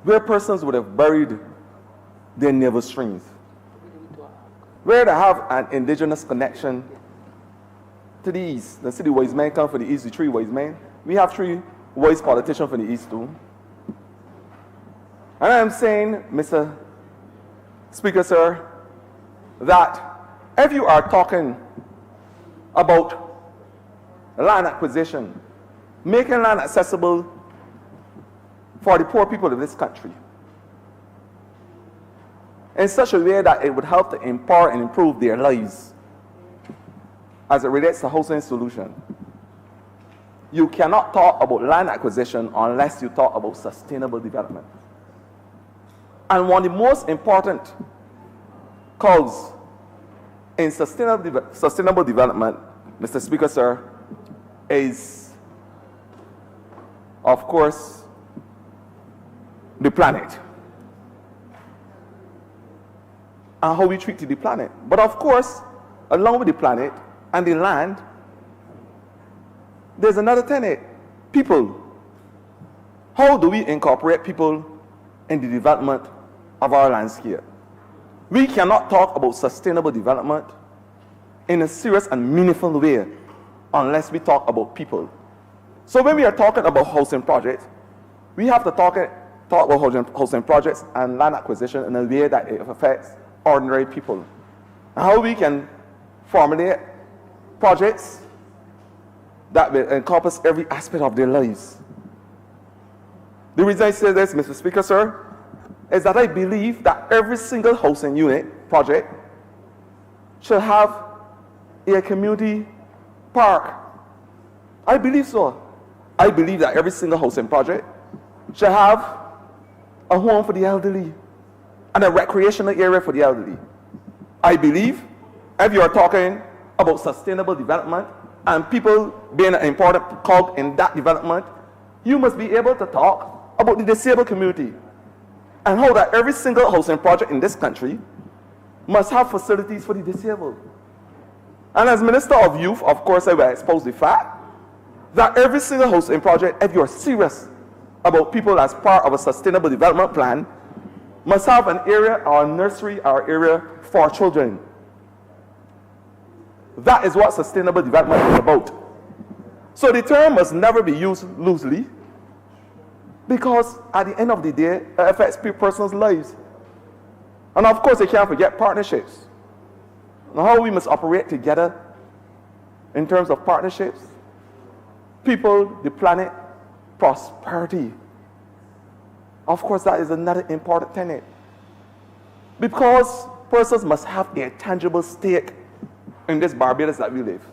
where persons would have buried their nervous strings, where they have an indigenous connection to the East. The city wise men come for the East, the three wise men. We have three wise politicians for the East too. And I'm saying, Mr. Speaker, sir, that if you are talking about land acquisition, making land accessible for the poor people of this country in such a way that it would help to empower and improve their lives as it relates to housing solution, you cannot talk about land acquisition unless you talk about sustainable development. And one of the most important calls in sustainable development, Mr. Speaker, sir, is, of course, the planet and how we treat the planet. But of course, along with the planet and the land, there's another tenet: people. How do we incorporate people in the development of our landscape? We cannot talk about sustainable development in a serious and meaningful way unless we talk about people. So when we are talking about housing projects, we have to talk about housing projects and land acquisition in a way that it affects ordinary people. And how we can formulate projects that will encompass every aspect of their lives. The reason I say this, Mr. Speaker, sir, is that I believe that every single housing unit project should have a community park. I believe so. I believe that every single housing project should have a home for the elderly and a recreational area for the elderly. I believe if you are talking about sustainable development and people being an important cog in that development, you must be able to talk about the disabled community and how that every single housing project in this country must have facilities for the disabled. And as Minister of Youth, of course, I will expose the fact that every single housing project, if you're serious about people as part of a sustainable development plan, must have an area or a nursery or area for children. That is what sustainable development is about. So the term must never be used loosely, because at the end of the day, it affects person's lives. And of course, you can't forget partnerships. And how we must operate together in terms of partnerships, people, the planet, prosperity. Of course, that is another important tenet. Because persons must have a tangible stake in this Barbados that we live.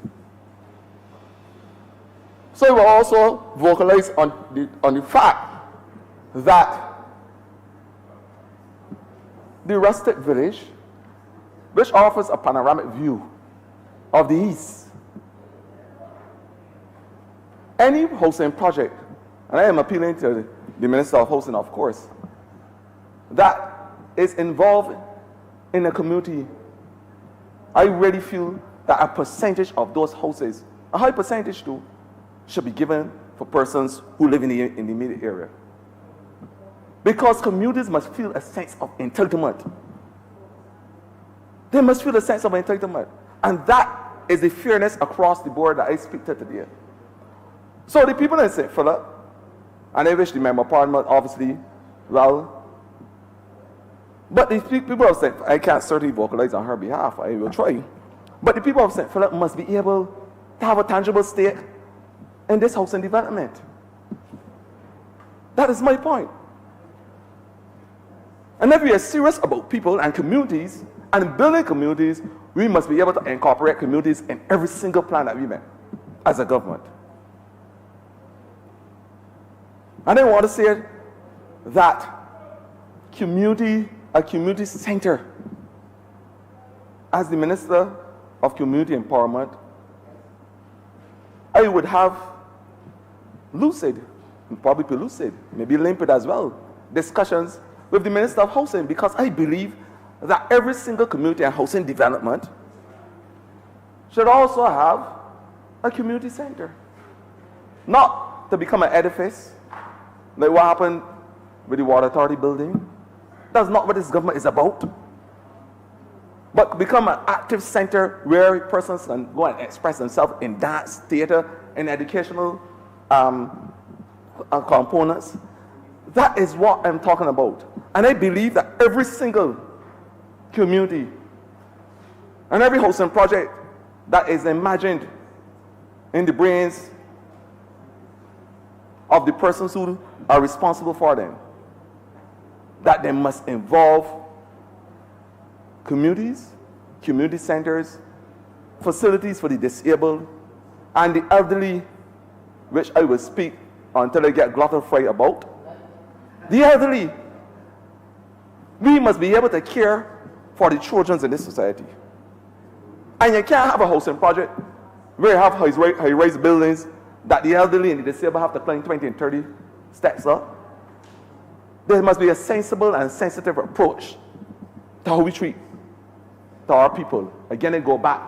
So we will also vocalize on the fact that the rustic village, which offers a panoramic view of the East, any housing project, and I am appealing to the Minister of Housing, of course, that is involved in a community, I really feel that a percentage of those houses, a high percentage too, should be given for persons who live in the immediate area. Because communities must feel a sense of entitlement. They must feel a sense of entitlement. And that is the fairness across the board that I speak to today. So the people in St. Philip, and I wish the Member of Parliament obviously well, but the people of St. I can't certainly vocalize on her behalf, I will try. But the people of St. Philip must be able to have a tangible stake in this housing development. That is my point. And if we are serious about people and communities and building communities, we must be able to incorporate communities in every single plan that we make as a government. And I want to say that a community center, as the Minister of Community Empowerment, I would have lucid, probably lucid, maybe limpid as well, discussions with the Minister of Housing, because I believe that every single community and housing development should also have a community center. Not to become an edifice, like what happened with the Water Authority building. That's not what this government is about. But become an active center where persons can go and express themselves in dance, theater, and educational components. That is what I'm talking about. And I believe that every single community and every housing project that is imagined in the brains of the persons who are responsible for them, that they must involve communities, community centers, facilities for the disabled, and the elderly, which I will speak until I get glutton-free about. The elderly. We must be able to care for the children in this society. And you can't have a housing project where you have high-rise buildings that the elderly and the disabled have to climb 20 and 30 steps up. There must be a sensible and sensitive approach to how we treat to our people. Again, I go back,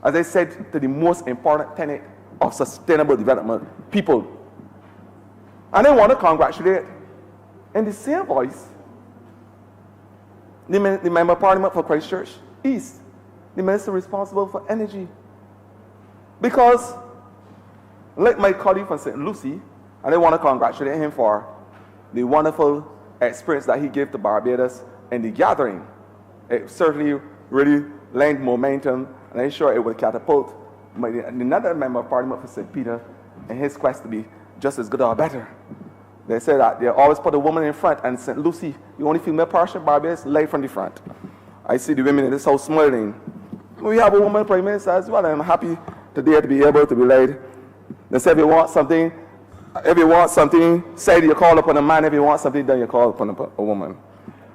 as I said, to the most important tenet of sustainable development, people. And I want to congratulate, in the same voice, the Member of Parliament for Christchurch East, the Minister responsible for energy. Because, like my colleague from St. Lucie, and I want to congratulate him for the wonderful experience that he gave to Barbados in the gathering. It certainly really lent momentum, and I'm sure it will catapult another Member of Parliament for St. Peter in his quest to be just as good or better. They say that they always put a woman in front, and St. Lucie, the only female person in Barbados, lay from the front. I see the women in this house smiling. We have a woman Prime Minister as well, and I'm happy today to be able to be led. They say if you want something, say you call upon a man. If you want something done, you call upon a woman.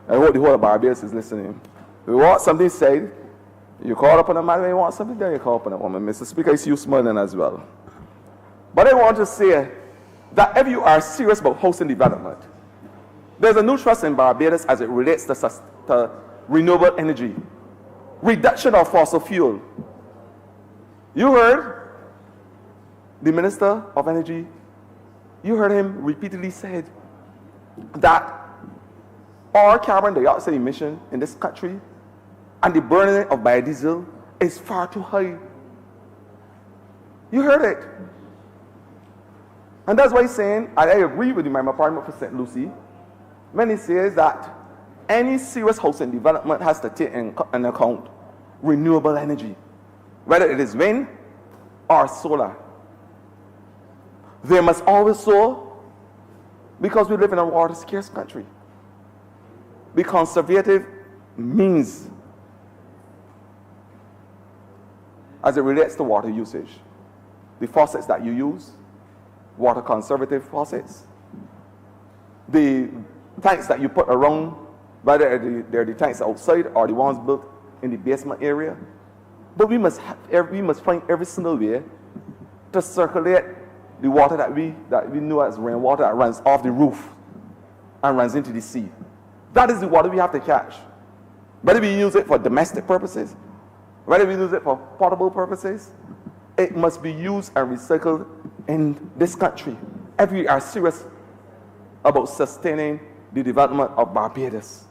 I hope the whole of Barbados is listening. If you want something said, you call upon a man. If you want something done, you call upon a woman. Mr. Speaker, I see you smiling as well. But I want to say that if you are serious about housing development, there's a new trust in Barbados as it relates to renewable energy, reduction of fossil fuel. You heard the Minister of Energy, you heard him repeatedly said that our carbon dioxide emission in this country and the burning of biodiesel is far too high. You heard it. And that's why he's saying, and I agree with the Member of Parliament for St. Lucie, when he says that any serious housing development has to take in account renewable energy, whether it is wind or solar. They must always so, because we live in a water-scarce country. Be conservative means, as it relates to water usage, the faucets that you use, water conservative faucets, the tanks that you put around, whether they're the tanks outside or the ones built in the basement area. But we must find every single way to circulate the water that we know as rainwater that runs off the roof and runs into the sea. That is the water we have to catch. Whether we use it for domestic purposes, whether we use it for potable purposes, it must be used and recycled in this country if we are serious about sustaining the development of Barbados.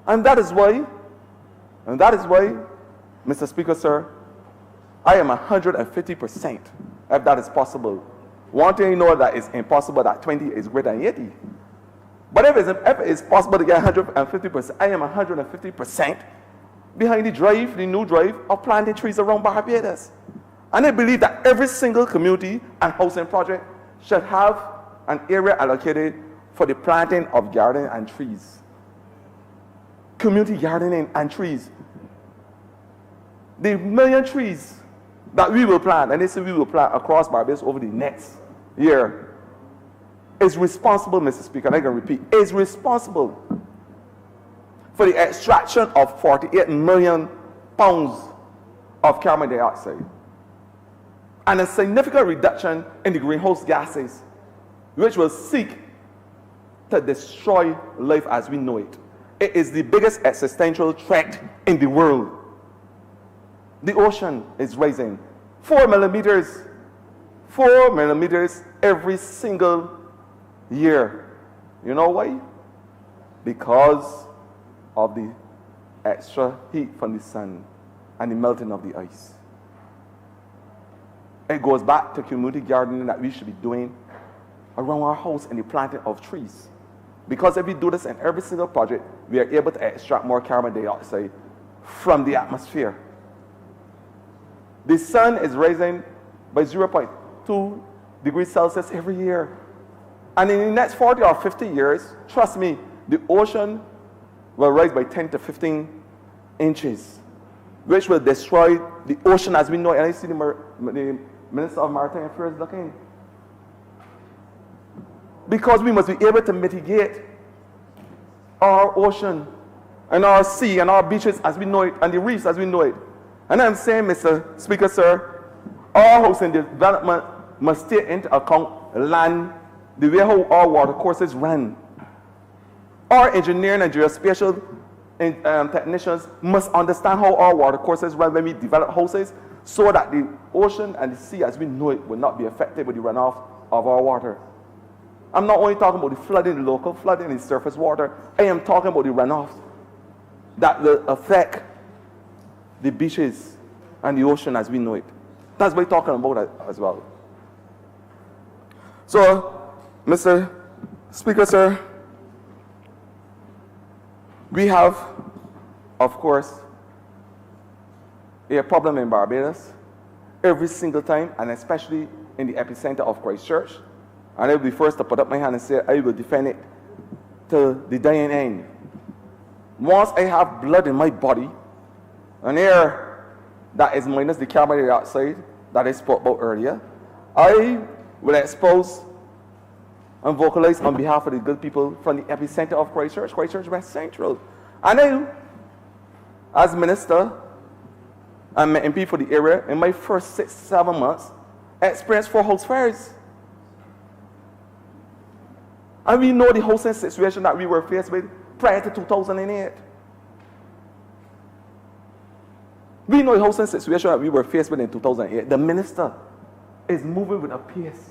And that is why, Mr. Speaker, sir, I am 150%, if that is possible. One thing you know that is impossible, that 20 is greater than 80. But if it is possible to get 150%, I am 150% behind the new drive of planting trees around Barbados. And I believe that every single community and housing project should have an area allocated for the planting of garden and trees. Community gardening and trees. The million trees that we will plant, and they say we will plant across Barbados over the next year, is responsible, Mr. Speaker, and I can repeat, is responsible for the extraction of 48 million pounds of carbon dioxide and a significant reduction in the greenhouse gases, which will seek to destroy life as we know it. It is the biggest existential threat in the world. The ocean is rising 4 millimeters every single year. You know why? Because of the extra heat from the sun and the melting of the ice. It goes back to community gardening that we should be doing around our house and the planting of trees. Because if we do this in every single project, we are able to extract more carbon dioxide from the atmosphere. The sun is rising by 0.2 degrees Celsius every year. And in the next 40 or 50 years, trust me, the ocean will rise by 10 to 15 inches, which will destroy the ocean as we know it. And I see the Minister of Maritime Affairs looking. Because we must be able to mitigate our ocean and our sea and our beaches as we know it and the reefs as we know it. And I'm saying, Mr. Speaker, sir, our housing development must take into account land, the way how our water courses run. Our engineering and geospatial technicians must understand how our water courses run when we develop houses so that the ocean and the sea as we know it will not be affected by the runoff of our water. I'm not only talking about the flooding, the local flooding in surface water. I am talking about the runoff that will affect the beaches and the ocean as we know it. That's what we're talking about as well. So, Mr. Speaker, sir, we have, of course, a problem in Barbados every single time, and especially in the epicenter of Christchurch. And I will be first to put up my hand and say, I will defend it to the dying end. Once I have blood in my body, an air that is minus the carbon dioxide that I spoke about earlier, I will expose and vocalize on behalf of the good people from the epicenter of Christchurch, Christchurch West Central. And I, as minister and MP for the area, in my first 6-7 months, experienced 4 house fires. And we know the housing situation that we were faced with prior to 2008. We know the housing situation that we were faced with in 2008. The minister is moving with a pace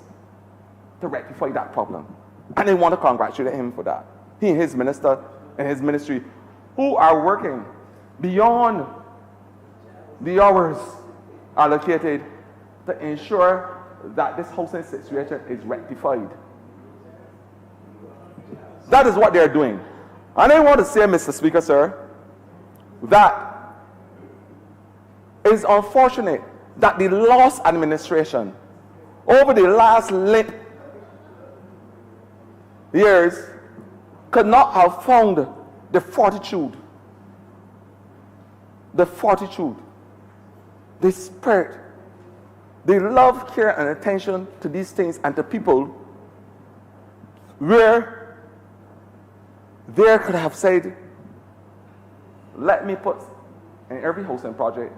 to rectify that problem. And I want to congratulate him for that. He and his minister and his ministry, who are working beyond the hours allocated to ensure that this housing situation is rectified. That is what they're doing. And I want to say, Mr. Speaker, sir, that it is unfortunate that the lost administration over the last late years could not have found the fortitude, the spirit, the love, care, and attention to these things and to people where they could have said, let me put in every housing project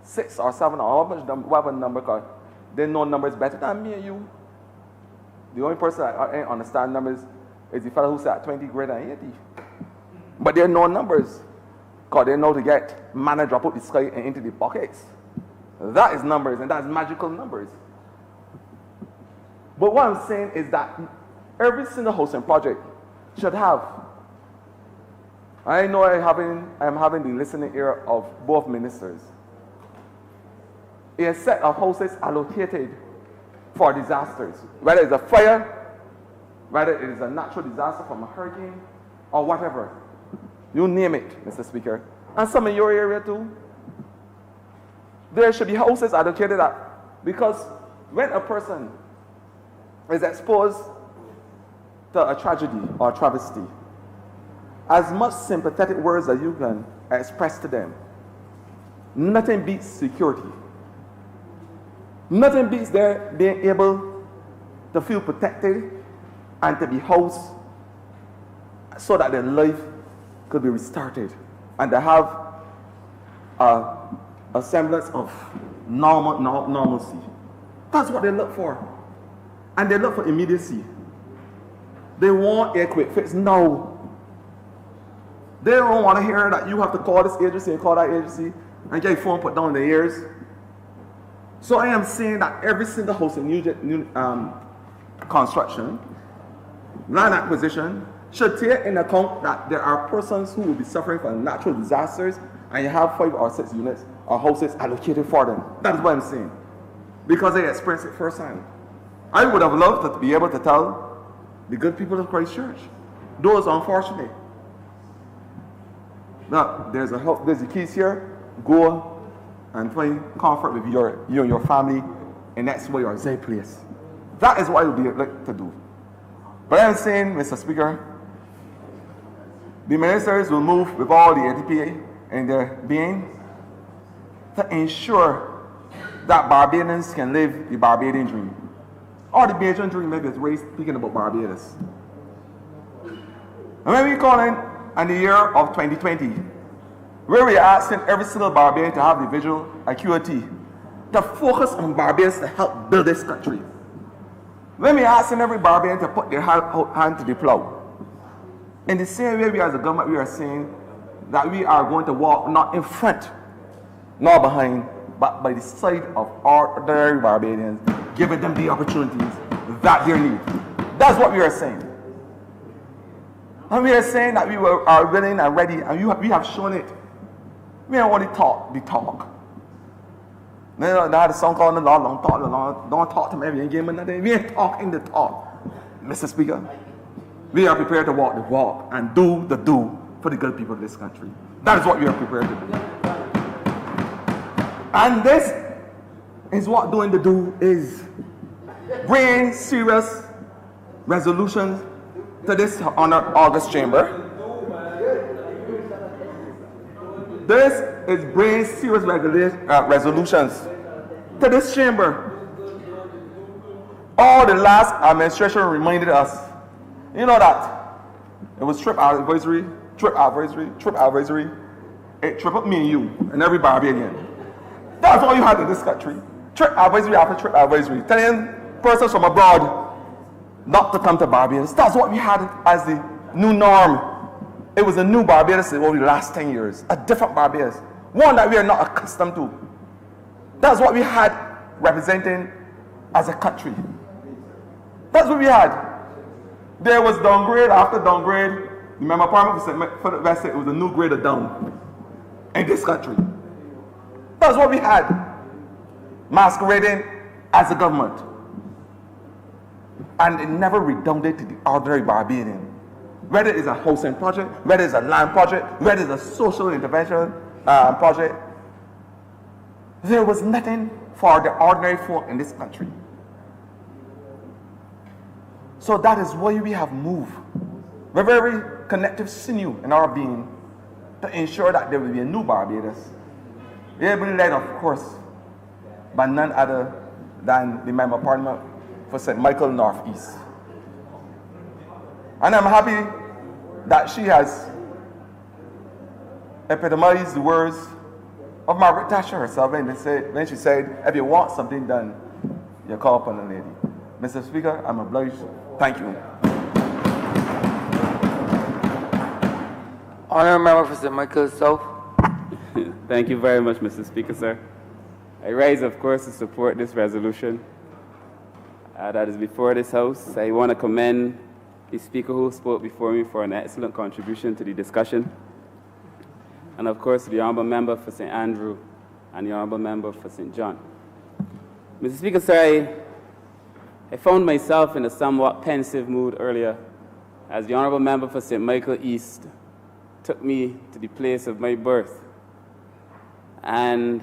6 or 7 or whatever number, because they know numbers better than me and you. The only person that understand numbers is the fellow who said 20 greater than 80. But they know numbers, because they know to get manna drop out the sky and into the pockets. That is numbers, and that's magical numbers. But what I'm saying is that every single housing project should have, I know I am having the listening ear of both ministers, a set of houses allocated for disasters, whether it's a fire, whether it is a natural disaster from a hurricane, or whatever. You name it, Mr. Speaker. And some in your area too. There should be houses allocated that, because when a person is exposed to a tragedy or a travesty, as much sympathetic words as you can express to them, nothing beats security. Nothing beats their being able to feel protected and to be housed so that their life could be restarted and to have a semblance of normalcy. That's what they look for. And they look for immediacy. They want a quick fix now. They don't want to hear that you have to call this agency and call that agency and get your phone put down in their ears. So I am saying that every single house in new construction land acquisition should take into account that there are persons who will be suffering from natural disasters, and you have 5 or 6 units or houses allocated for them. That is what I'm saying, because they experienced it firsthand. I would have loved to be able to tell the good people of Christ Church, those unfortunate, now there's a case here, go and find comfort with you and your family, and that's where your safe place. That is what I would like to do. But I'm saying, Mr. Speaker, the ministers will move with all the ATPA and their being to ensure that Barbadians can live the Barbadian dream. Or the Barbadian dream, maybe it's raised speaking about Barbados. And when we call in the year of 2020, where we are asking every single Barbadian to have the visual acuity to focus on Barbados to help build this country. When we are asking every Barbadian to put their hand to the plow. In the same way, we as a government, we are saying that we are going to walk not in front, nor behind, but by the side of ordinary Barbadians, giving them the opportunities that they need. That's what we are saying. And we are saying that we are willing and ready, and we have shown it. We don't only talk the talk. They had a song called "The Lord Don't Talk to Me Every Game Another." We ain't talking the talk, Mr. Speaker. We are prepared to walk the walk and do the do for the good people of this country. That is what we are prepared to do. And this is what doing the do is. Bring serious resolutions to this August chamber. This is bringing serious resolutions to this chamber. All the last administration reminded us, you know that it was trip advisory. It tripled me and you and every Barbadian. That's all you had in this country. Trip advisory after trip advisory, telling persons from abroad not to come to Barbados. That's what we had as the new norm. It was a new Barbados over the last 10 years, a different Barbados, one that we are not accustomed to. That's what we had representing as a country. That's what we had. There was downgrade after downgrade. Remember, Parliament for the West, it was a new grade of down in this country. That's what we had, masquerading as a government. And it never redounded to the ordinary Barbadian. Whether it's a housing project, whether it's a land project, whether it's a social intervention project, there was nothing for the ordinary folk in this country. So that is why we have moved. We're very connective sinew in our being to ensure that there will be a new Barbados. We are being led, of course, by none other than the Member of Parliament for St. Michael Northeast. And I'm happy that she has epitomized the words of Margaret Thatcher herself when she said, if you want something done, you call upon a lady. Mr. Speaker, I'm obliged. Thank you. Honourable Member for St. Michael South. Thank you very much, Mr. Speaker, sir. I rise, of course, to support this resolution that is before this House. I want to commend the Speaker who spoke before me for an excellent contribution to the discussion. And of course, the Honourable Member for St. Andrew and the Honourable Member for St. John. Mr. Speaker, sir, I found myself in a somewhat pensive mood earlier as the Honourable Member for St. Michael East took me to the place of my birth and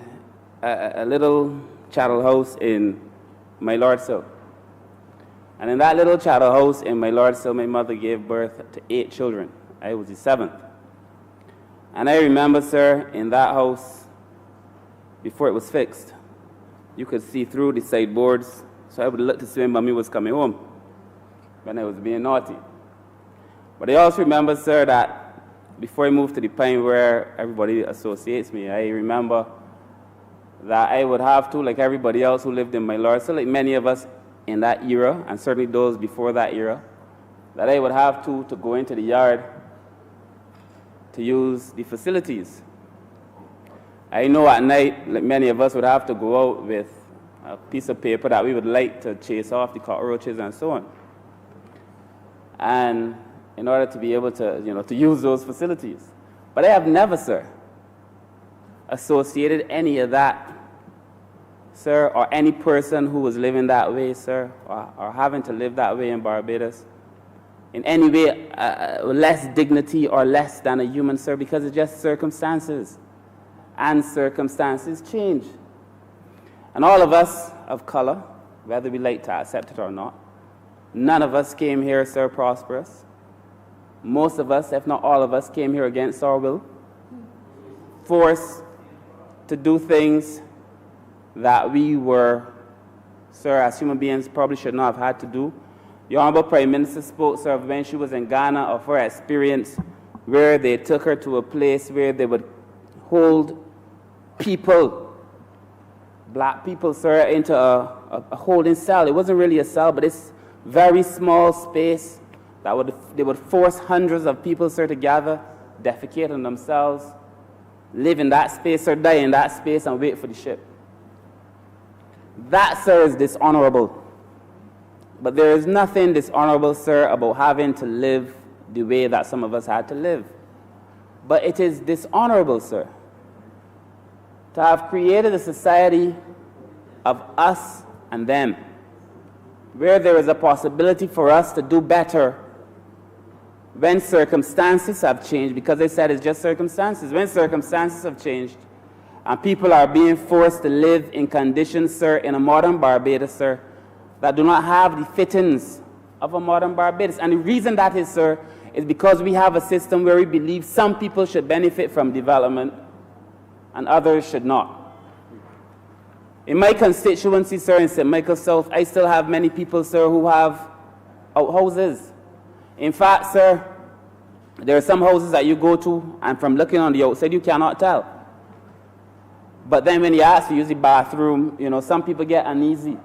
a little chattel house in my Lord Sill. And in that little chattel house in my Lord Sill, my mother gave birth to 8 children. I was the 7th. And I remember, sir, in that house, before it was fixed, you could see through the sideboards, so I would look to see when Mommy was coming home when I was being naughty. But I also remember, sir, that before I moved to the Pine where everybody associates me, I remember that I would have to, like everybody else who lived in my Lord Sill, like many of us in that era, and certainly those before that era, that I would have to go into the yard to use the facilities. I know at night, like many of us would have to go out with a piece of paper that we would light to chase off the cockroaches and so on. and in order to be able to, to use those facilities. But I have never, sir, associated any of that, sir, or any person who was living that way, sir, or having to live that way in Barbados, in any way less dignity or less than a human, sir, because it's just circumstances. And circumstances change. And all of us of color, whether we like to accept it or not, none of us came here, sir, prosperous. Most of us, if not all of us, came here against our will, forced to do things that we were, sir, as human beings probably should not have had to do. The Honourable Prime Minister spoke, sir, of when she was in Ghana, of her experience where they took her to a place where they would hold people, black people, sir, into a holding cell. It wasn't really a cell, but it's very small space that they would force hundreds of people, sir, to gather, defecate on themselves, live in that space or die in that space and wait for the ship. That, sir, is dishonorable. But there is nothing dishonorable, sir, about having to live the way that some of us had to live. But it is dishonorable, sir, to have created a society of us and them, where there is a possibility for us to do better when circumstances have changed, because they said it's just circumstances. When circumstances have changed and people are being forced to live in conditions, sir, in a modern Barbados, sir, that do not have the fittings of a modern Barbados. And the reason that is, sir, is because we have a system where we believe some people should benefit from development and others should not. In my constituency, sir, in St. Michael South, I still have many people, sir, who have outhouses. In fact, sir, there are some houses that you go to, and from looking on the outside, you cannot tell. But then when you ask to use the bathroom, some people get uneasy.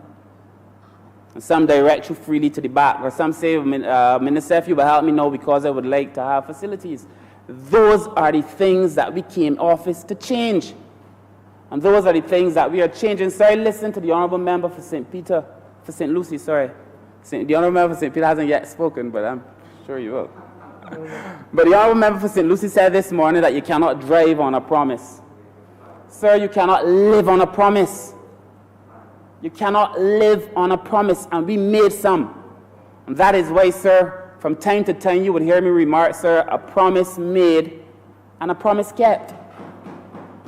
And some direct you freely to the back, or some say, Minister, if you will help me know because I would like to have facilities. Those are the things that we came office to change. And those are the things that we are changing. Sorry, listen to the Honourable Member for St. Lucie, sorry. The Honourable Member for St. Peter hasn't yet spoken, but I'm sure you will. But the Honourable Member for St. Lucie said this morning that you cannot drive on a promise. Sir, you cannot live on a promise. You cannot live on a promise, and we made some. And that is why, sir, from time to time you would hear me remark, sir, a promise made and a promise kept.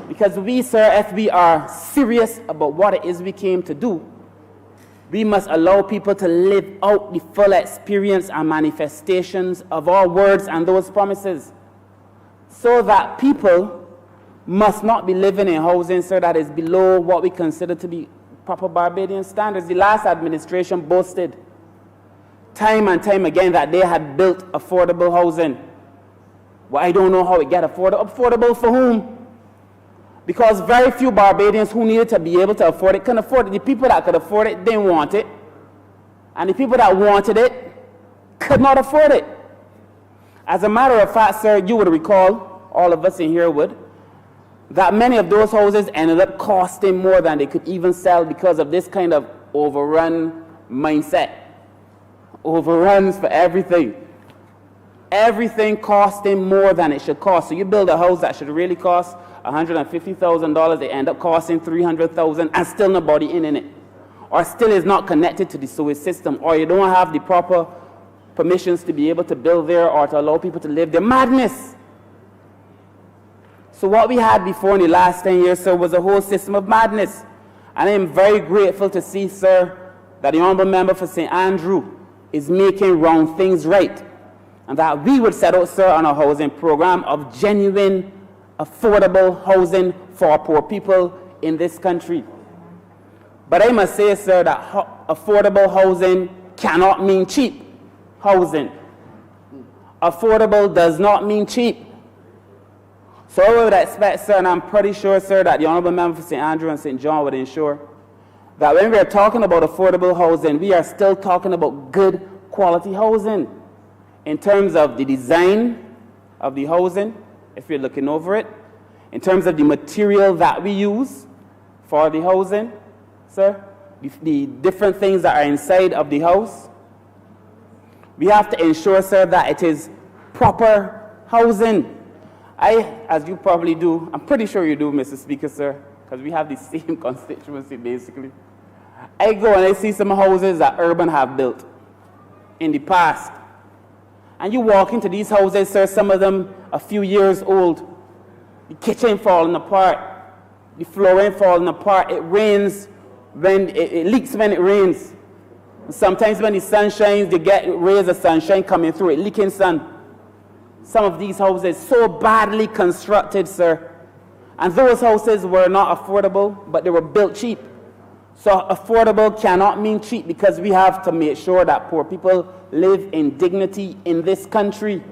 Because we, sir, if we are serious about what it is we came to do, we must allow people to live out the full experience and manifestations of our words and those promises, so that people must not be living in housing, sir, that is below what we consider to be proper Barbadian standards. The last administration boasted time and time again that they had built affordable housing. Well, I don't know how it got affordable. Affordable for whom? Because very few Barbadians who needed to be able to afford it couldn't afford it. The people that could afford it didn't want it. And the people that wanted it could not afford it. As a matter of fact, sir, you would recall, all of us in here would, that many of those houses ended up costing more than they could even sell because of this kind of overrun mindset. Overruns for everything. Everything costing more than it should cost. So you build a house that should really cost $150,000, they end up costing $300,000 and still nobody in it. Or still is not connected to the sewage system, or you don't have the proper permissions to be able to build there or to allow people to live there. Madness! So what we had before in the last 10 years, sir, was a whole system of madness. And I am very grateful to see, sir, that the Honourable Member for St. Andrew is making wrong things right. And that we would set out, sir, on a housing program of genuine, affordable housing for poor people in this country. But I must say, sir, that affordable housing cannot mean cheap housing. Affordable does not mean cheap. So I would expect, sir, and I'm pretty sure, sir, that the Honourable Member for St. Andrew and St. John would ensure that when we are talking about affordable housing, we are still talking about good quality housing in terms of the design of the housing, if you're looking over it, in terms of the material that we use for the housing, sir, the different things that are inside of the house. We have to ensure, sir, that it is proper housing. As you probably do, I'm pretty sure you do, Mr. Speaker, sir, because we have the same constituency, basically. I go and I see some houses that urban have built in the past. And you walk into these houses, sir, some of them a few years old. The kitchen falling apart, the flooring falling apart. It rains when it leaks when it rains. Sometimes when the sun shines, they get rays of sunshine coming through it, leaking sun. Some of these houses so badly constructed, sir. And those houses were not affordable, but they were built cheap. So affordable cannot mean cheap, because we have to make sure that poor people live in dignity in this country.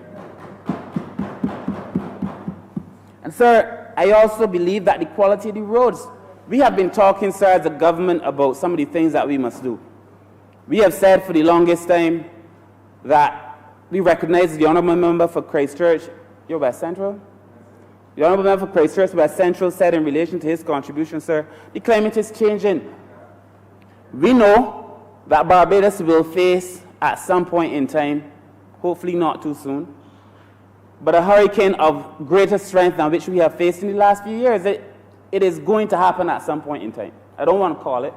And sir, I also believe that the quality of the roads. We have been talking, sir, as a government about some of the things that we must do. We have said for the longest time that we recognize the Honourable Member for Christchurch. You're West Central? The Honourable Member for Christchurch, West Central, said in relation to his contribution, sir, the climate is changing. We know that Barbados will face, at some point in time, hopefully not too soon, but a hurricane of greater strength than which we have faced in the last few years. It is going to happen at some point in time. I don't want to call it.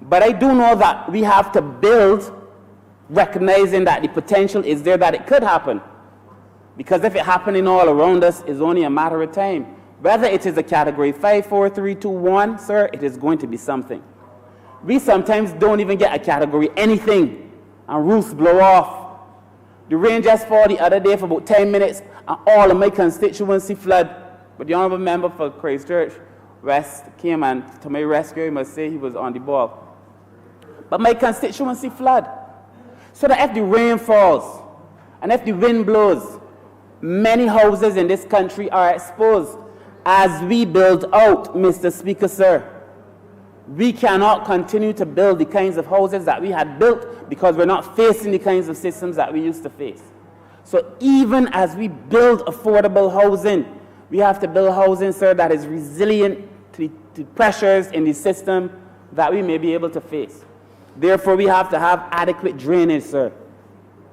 But I do know that we have to build, recognizing that the potential is there that it could happen. Because if it's happening all around us, it's only a matter of time. Whether it is a category 5, 4, 3, 2, 1, sir, it is going to be something. We sometimes don't even get a category anything, and roofs blow off. The rain just fell the other day for about 10 minutes, and all of my constituency flood. But the Honourable Member for Christchurch West came, and to my rescue, I must say he was on the ball. But my constituency flood. So that if the rain falls, and if the wind blows, many houses in this country are exposed. As we build out, Mr. Speaker, sir, we cannot continue to build the kinds of houses that we had built, because we're not facing the kinds of systems that we used to face. So even as we build affordable housing, we have to build housing, sir, that is resilient to pressures in the system that we may be able to face. Therefore, we have to have adequate drainage, sir.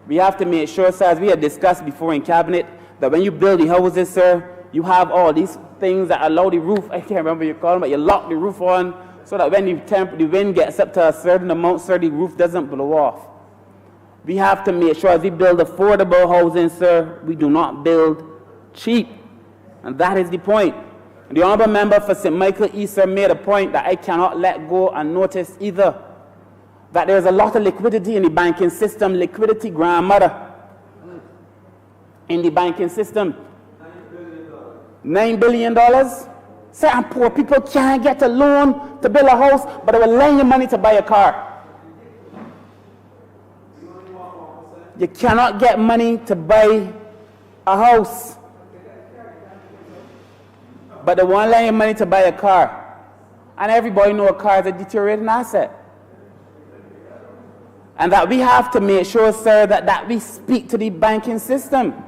We have to make sure, sir, as we had discussed before in Cabinet, that when you build the houses, sir, you have all these things that allow the roof, I can't remember what you call them, but you lock the roof on, so that when the wind gets up to a certain amount, sir, the roof doesn't blow off. We have to make sure as we build affordable housing, sir, we do not build cheap. And that is the point. The Honourable Member for St. Michael East, sir, made a point that I cannot let go unnoticed either. That there's a lot of liquidity in the banking system, liquidity grandmother in the banking system. $9 billion. Sir, and poor people can't get a loan to build a house, but they will lend you money to buy a car. You cannot get money to buy a house, but they won't lend you money to buy a car. And everybody knows a car is a deteriorating asset. And that we have to make sure, sir, that we speak to the banking system.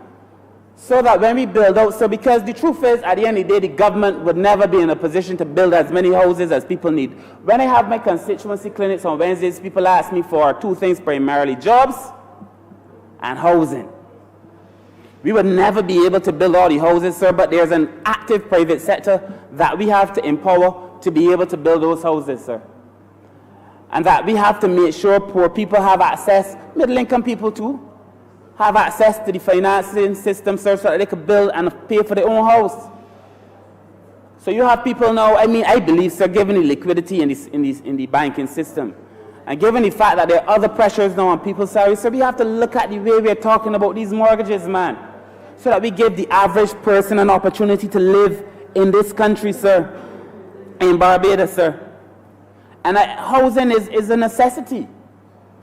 So that when we build out, so because the truth is, at the end of the day, the government would never be in a position to build as many houses as people need. When I have my constituency clinics on Wednesdays, people ask me for two things primarily: jobs and housing. We would never be able to build all the houses, sir, but there's an active private sector that we have to empower to be able to build those houses, sir. And that we have to make sure poor people have access, middle-income people too, have access to the financing system, sir, so that they could build and pay for their own house. So you have people now, I believe, sir, given the liquidity in the banking system, and given the fact that there are other pressures now on people's salaries, so we have to look at the way we're talking about these mortgages, man, so that we give the average person an opportunity to live in this country, sir, in Barbados, sir. And housing is a necessity.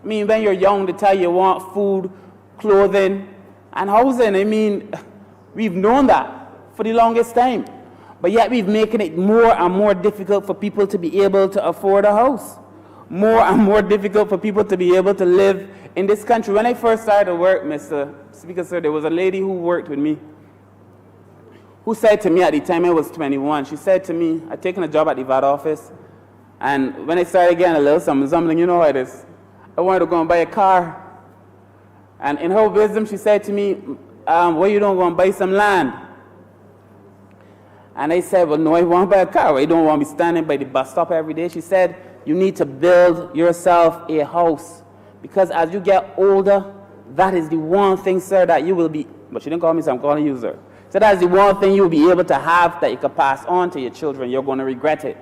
I mean, when you're young, they tell you want food, clothing, and housing. We've known that for the longest time. But yet we've making it more and more difficult for people to be able to afford a house. More and more difficult for people to be able to live in this country. When I first started to work, Mr. Speaker, sir, there was a lady who worked with me who said to me at the time I was 21, she said to me, I'd taken a job at the VAT office, and when I started getting a little something, you know how it is, I wanted to go and buy a car. And in her wisdom, she said to me, what you don't want to buy some land? And I said, well, no, I want to buy a car. I don't want to be standing by the bus stop every day. She said, you need to build yourself a house. Because as you get older, that is the one thing, sir, that you will be, but she didn't call me, so I'm calling you, sir. So that is the one thing you'll be able to have that you can pass on to your children. You're going to regret it.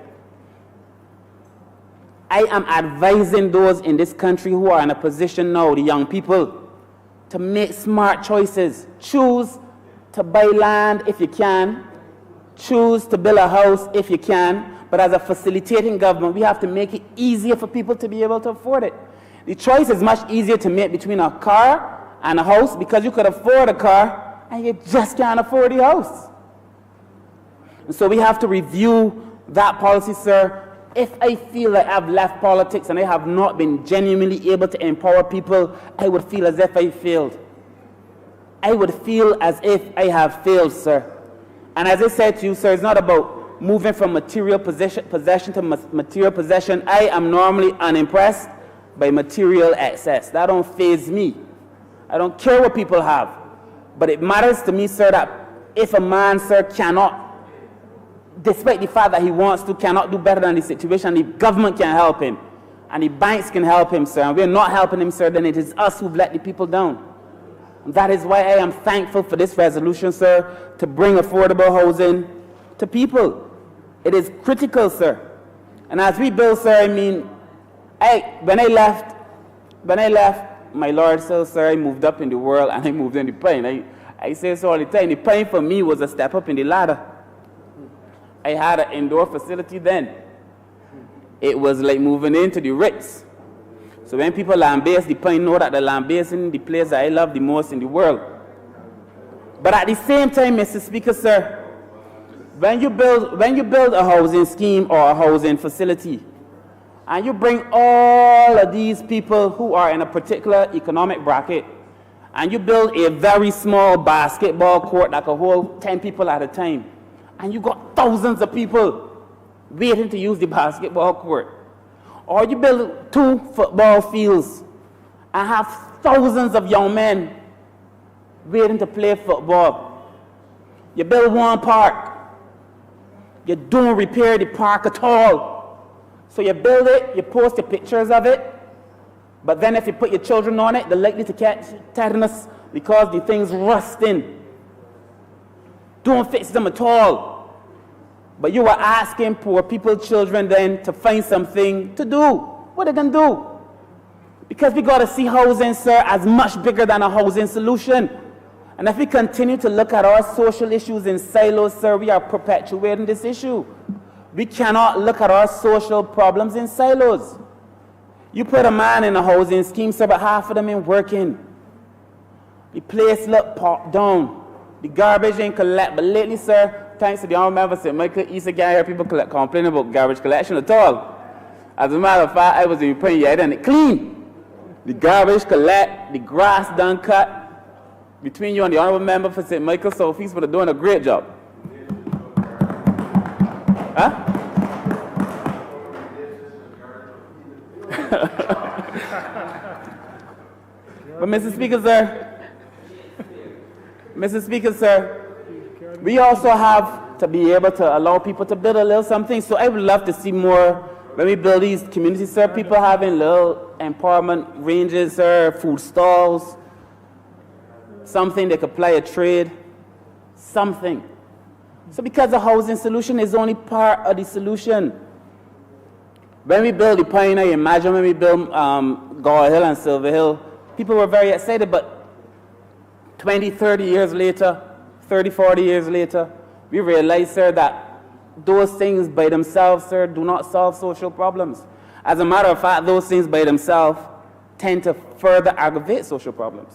I am advising those in this country who are in a position now, the young people, to make smart choices. Choose to buy land if you can. Choose to build a house if you can. But as a facilitating government, we have to make it easier for people to be able to afford it. The choice is much easier to make between a car and a house because you could afford a car and you just can't afford the house. And so we have to review that policy, sir. If I feel that I've left politics and I have not been genuinely able to empower people, I would feel as if I failed. I would feel as if I have failed, sir. And as I said to you, sir, it's not about moving from material possession to material possession. I am normally unimpressed by material excess. That don't faze me. I don't care what people have. But it matters to me, sir, that if a man, sir, cannot, despite the fact that he wants to, cannot do better than the situation, the government can help him. And the banks can help him, sir. And we're not helping him, sir, then it is us who've let the people down. And that is why I am thankful for this resolution, sir, to bring affordable housing to people. It is critical, sir. And as we build, sir, I mean, when I left my Lord, sir, I moved up in the world and I moved in the plane. I say so all the time. The plane for me was a step up in the ladder. I had an indoor facility then. It was like moving into the Ritz. So when people lambaste the plane, know that they're lambasting the place that I love the most in the world. But at the same time, Mr. Speaker, sir, when you build a housing scheme or a housing facility, and you bring all of these people who are in a particular economic bracket, and you build a very small basketball court that can hold 10 people at a time, and you got thousands of people waiting to use the basketball court. Or you build 2 football fields and have thousands of young men waiting to play football. You build 1 park. You don't repair the park at all. So you build it, you post the pictures of it, but then if you put your children on it, they're likely to catch tetanus because the thing's rusting. Don't fix them at all. But you are asking poor people, children then, to find something to do. What are they going to do? Because we got to see housing, sir, as much bigger than a housing solution. And if we continue to look at our social issues in silos, sir, we are perpetuating this issue. We cannot look at our social problems in silos. You put a man in a housing scheme, sir, but half of them ain't working. The place look popped down. The garbage ain't collect. But lately, sir, thanks to the Honourable Member St. Michael, East again, I hear people complaining about garbage collection at all. As a matter of fact, I was in the yard and it clean. The garbage collect, the grass done cut. Between you and the Honourable Member for St. Michael Southeast, are doing a great job. Huh? But Mr. Speaker, sir, we also have to be able to allow people to build a little something. So I would love to see more, when we build these communities, sir, people having little empowerment ranges, sir, food stalls, something they could play a trade, something. So because the housing solution is only part of the solution. When we build the Pioneer, imagine when we build Gore Hill and Silver Hill, people were very excited, but 20, 30 years later, 30, 40 years later, we realize, sir, that those things by themselves, sir, do not solve social problems. As a matter of fact, those things by themselves tend to further aggravate social problems.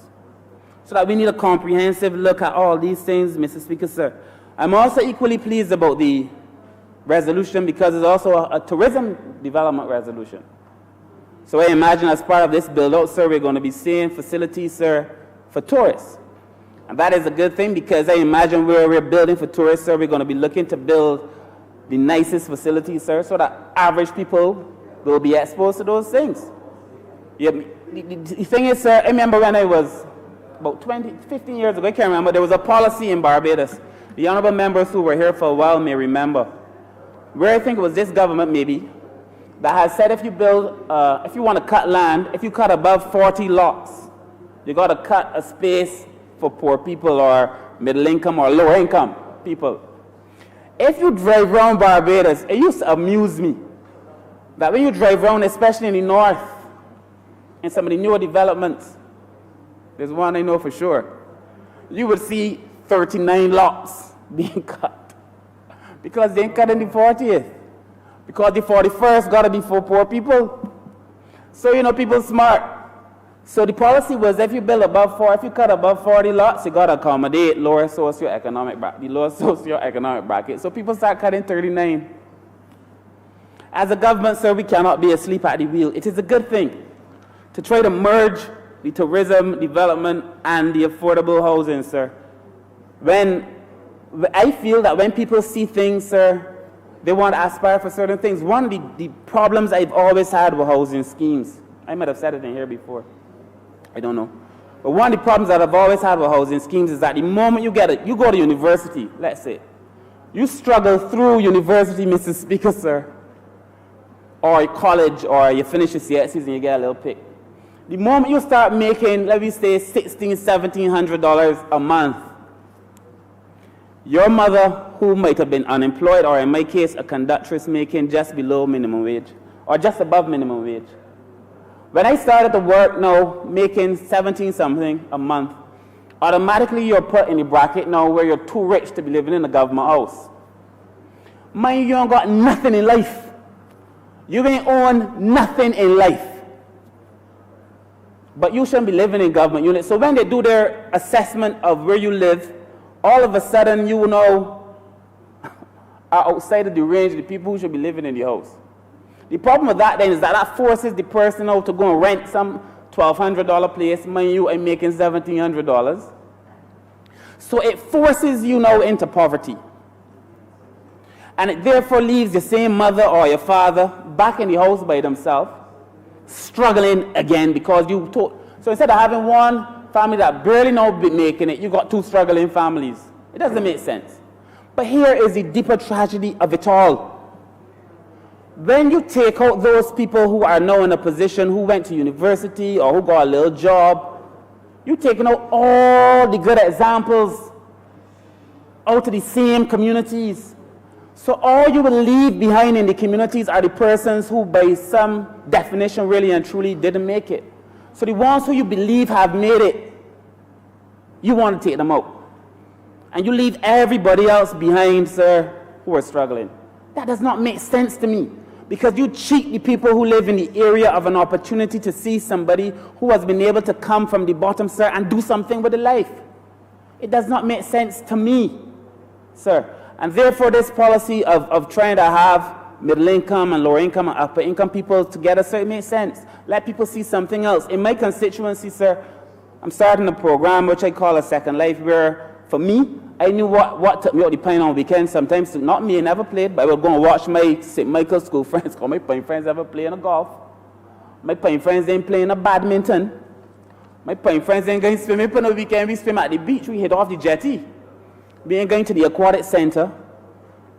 So that we need a comprehensive look at all these things, Mr. Speaker, sir. I'm also equally pleased about the resolution because it's also a tourism development resolution. So I imagine as part of this build-out, sir, we're going to be seeing facilities, sir, for tourists. And that is a good thing because I imagine where we're building for tourists, sir, we're going to be looking to build the nicest facilities, sir, so that average people will be exposed to those things. Yeah, the thing is, sir, I remember when I was about 15 years ago, I can't remember, there was a policy in Barbados. The honourable members who were here for a while may remember, where I think it was this government maybe, that has said if you build, if you want to cut land, if you cut above 40 lots, you got to cut a space for poor people or middle income or lower income people. If you drive around Barbados, it used to amuse me that when you drive around, especially in the north, in some of the newer developments, there's one I know for sure, you would see 39 lots being cut because they ain't cutting the 40th. Because the 41st got to be for poor people. So, you know, people smart. So the policy was if you build above 40, if you cut above 40 lots, you got to accommodate lower socioeconomic bracket. So people start cutting 39. As a government, sir, we cannot be asleep at the wheel. It is a good thing to try to merge the tourism development and the affordable housing, sir. I feel that when people see things, sir, they want to aspire for certain things. One of the problems I've always had with housing schemes, I might have said it in here before, I don't know. But one of the problems that I've always had with housing schemes is that the moment you you go to university, let's say, you struggle through university, Mr. Speaker, sir, or college, or you finish your CSCs and you get a little pick. The moment you start making, let me say, $1,600, $1,700 a month, your mother, who might have been unemployed, or in my case, a conductress making just below minimum wage, or just above minimum wage. When I started to work now, making 17-something a month, automatically you're put in the bracket now where you're too rich to be living in a government house. Mind you, ain't got nothing in life. You ain't own nothing in life. But you shouldn't be living in government units. So when they do their assessment of where you live, all of a sudden you know are outside of the range of the people who should be living in the house. The problem with that then is that forces the person out to go and rent some $1,200 place, mind you, I'm making $1,700. So it forces you now into poverty. And it therefore leaves your same mother or your father back in the house by themselves, struggling again because so instead of having one family that barely now be making it, you got two struggling families. It doesn't make sense. But here is the deeper tragedy of it all. When you take out those people who are now in a position, who went to university or who got a little job, you're taking out all the good examples out of the same communities. So all you will leave behind in the communities are the persons who by some definition really and truly didn't make it. So the ones who you believe have made it, you want to take them out. And you leave everybody else behind, sir, who are struggling. That does not make sense to me. Because you cheat the people who live in the area of an opportunity to see somebody who has been able to come from the bottom, sir, and do something with their life. It does not make sense to me, sir. And therefore, this policy of trying to have middle income and lower income and upper income people together, sir, it makes sense. Let people see something else. In my constituency, sir, I'm starting a program which I call a Second Life, where for me, I knew what took me out the pine on weekends. Sometimes, not me, I never played, but I would go and watch my St. Michael's school friends, because my pine friends never play in a golf. My pine friends ain't playing a badminton. My pine friends ain't going swimming on the weekend. We swim at the beach, we head off the jetty. We ain't going to the aquatic center.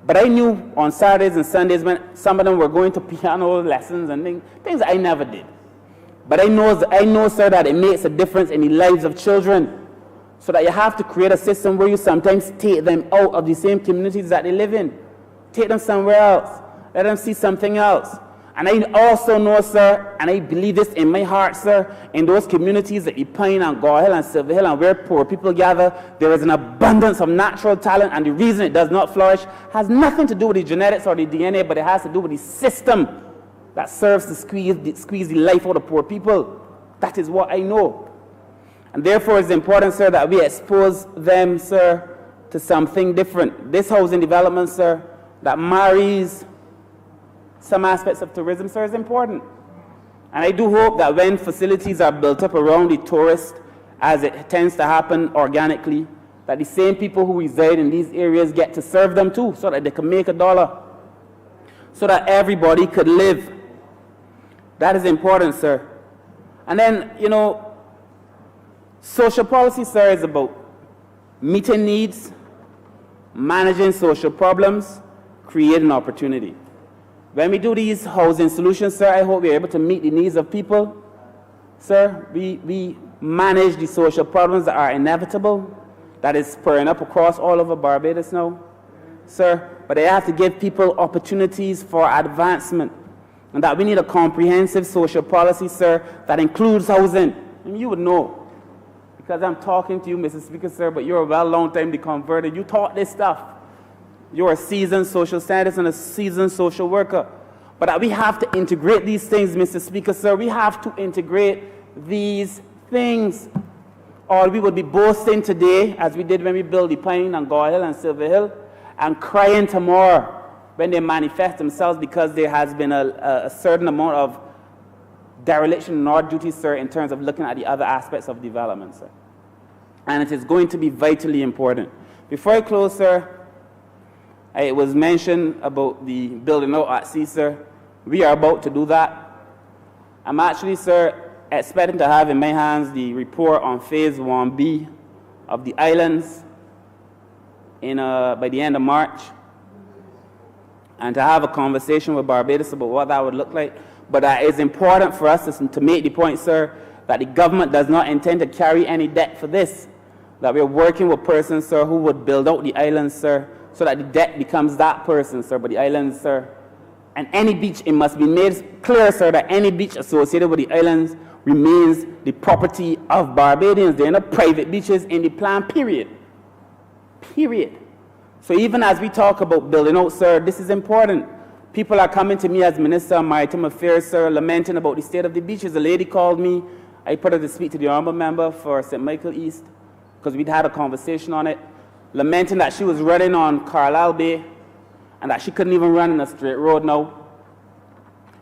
But I knew on Saturdays and Sundays when some of them were going to piano lessons and things I never did. But I know, sir, that it makes a difference in the lives of children. So that you have to create a system where you sometimes take them out of the same communities that they live in. Take them somewhere else. Let them see something else. And I also know, sir, and I believe this in my heart, sir, in those communities like Pine and Gore Hill and Silver Hill and where poor people gather, there is an abundance of natural talent, and the reason it does not flourish has nothing to do with the genetics or the DNA, but it has to do with the system that serves to squeeze the life out of poor people. That is what I know. And therefore, it's important, sir, that we expose them, sir, to something different. This housing development, sir, that marries some aspects of tourism, sir, is important. And I do hope that when facilities are built up around the tourist, as it tends to happen organically, that the same people who reside in these areas get to serve them too, so that they can make a dollar, so that everybody could live. That is important, sir. And then, you know, Social policy, sir, is about meeting needs, managing social problems, creating opportunity. When we do these housing solutions, sir, I hope we're able to meet the needs of people. Sir, we manage the social problems that are inevitable, that is spurring up across all over Barbados now, sir, but they have to give people opportunities for advancement, and that we need a comprehensive social policy, sir, that includes housing. And you would know, because I'm talking to you, Mr. Speaker, sir, but you're a long time converted. You taught this stuff. You're a seasoned social scientist and a seasoned social worker. But that we have to integrate these things, Mr. Speaker, sir. We have to integrate these things. Or we would be boasting today, as we did when we built the Pine and Gore Hill and Silver Hill, and crying tomorrow when they manifest themselves because there has been a certain amount of dereliction in our duty, sir, in terms of looking at the other aspects of development, sir. And it is going to be vitally important. Before I close, sir, it was mentioned about the building out at sea, sir. We are about to do that. I'm actually, sir, expecting to have in my hands the report on Phase 1B of the islands by the end of March, and to have a conversation with Barbados about what that would look like. But it's important for us to make the point, sir, that the government does not intend to carry any debt for this, that we're working with persons, sir, who would build out the islands, sir, so that the debt becomes that person, sir, but the islands, sir. And any beach, it must be made clear, sir, that any beach associated with the islands remains the property of Barbadians. They're not private beaches in the plan, period. Period. So even as we talk about building out, sir, this is important. People are coming to me as Minister of Maritime Affairs, sir, lamenting about the state of the beaches. A lady called me. I put her to speak to the Honourable Member for St. Michael East, because we'd had a conversation on it, lamenting that she was running on Carlisle Bay and that she couldn't even run in a straight road now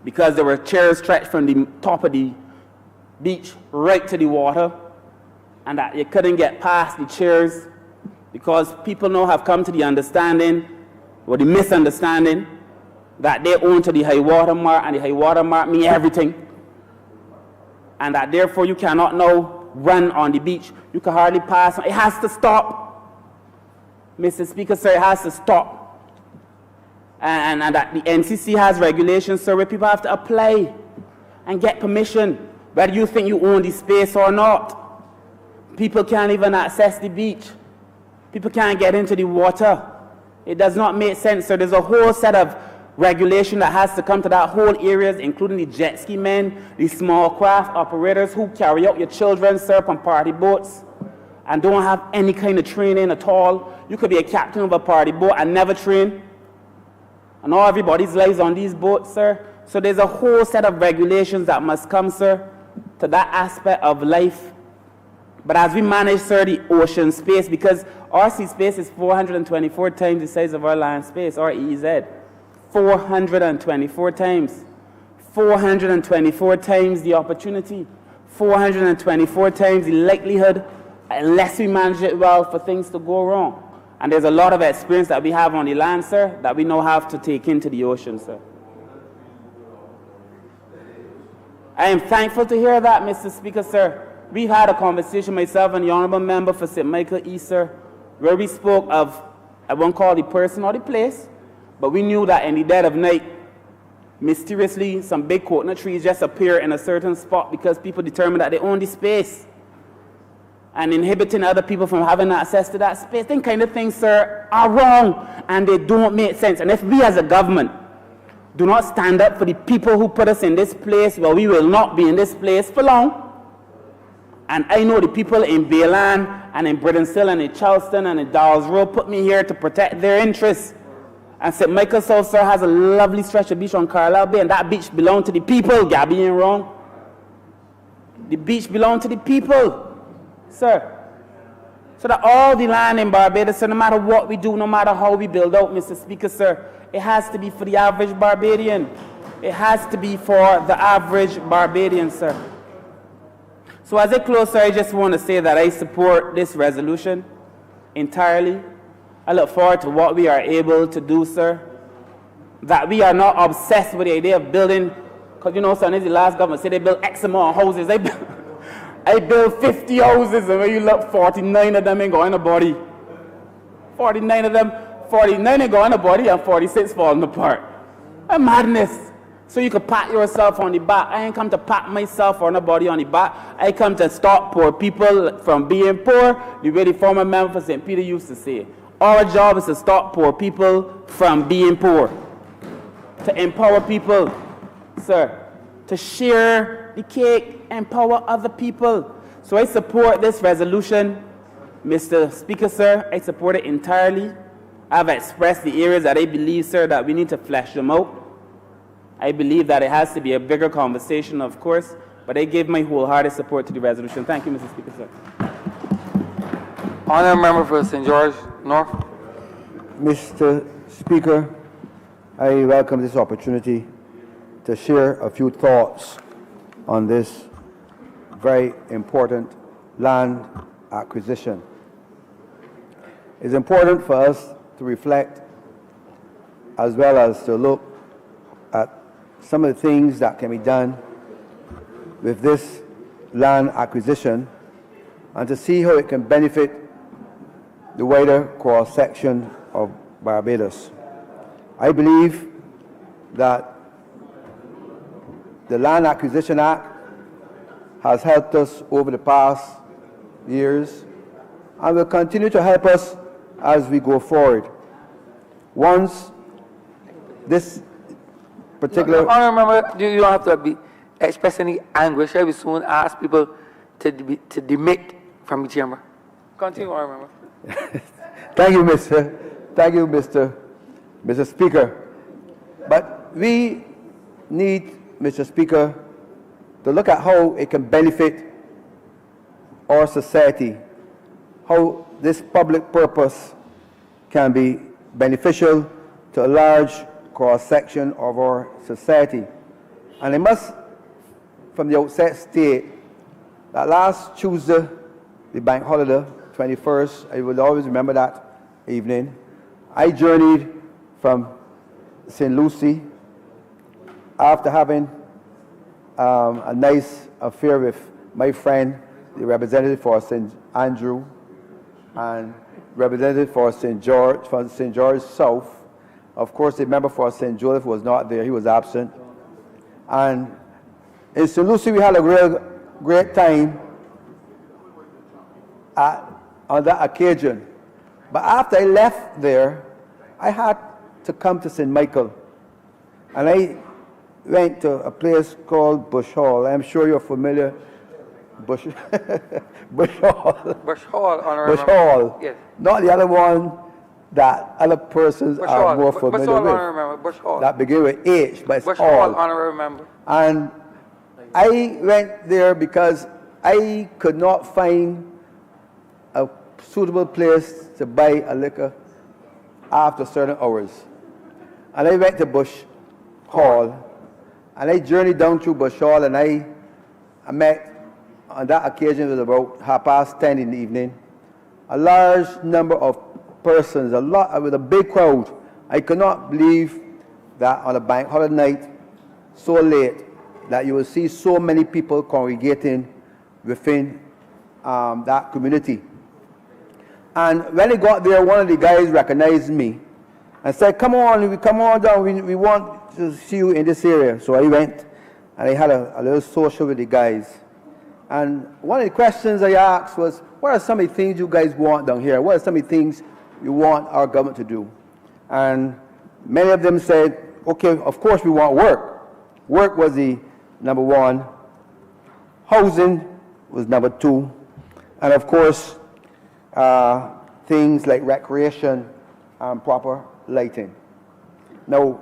because there were chairs stretched from the top of the beach right to the water, and that you couldn't get past the chairs because people now have come to the understanding, or the misunderstanding, that they own to the high water mark, and the high water mark means everything, and that therefore you cannot now run on the beach. You can hardly pass. It has to stop. Mr. Speaker, sir, it has to stop. And that the NCC has regulations, sir, where people have to apply and get permission, whether you think you own the space or not. People can't even access the beach. People can't get into the water. It does not make sense, sir. There's a whole set of regulation that has to come to that whole areas, including the jet ski men, the small craft operators who carry out your children, sir, on party boats and don't have any kind of training at all. You could be a captain of a party boat and never train. And all everybody's lives on these boats, sir. So there's a whole set of regulations that must come, sir, to that aspect of life. But as we manage, sir, the ocean space, because our sea space is 424 times the size of our land space, our EEZ. 424 times. 424 times the opportunity. 424 times the likelihood, unless we manage it well, for things to go wrong. And there's a lot of experience that we have on the land, sir, that we now have to take into the ocean, sir. I am thankful to hear that, Mr. Speaker, sir. We've had a conversation, myself and the Honourable Member for St. Michael East, sir, where we spoke of, I won't call the person or the place, but we knew that in the dead of night, mysteriously, some big coconut trees just appear in a certain spot because people determine that they own the space and inhibiting other people from having access to that space. Them kind of things, sir, are wrong and they don't make sense. And if we as a government do not stand up for the people who put us in this place, well, we will not be in this place for long. And I know the people in Bayland and in Brittensill and in Charleston and in Dawes Road put me here to protect their interests. And St. Michael South, sir, has a lovely stretch of beach on Carlisle Bay, and that beach belongs to the people. Gabby ain't wrong. The beach belongs to the people, sir. So that all the land in Barbados, sir, no matter what we do, no matter how we build out, Mr. Speaker, sir, it has to be for the average Barbadian. It has to be for the average Barbadian, sir. So as I close, sir, I just want to say that I support this resolution entirely. I look forward to what we are able to do, sir. That we are not obsessed with the idea of building, because you know, son, the last government said they built X amount of houses. I built 50 houses, and when you look, 49 of them ain't got in a body. 49 of them, 49 ain't got in a body, and 46 falling apart. A madness. So you can pat yourself on the back. I ain't come to pat myself or nobody on the back. I come to stop poor people from being poor, the way the former member for St. Peter used to say. Our job is to stop poor people from being poor. To empower people, sir. To share the cake, empower other people. So I support this resolution, Mr. Speaker, sir. I support it entirely. I've expressed the areas that I believe, sir, that we need to flesh them out. I believe that it has to be a bigger conversation, of course, but I give my wholehearted support to the resolution. Thank you, Mr. Speaker, sir. Honourable member for St. George North. Mr. Speaker, I welcome this opportunity to share a few thoughts on this very important land acquisition. It's important for us to reflect as well as to look at some of the things that can be done with this land acquisition and to see how it can benefit the wider cross-section of Barbados. I believe that the Land Acquisition Act has helped us over the past years and will continue to help us as we go forward. Once this particular... Honourable member, you don't have to express any anguish. I will soon ask people to demit from the chamber. Continue, Honourable member. Thank you, Mr. Speaker. But we need, Mr. Speaker, to look at how it can benefit our society, how this public purpose can be beneficial to a large cross-section of our society. And I must, from the outset, state that last Tuesday, the bank holiday, 21st, I will always remember that evening, I journeyed from St. Lucie after having a nice affair with my friend, the representative for St. Andrew and representative for St. George South. Of course, the member for St. Joseph was not there, he was absent. And in St. Lucie, we had a great time on that occasion. But after I left there, I had to come to St. Michael. And I went to a place called Bush Hall. I'm sure you're familiar. Bush Hall. Bush Hall, Honourable Bush Hall. Yes. Not the other one that other persons Bush are Hall. more Bush familiar Hall, with. Honourable member. Bush Hall. That begin with H, but it's Bush Hall. Hall, Honourable member. And I went there because I could not find a suitable place to buy a liquor after certain hours. And I went to Bush Hall, and I journeyed down through Bush Hall, and I met, on that occasion, it was about 10:30 in the evening, a large number of persons, with a big crowd. I could not believe that on a bank holiday night, so late, that you will see so many people congregating within that community. And when I got there, one of the guys recognized me and said, come on down, we want to see you in this area. So I went, and I had a little social with the guys. And one of the questions I asked was, what are some of the things you guys want down here? What are some of the things you want our government to do? And many of them said, okay, of course we want work. Work was the number one. Housing was number two. And of course, things like recreation and proper lighting. Now,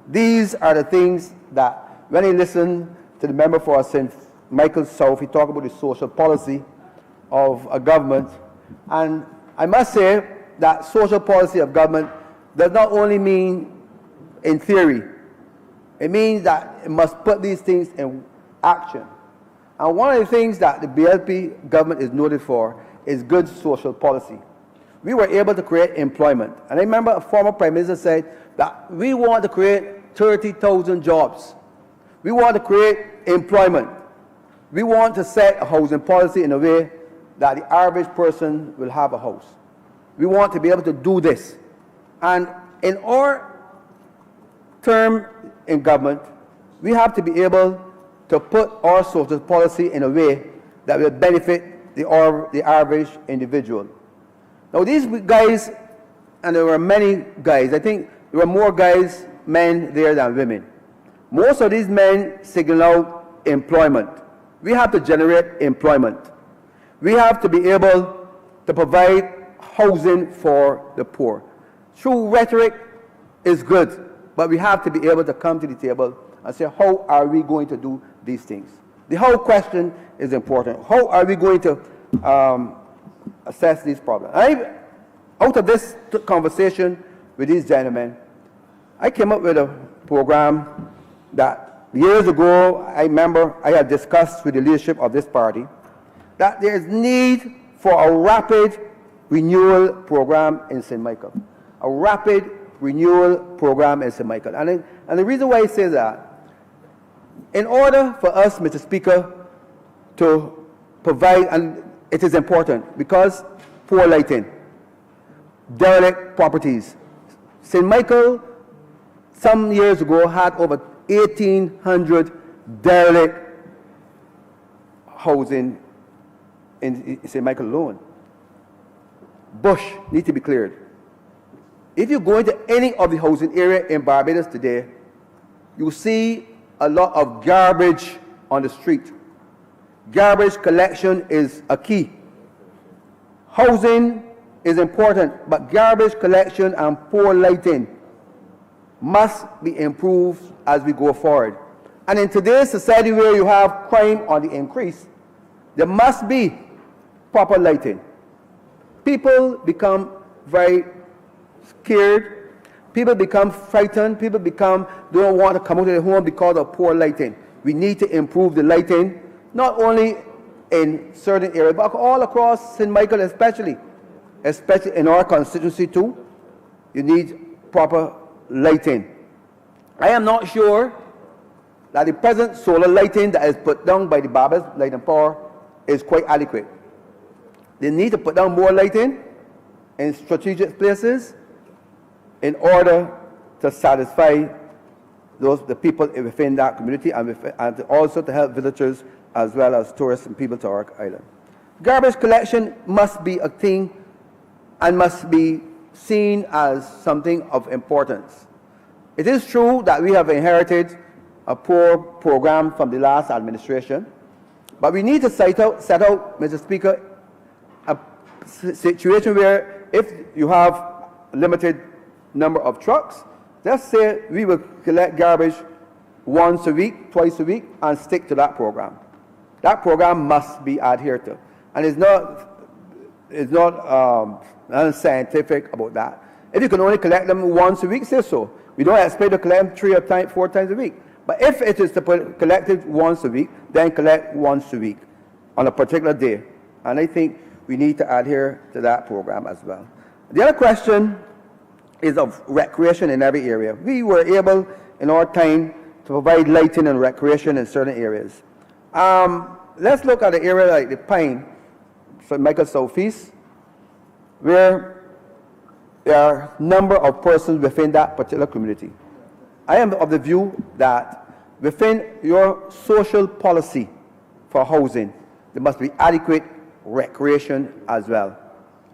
these are the things that, when I listen to the member for St. Michael South, he talked about the social policy of a government. And I must say that social policy of government does not only mean in theory. It means that it must put these things in action. And one of the things that the BLP government is noted for is good social policy. We were able to create employment. And I remember a former Prime Minister said that we want to create 30,000 jobs. We want to create employment. We want to set a housing policy in a way that the average person will have a house. We want to be able to do this. And in our term in government, we have to be able to put our social policy in a way that will benefit the average individual. Now these guys, and there were many guys, I think there were more guys, men there than women. Most of these men signal out employment. We have to generate employment. We have to be able to provide housing for the poor. True rhetoric is good, but we have to be able to come to the table and say, how are we going to do these things? The whole question is important. How are we going to assess these problems? Out of this conversation with these gentlemen, I came up with a program that years ago, I remember I had discussed with the leadership of this party, that there is need for a rapid renewal program in St. Michael. A rapid renewal program in St. Michael. And the reason why I say that, in order for us, Mr. Speaker, to provide, and it is important, because poor lighting, derelict properties. St. Michael, some years ago, had over 1,800 derelict housing in St. Michael alone. Bush needs to be cleared. If you go into any of the housing area in Barbados today, you see a lot of garbage on the street. Garbage collection is a key. Housing is important, but garbage collection and poor lighting must be improved as we go forward. And in today's society where you have crime on the increase, there must be proper lighting. People become very scared. People become frightened. People don't want to come out of their home because of poor lighting. We need to improve the lighting, not only in certain areas, but all across St. Michael especially in our constituency too. You need proper lighting. I am not sure that the present solar lighting that is put down by the Barbados Light and Power is quite adequate. They need to put down more lighting in strategic places in order to satisfy the people within that community and also to help visitors as well as tourists and people to our island. Garbage collection must be a thing and must be seen as something of importance. It is true that we have inherited a poor program from the last administration, but we need to set out, Mr. Speaker, a situation where if you have a limited number of trucks, let's say we will collect garbage once a week, twice a week, and stick to that program. That program must be adhered to. And it's not unscientific about that. If you can only collect them once a week, say so. We don't expect to collect them 4 times a week. But if it is to be collected once a week, then collect once a week on a particular day. And I think we need to adhere to that program as well. The other question is of recreation in every area. We were able, in our time, to provide lighting and recreation in certain areas. Let's look at an area like the Pine, St. Michael Southeast, where there are a number of persons within that particular community. I am of the view that within your social policy for housing, there must be adequate recreation as well.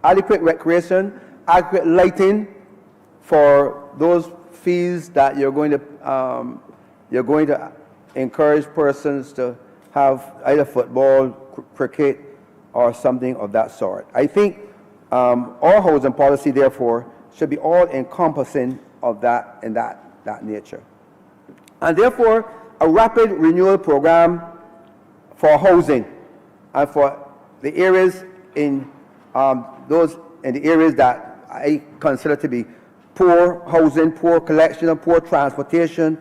Adequate recreation, adequate lighting for those fields that you're going to encourage persons to have either football, cricket, or something of that sort. I think our housing policy, therefore, should be all-encompassing of that in that nature. And therefore, a rapid renewal program for housing and for the areas in the areas that I consider to be poor housing, poor collection, and poor transportation,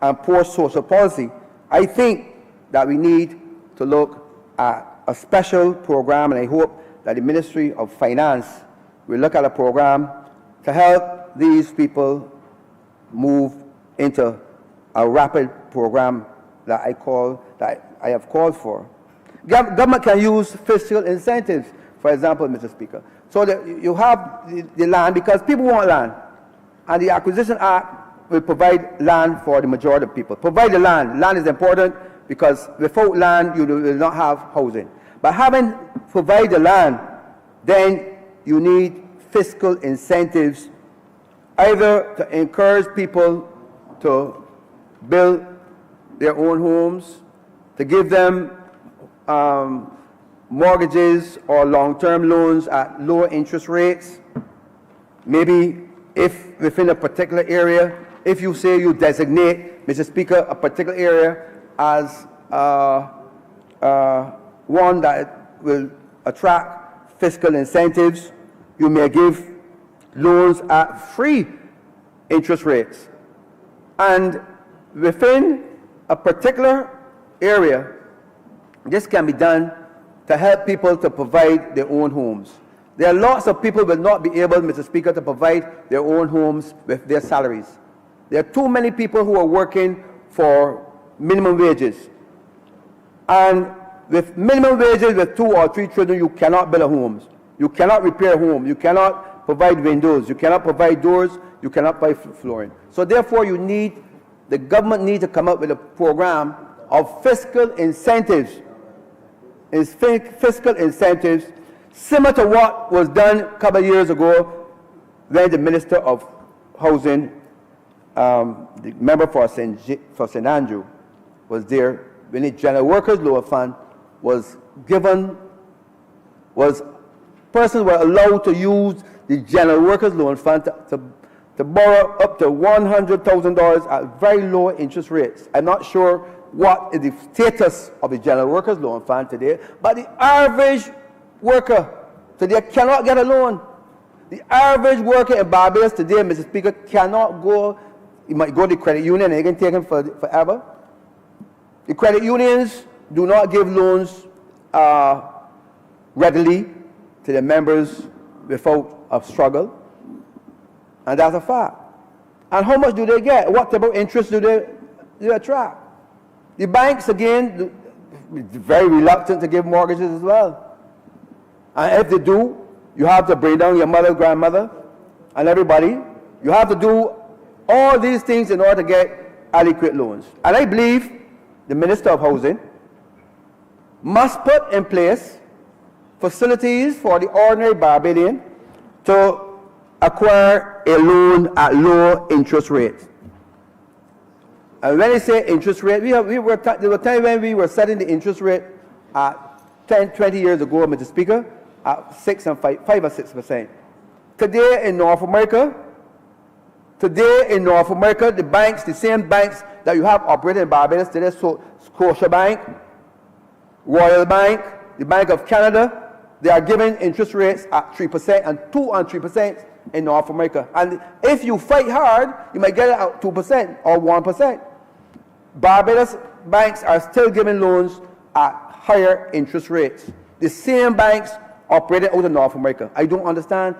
and poor social policy. I think that we need to look at a special program, and I hope that the Ministry of Finance will look at a program to help these people move into a rapid program that I have called for Government can use fiscal incentives, for example, Mr. Speaker. So that you have the land because people want land. And the Acquisition Act will provide land for the majority of people. Provide the land. Land is important because without land, you will not have housing. But having provide the land, then you need fiscal incentives either to encourage people to build their own homes, to give them mortgages or long-term loans at lower interest rates. Maybe if within a particular area, if you say you designate, Mr. Speaker, a particular area as one that will attract fiscal incentives, you may give loans at free interest rates. And within a particular area, this can be done to help people to provide their own homes. There are lots of people who will not be able, Mr. Speaker, to provide their own homes with their salaries. There are too many people who are working for minimum wages. And with minimum wages, with 2 or 3 children, you cannot build a home. You cannot repair a home. You cannot provide windows. You cannot provide doors. You cannot provide flooring. So therefore, the government needs to come up with a program of fiscal incentives. Fiscal incentives similar to what was done a couple of years ago when the Minister of Housing, the member for St. Andrew, was there, when the General Workers Loan Fund was given, persons were allowed to use the General Workers Loan Fund to borrow up to $100,000 at very low interest rates. I'm not sure what is the status of the General Workers Loan Fund today, but the average worker today cannot get a loan. The average worker in Barbados today, Mr. Speaker, cannot go. He might go to the credit union and they can take him forever. The credit unions do not give loans readily to their members without a struggle. And that's a fact. And how much do they get? What type of interest do they attract? The banks, again, very reluctant to give mortgages as well. And if they do, you have to bring down your mother, grandmother, and everybody. You have to do all these things in order to get adequate loans. And I believe the Minister of Housing must put in place facilities for the ordinary Barbadian to acquire a loan at low interest rates. And when I say interest rate, there were times when we were setting the interest rate at 10, 20 years ago, Mr. Speaker, at 5 or 6%. Today in North America, the banks, the same banks that you have operating in Barbados today, so Scotiabank, Royal Bank, the Bank of Canada, they are giving interest rates at 3% and 2 and 3% in North America. And if you fight hard, you might get it at 2% or 1%. Barbados banks are still giving loans at higher interest rates. The same banks operating out of North America. I don't understand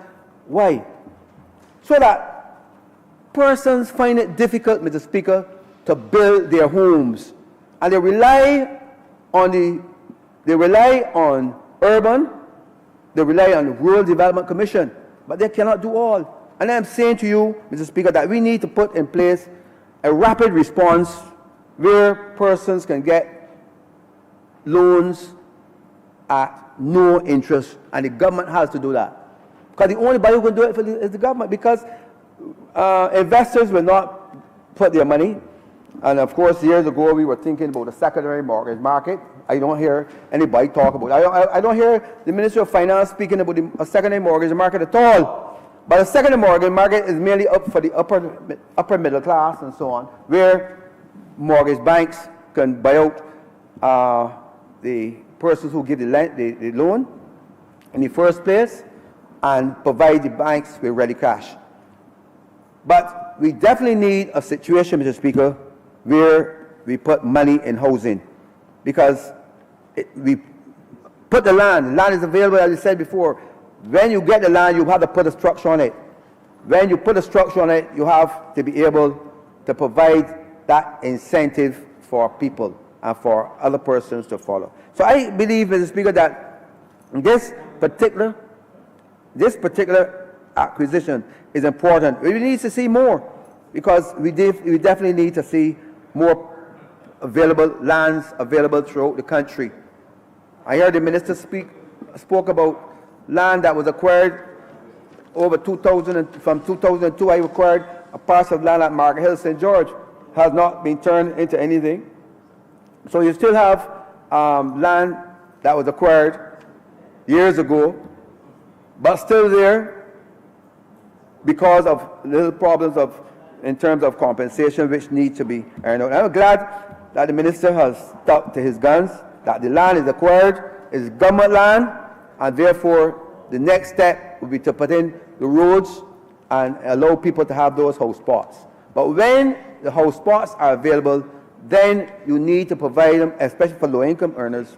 why. So that persons find it difficult, Mr. Speaker, to build their homes. And they rely on urban, they rely on the Rural Development Commission, but they cannot do all. And I'm saying to you, Mr. Speaker, that we need to put in place a rapid response where persons can get loans at no interest, and the government has to do that. Because the only body who can do it is the government, because investors will not put their money. And of course, years ago, we were thinking about the secondary mortgage market. I don't hear anybody talk about it. I don't hear the Minister of Finance speaking about a secondary mortgage market at all. But a secondary mortgage market is merely up for the upper middle class and so on, where mortgage banks can buy out the persons who give the loan in the first place and provide the banks with ready cash. But we definitely need a situation, Mr. Speaker, where we put money in housing, because we put the land is available, as I said before. When you get the land, you have to put a structure on it. When you put a structure on it, you have to be able to provide that incentive for people and for other persons to follow. So I believe, Mr. Speaker, that this particular acquisition is important. We need to see more because we definitely need to see more available lands available throughout the country. I heard the minister spoke about land that was acquired over 2000 from 2002. I acquired a parcel of land at Market Hill, St. George, has not been turned into anything. So you still have land that was acquired years ago, but still there because of little problems in terms of compensation which need to be earned out. I'm glad that the minister has stuck to his guns, that the land is acquired, is government land, and therefore the next step would be to put in the roads and allow people to have those house spots. But when the house spots are available, then you need to provide them, especially for low-income earners,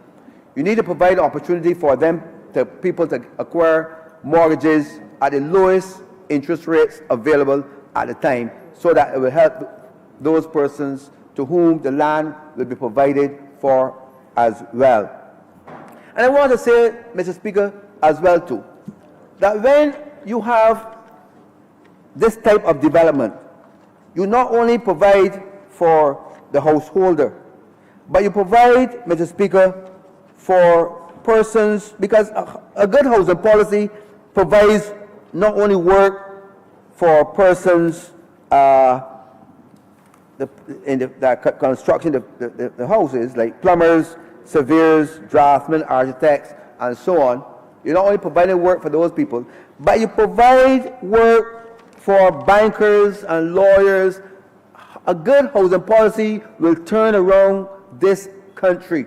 you need to provide opportunity for them, people to acquire mortgages at the lowest interest rates available at the time, so that it will help those persons to whom the land will be provided for as well. And I want to say, Mr. Speaker, as well too, that when you have this type of development, you not only provide for the householder, but you provide, Mr. Speaker, for persons, because a good housing policy provides not only work for persons that construction the houses, like plumbers, surveyors, draftsmen, architects, and so on. You not only provide work for those people, but you provide work for bankers and lawyers. A good housing policy will turn around this country.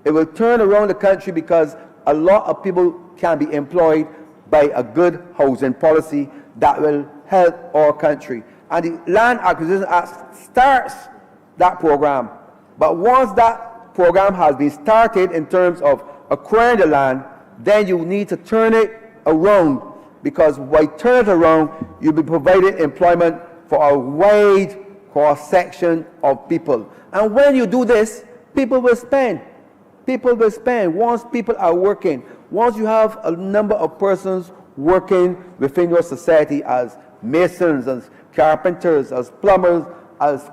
It will turn around the country because a lot of people can be employed by a good housing policy that will help our country. And the Land Acquisition Act starts that program. But once that program has been started in terms of acquiring the land, then you need to turn it around, because by turning it around, you'll be providing employment for a wide cross-section of people. And when you do this, people will spend. People will spend. Once people are working, once you have a number of persons working within your society as masons, as carpenters, as plumbers, as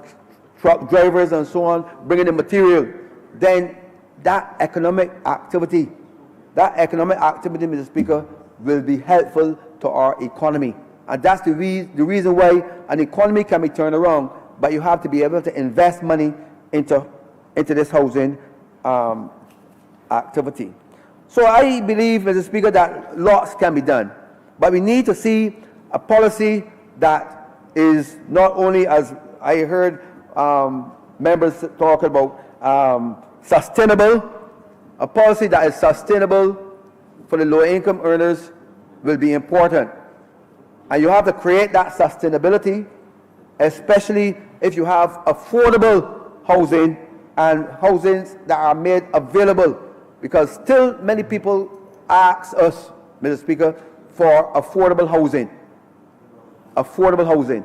truck drivers, and so on, bringing the material, then that economic activity, Mr. Speaker, will be helpful to our economy. And that's the reason why an economy can be turned around, but you have to be able to invest money into this housing activity. So I believe, Mr. Speaker, that lots can be done, but we need to see a policy that is not only, as I heard members talk about, sustainable. A policy that is sustainable for the low-income earners will be important. And you have to create that sustainability, especially if you have affordable housing and housings that are made available. Because still many people ask us, Mr. Speaker, for affordable housing. Affordable housing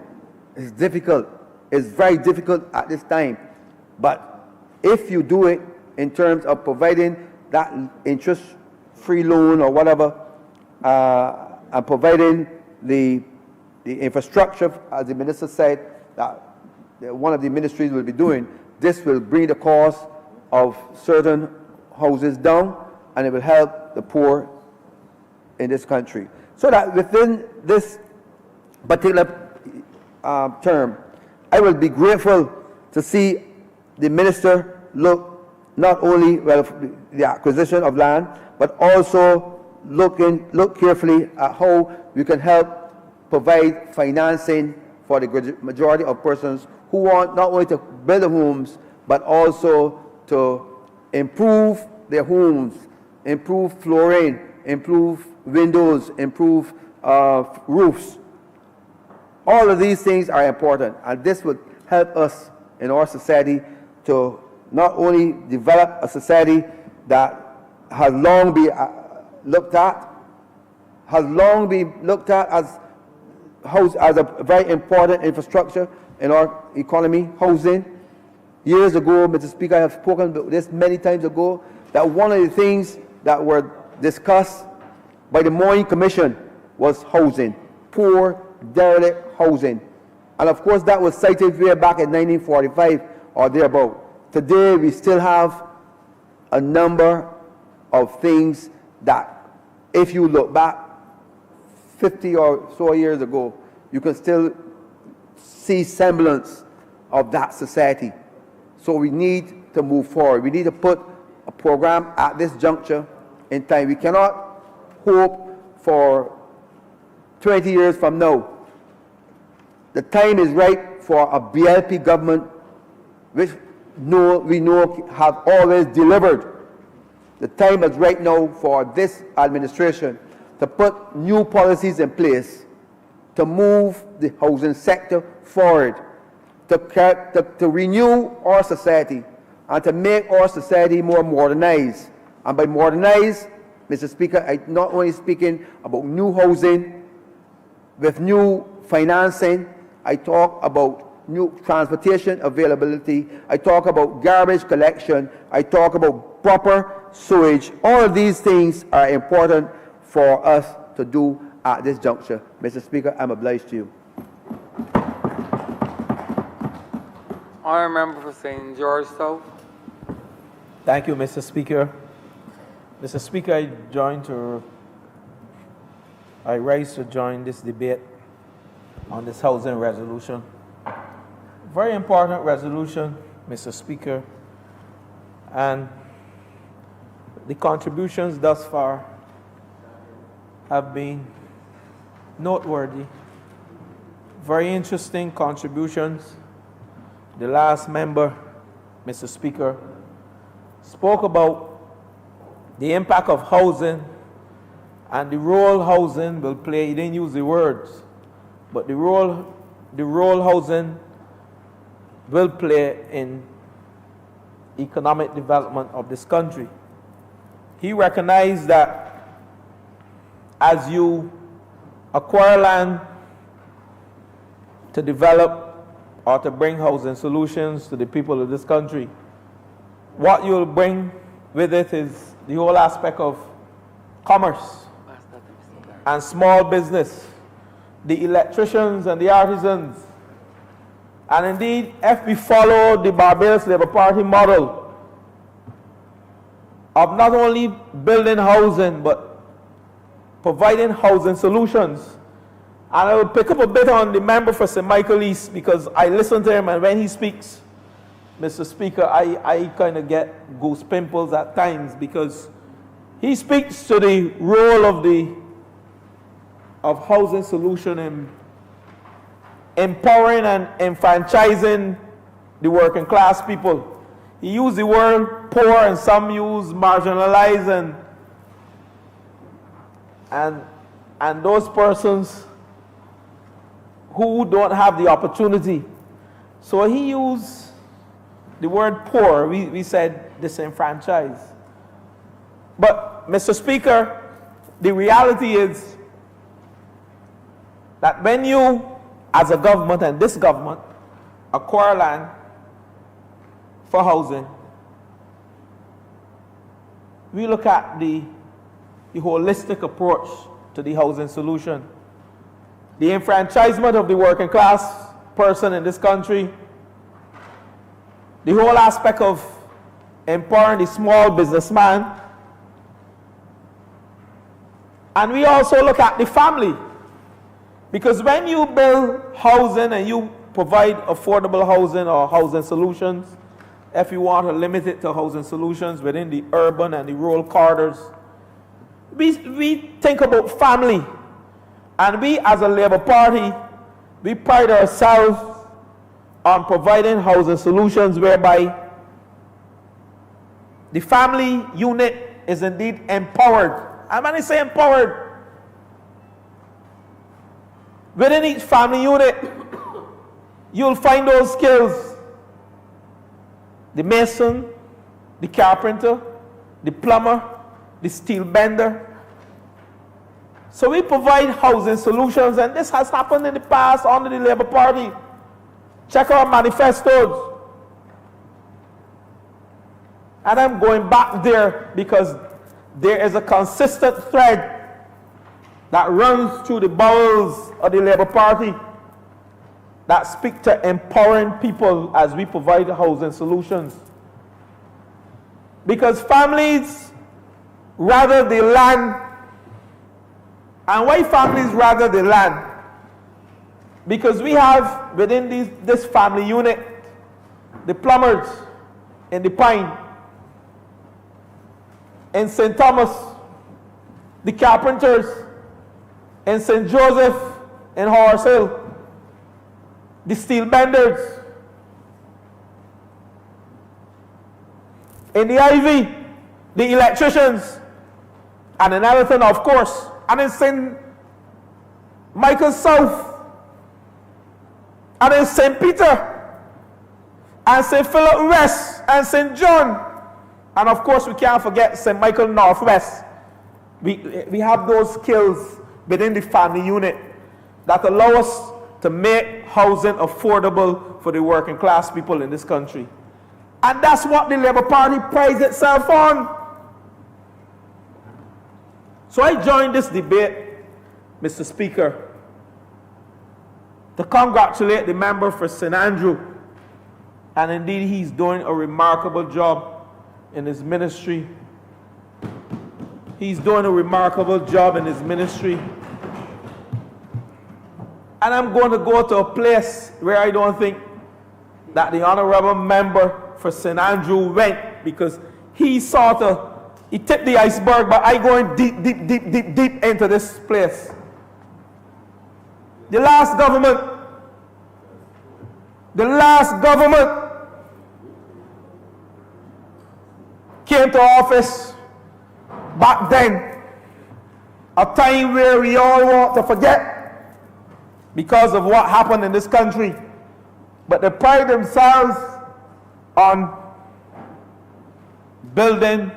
is difficult. It's very difficult at this time. But if you do it in terms of providing that interest-free loan or whatever, and providing the infrastructure, as the minister said, that one of the ministries will be doing, this will bring the cost of certain houses down, and it will help the poor in this country. So that within this particular term, I will be grateful to see the minister look not only the acquisition of land, but also look carefully at how we can help provide financing for the majority of persons who want not only to build homes, but also to improve their homes, improve flooring, improve windows, improve roofs. All of these things are important, and this would help us in our society to not only develop a society that has long been looked at as a very important infrastructure in our economy, housing. Years ago, Mr. Speaker, I have spoken about this many times ago, that one of the things that were discussed by the Moyne Commission was housing, poor, derelict housing. And of course that was cited way back in 1945 or thereabout. Today we still have a number of things that, if you look back 50 or so years ago, you can still see semblance of that society. So we need to move forward. We need to put a program at this juncture in time. We cannot hope for 20 years from now. The time is right for a BLP government, which we know have always delivered. The time is right now for this administration to put new policies in place to move the housing sector forward, to renew our society and to make our society more modernized. And by modernized, Mr. Speaker, I'm not only speaking about new housing with new financing, I talk about new transportation availability, I talk about garbage collection, I talk about proper sewage. All of these things are important for us to do at this juncture. Mr. Speaker, I'm obliged to you. Honourable Member for St. George South. Thank you, Mr. Speaker. Mr. Speaker, I rise to join this debate on this housing resolution. Very important resolution, Mr. Speaker, and the contributions thus far have been noteworthy. Very interesting contributions. The last member, Mr. Speaker, spoke about the impact of housing and the role housing will play. He didn't use the words, but the role housing will play in economic development of this country. He recognized that as you acquire land to develop or to bring housing solutions to the people of this country, what you'll bring with it is the whole aspect of commerce and small business, the electricians and the artisans. And indeed, if we follow the Barbados Labour Party model of not only building housing, but providing housing solutions. And I will pick up a bit on the member for St. Michael East, because I listen to him, and when he speaks, Mr. Speaker, I kind of get goose pimples at times, because he speaks to the role of housing solution in empowering and enfranchising the working class people. He used the word poor, and some use marginalized, and those persons who don't have the opportunity. So he used the word poor. We said disenfranchised. But, Mr. Speaker, the reality is that when you, as a government, and this government, acquire land for housing, we look at the holistic approach to the housing solution. The enfranchisement of the working class person in this country, the whole aspect of empowering the small businessman, and we also look at the family. Because when you build housing and you provide affordable housing or housing solutions, if you want to limit it to housing solutions within the urban and the rural corridors, we think about family. And we, as a Labour Party, we pride ourselves on providing housing solutions whereby the family unit is indeed empowered. And when I say empowered, within each family unit, you'll find those skills. The mason, the carpenter, the plumber, the steel bender. So we provide housing solutions, and this has happened in the past under the Labour Party. Check our manifestos. And I'm going back there because there is a consistent thread that runs through the bowels of the Labour Party that speak to empowering people as we provide housing solutions. Because families rather the land. And why families rather the land? Because we have within this family unit the plumbers in the Pine, in St. Thomas, the carpenters in St. Joseph in Horse Hill, the steel benders in the Ivy, the electricians, and in Everton, of course, and in St. Michael South, and in St. Peter, and St. Philip West, and St. John, and of course we can't forget St. Michael Northwest. We have those skills within the family unit that allow us to make housing affordable for the working class people in this country. And that's what the Labour Party prides itself on. So I joined this debate, Mr. Speaker, to congratulate the member for St. Andrew. And indeed, he's doing a remarkable job in his ministry. He's doing a remarkable job in his ministry. And I'm going to go to a place where I don't think that the Honourable member for St. Andrew went, because he tipped the iceberg, but I going deep into this place. The last government came to office back then, a time where we all want to forget because of what happened in this country, but they pride themselves on building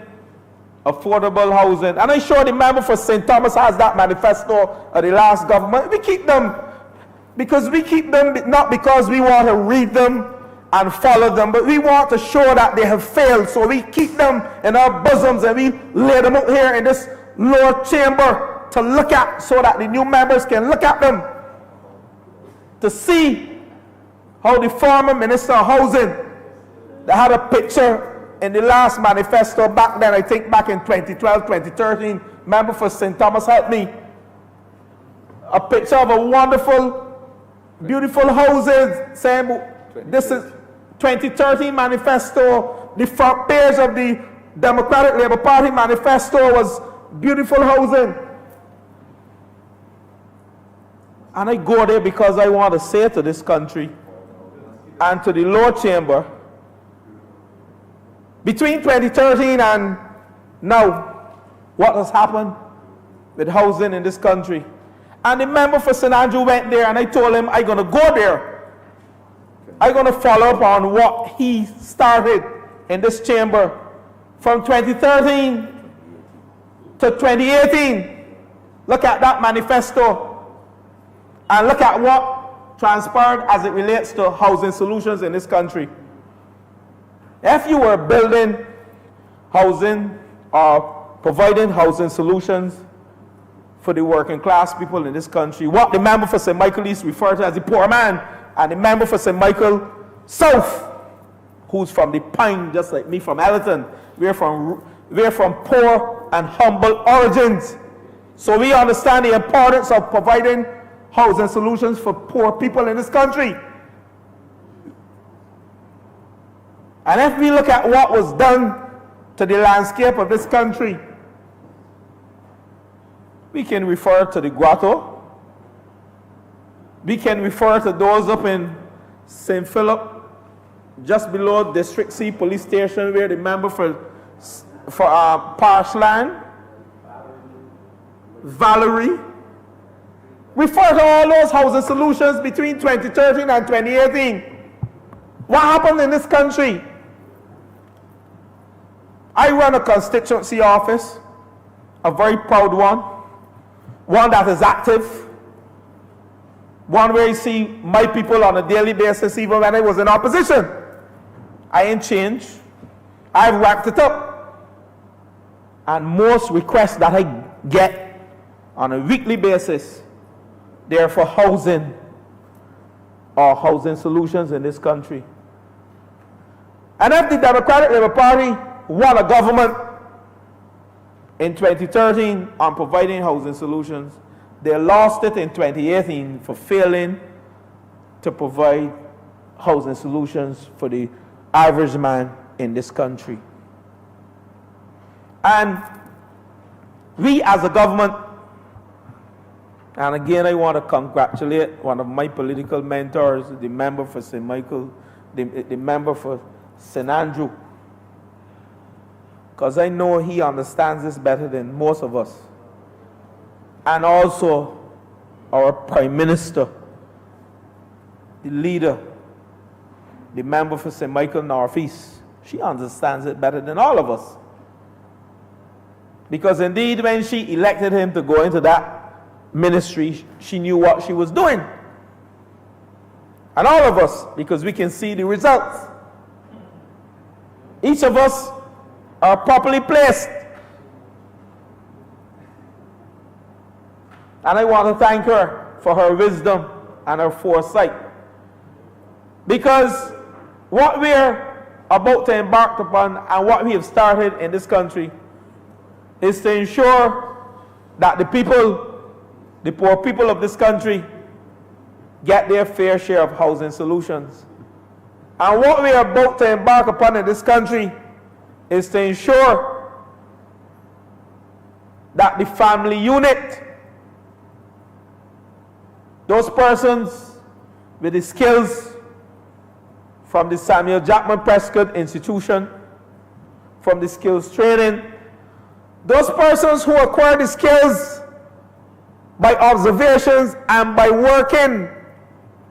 affordable housing. And I'm sure the member for St. Thomas has that manifesto of the last government. We keep them not because we want to read them and follow them, but we want to show that they have failed. So we keep them in our bosoms and we lay them out here in this lower chamber to look at, so that the new members can look at them to see how the former Minister of Housing, that had a picture in the last manifesto back then, I think back in 2012, 2013, member for St. Thomas helped me, a picture of a wonderful, beautiful houses, saying this is 2013 manifesto. The front page of the Democratic Labour Party manifesto was beautiful housing. And I go there because I want to say to this country and to the lower chamber, between 2013 and now, what has happened with housing in this country? And the member for St. Andrew went there, and I told him I'm going to go there. I'm going to follow up on what he started in this chamber from 2013 to 2018. Look at that manifesto and look at what transpired as it relates to housing solutions in this country. If you were building housing or providing housing solutions for the working class people in this country, what the member for St. Michael East referred to as the poor man, and the member for St. Michael South, who's from the Pine, just like me from Elton, we're from poor and humble origins. So we understand the importance of providing housing solutions for poor people in this country. And if we look at what was done to the landscape of this country, we can refer to the grotto. We can refer to those up in St. Philip, just below District C Police Station, where the member for Parshland, Valerie, refer to all those housing solutions between 2013 and 2018. What happened in this country? I run a constituency office, a very proud one that is active, one where you see my people on a daily basis, even when I was in opposition. I ain't changed. I've racked it up. And most requests that I get on a weekly basis, they're for housing or housing solutions in this country. And if the Democratic Labour Party won a government in 2013 on providing housing solutions, they lost it in 2018 for failing to provide housing solutions for the average man in this country. And we as a government, and again I want to congratulate one of my political mentors, the member for St. Michael, the member for St. Andrew, because I know he understands this better than most of us. And also our Prime Minister, the leader, the member for St. Michael Northeast, she understands it better than all of us. Because indeed, when she elected him to go into that ministry, she knew what she was doing. And all of us, because we can see the results. Each of us are properly placed. And I want to thank her for her wisdom and her foresight. Because what we're about to embark upon and what we have started in this country is to ensure that the people, the poor people of this country, get their fair share of housing solutions. And what we are about to embark upon in this country is to ensure that the family unit, those persons with the skills from the Samuel Jackman Prescott Institution, from the skills training, those persons who acquire the skills by observations and by working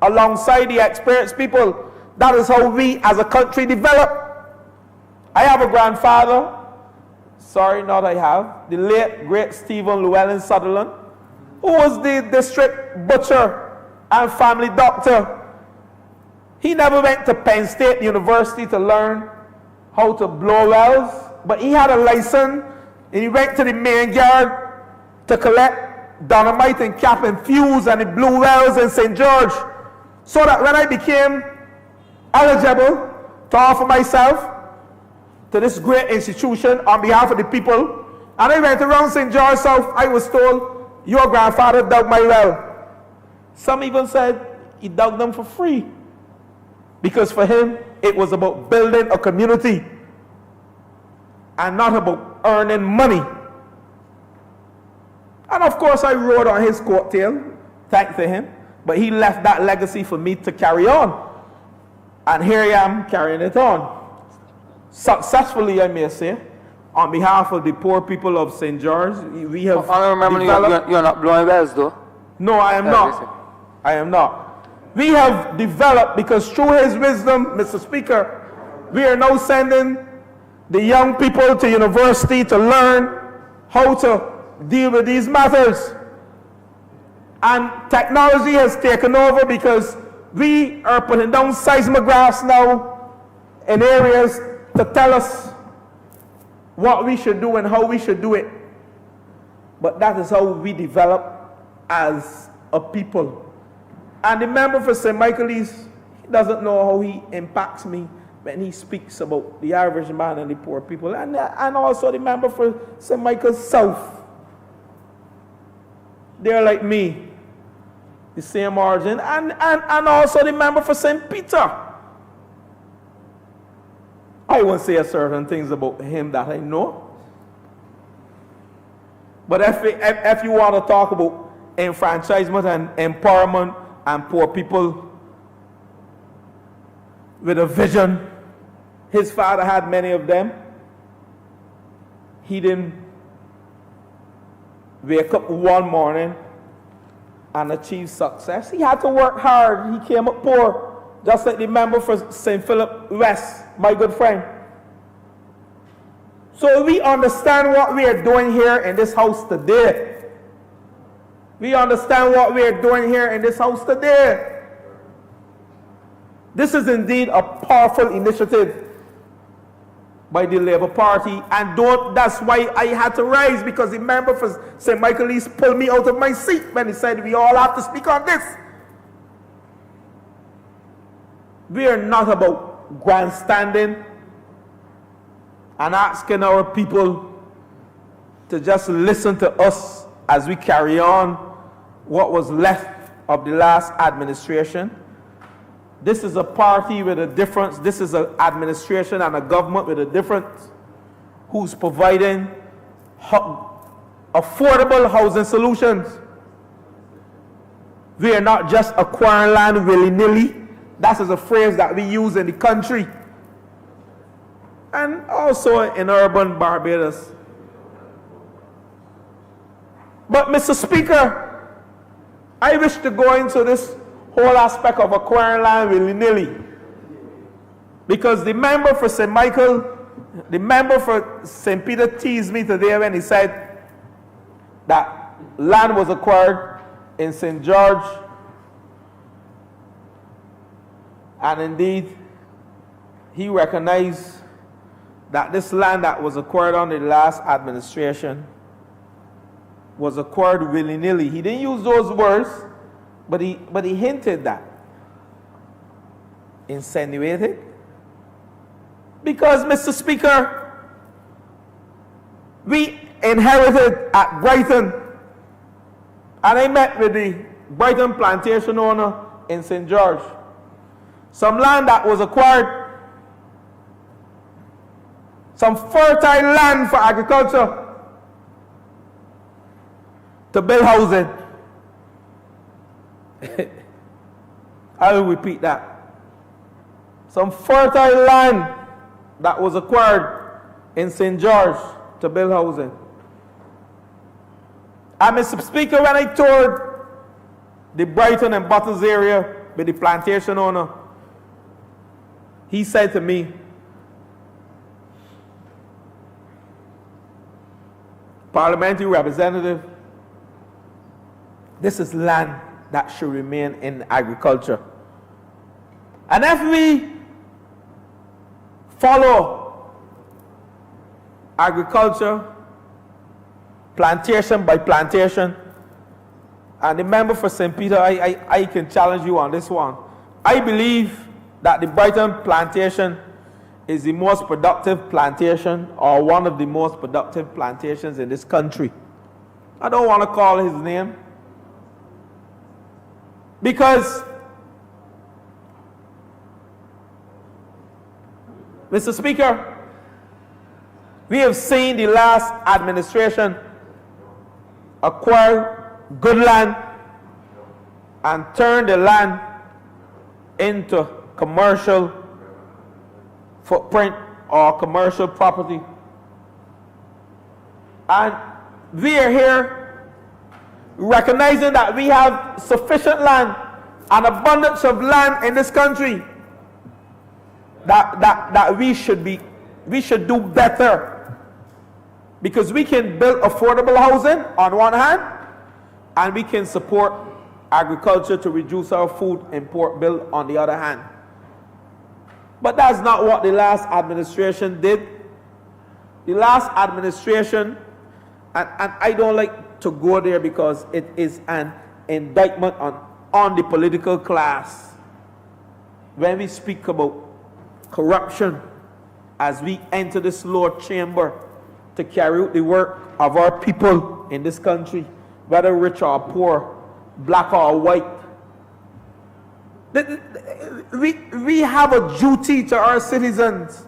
alongside the experienced people, that is how we as a country develop. I have a grandfather, the late great Stephen Llewellyn Sutherland, who was the district butcher and family doctor. He never went to Penn State University to learn how to blow wells, but he had a license. And he went to the main yard to collect dynamite and cap and fuse and the blue wells in St. George. So that when I became eligible to offer myself to this great institution on behalf of the people, and I went around St. George South, I was told, your grandfather dug my well. Some even said he dug them for free. Because for him, it was about building a community and not about earning money. And of course, I rode on his coattail, thanks to him, but he left that legacy for me to carry on. And here I am carrying it on. Successfully, I may say, on behalf of the poor people of St. George, we have I remember you're not blowing wells, though. No, I am not. I am not. We have developed, because through his wisdom, Mr. Speaker, we are now sending the young people to university to learn how to deal with these matters. And technology has taken over because we are putting down seismographs now in areas to tell us what we should do and how we should do it. But that is how we develop as a people. And the member for St. Michael's, he doesn't know how he impacts me when he speaks about the average man and the poor people, and also the member for St. Michael's South. They're like me, the same origin, and also the member for St. Peter. I won't say certain things about him that I know. But if you want to talk about enfranchisement and empowerment and poor people with a vision, his father had many of them. He didn't wake up one morning and achieve success. He had to work hard. He came up poor, just like the member for St. Philip West, my good friend. So we understand what we are doing here in this house today. We understand what we are doing here in this house today. This is indeed a powerful initiative. by the Labour Party, and that's why I had to rise, because the member for St. Michael East pulled me out of my seat when he said we all have to speak on this. We are not about grandstanding and asking our people to just listen to us as we carry on what was left of the last administration. This is a party with a difference. This is an administration and a government with a difference, who's providing affordable housing solutions. We are not just acquiring land willy-nilly. That is a phrase that we use in the country and also in urban Barbados. But Mr. Speaker, I wish to go into this whole aspect of acquiring land willy-nilly, because the member for St. Michael, the member for St. Peter teased me today when he said that land was acquired in St. George, and indeed he recognized that this land that was acquired under the last administration was acquired willy-nilly. He didn't use those words, but he hinted that, insinuated. Because, Mr. Speaker, we inherited at Brighton, and I met with the Brighton plantation owner in St. George, some land that was acquired, some fertile land for agriculture, to build housing. I will repeat that. Some fertile land that was acquired in St. George to build housing. And Mr. Speaker, when I toured the Brighton and Butters area with the plantation owner, he said to me, "Parliamentary representative, this is land that should remain in agriculture. And if we follow agriculture, plantation by plantation," and the member for St. Peter, I can challenge you on this one. I believe that the Brighton plantation is the most productive plantation, or one of the most productive plantations in this country. I don't want to call his name, because, Mr. Speaker, we have seen the last administration acquire good land and turn the land into commercial footprint or commercial property. And we are here recognizing that we have sufficient land, an abundance of land in this country, that we should do better, because we can build affordable housing on one hand, and we can support agriculture to reduce our food import bill on the other hand. But that's not what the last administration did. The last administration, and I don't like to go there because it is an indictment on the political class. When we speak about corruption, as we enter this lower chamber to carry out the work of our people in this country, whether rich or poor, black or white, we have a duty to our citizens.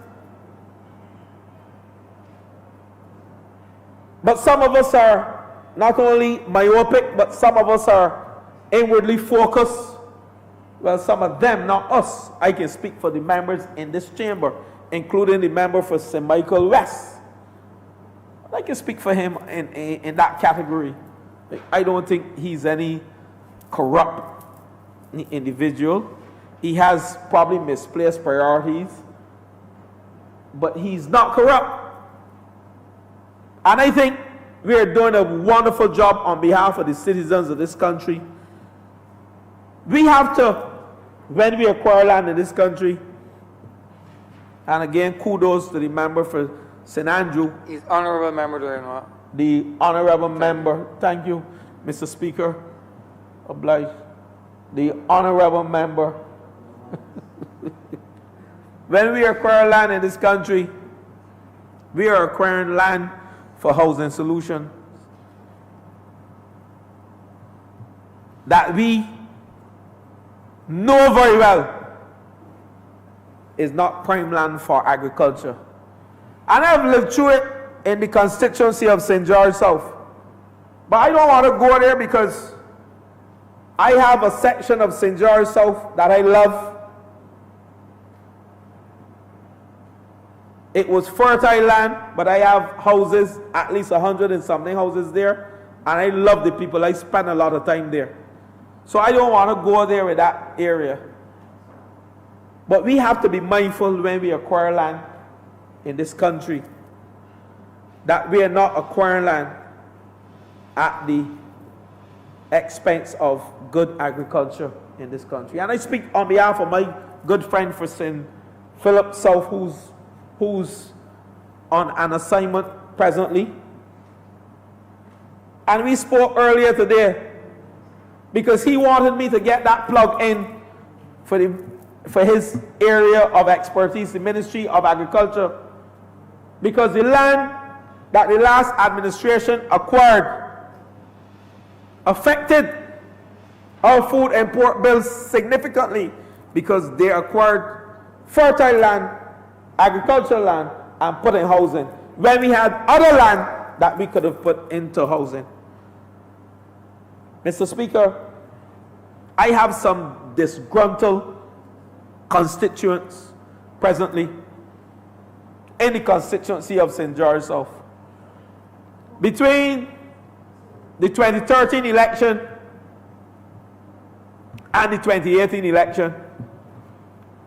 But some of us are not only myopic, but some of us are inwardly focused. Well, some of them, not us. I can speak for the members in this chamber, including the member for St. Michael West. I can speak for him in that category. I don't think he's any corrupt individual. He has probably misplaced priorities, but he's not corrupt. And I think we are doing a wonderful job on behalf of the citizens of this country. We have to, when we acquire land in this country, And again, kudos to the member for St. Andrew, He's honorable member doing what? the honorable member. Thank you, Mr. Speaker. Obliged. The honorable member. When we acquire land in this country, we are acquiring land for housing solution that we know very well is not prime land for agriculture. And I've lived through it in the constituency of St. George South. But I don't want to go there because I have a section of St. George South that I love. It was fertile land, but I have houses, at least 100 and something houses there, and I love the people. I spend a lot of time there. So I don't want to go there with that area. But we have to be mindful when we acquire land in this country that we are not acquiring land at the expense of good agriculture in this country. And I speak on behalf of my good friend for St. Philip South, who's on an assignment presently. And we spoke earlier today because he wanted me to get that plug in for his area of expertise, the Ministry of Agriculture, because the land that the last administration acquired affected our food import bills significantly because they acquired fertile land, agricultural land, and put in housing, when we had other land that we could have put into housing. Mr. Speaker, I have some disgruntled constituents presently in the constituency of St. George South. Between the 2013 election and the 2018 election,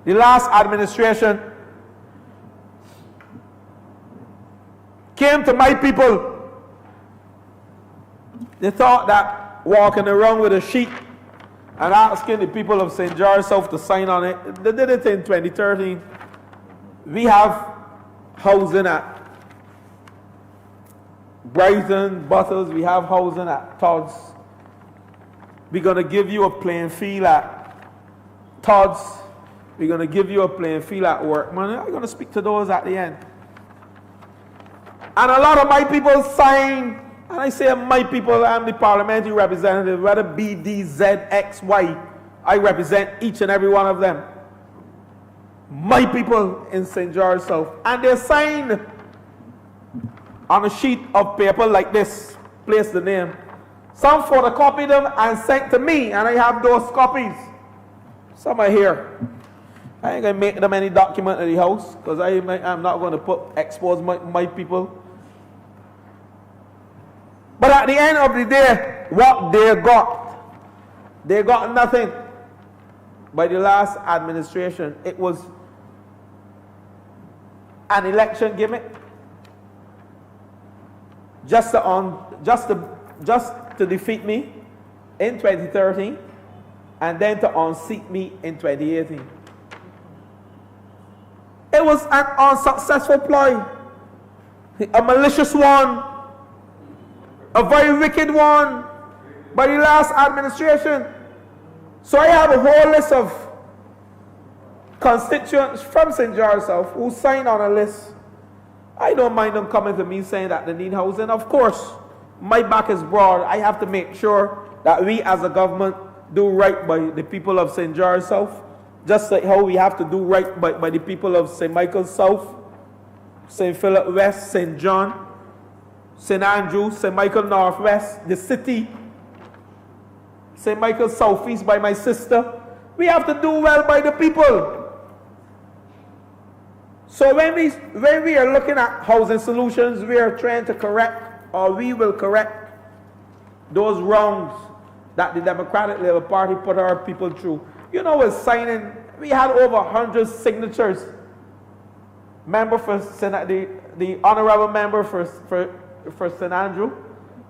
the last administration came to my people. They thought that walking around with a sheet and asking the people of St. George South to sign on it. They did it in 2013. We have housing at Brighton, Butters, we have housing at Todd's. We're going to give you a playing field at Todd's. We're going to give you a playing field at Workman. I'm going to speak to those at the end. And a lot of my people sign, and I say my people, I'm the parliamentary representative, whether B, D, Z, X, Y, I represent each and every one of them. My people in St. George South. And they signed on a sheet of paper like this, place the name. Some photocopied them and sent to me, and I have those copies. Some are here. I ain't going to make them any document at the house, because I'm not going to expose my people. But at the end of the day, what they got nothing. By the last administration, it was an election gimmick, just to defeat me in 2013, and then to unseat me in 2018. It was an unsuccessful ploy, a malicious one, a very wicked one by the last administration. So I have a whole list of constituents from St. George South who signed on a list. I don't mind them coming to me saying that they need housing. Of course, my back is broad. I have to make sure that we as a government do right by the people of St. George South, just like how we have to do right by the people of St. Michael South, St. Philip West, St. John, St. Andrew, St. Michael Northwest, the city, St. Michael Southeast by my sister. We have to do well by the people. So when we are looking at housing solutions, we are trying to correct, or we will correct, those wrongs that the Democratic Labour Party put our people through. You know, with signing, we had over 100 signatures. Member for the honourable member for St. Andrew,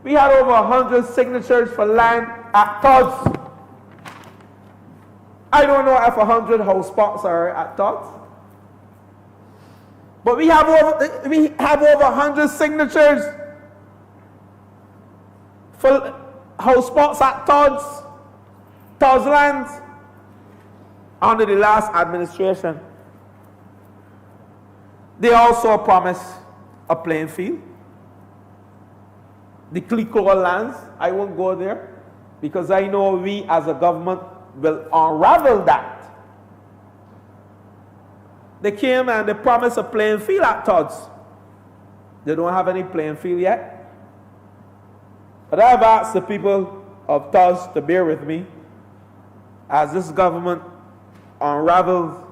we had over 100 signatures for land at Todd's. I don't know if 100 house spots are at Todd's. But we have over 100 signatures for house spots at Todd's lands under the last administration. They also promised a playing field. The Clico lands, I won't go there because I know we as a government will unravel that. They came and they promised a playing field at Todd's. They don't have any playing field yet. But I've asked the people of Todd's to bear with me as this government unravels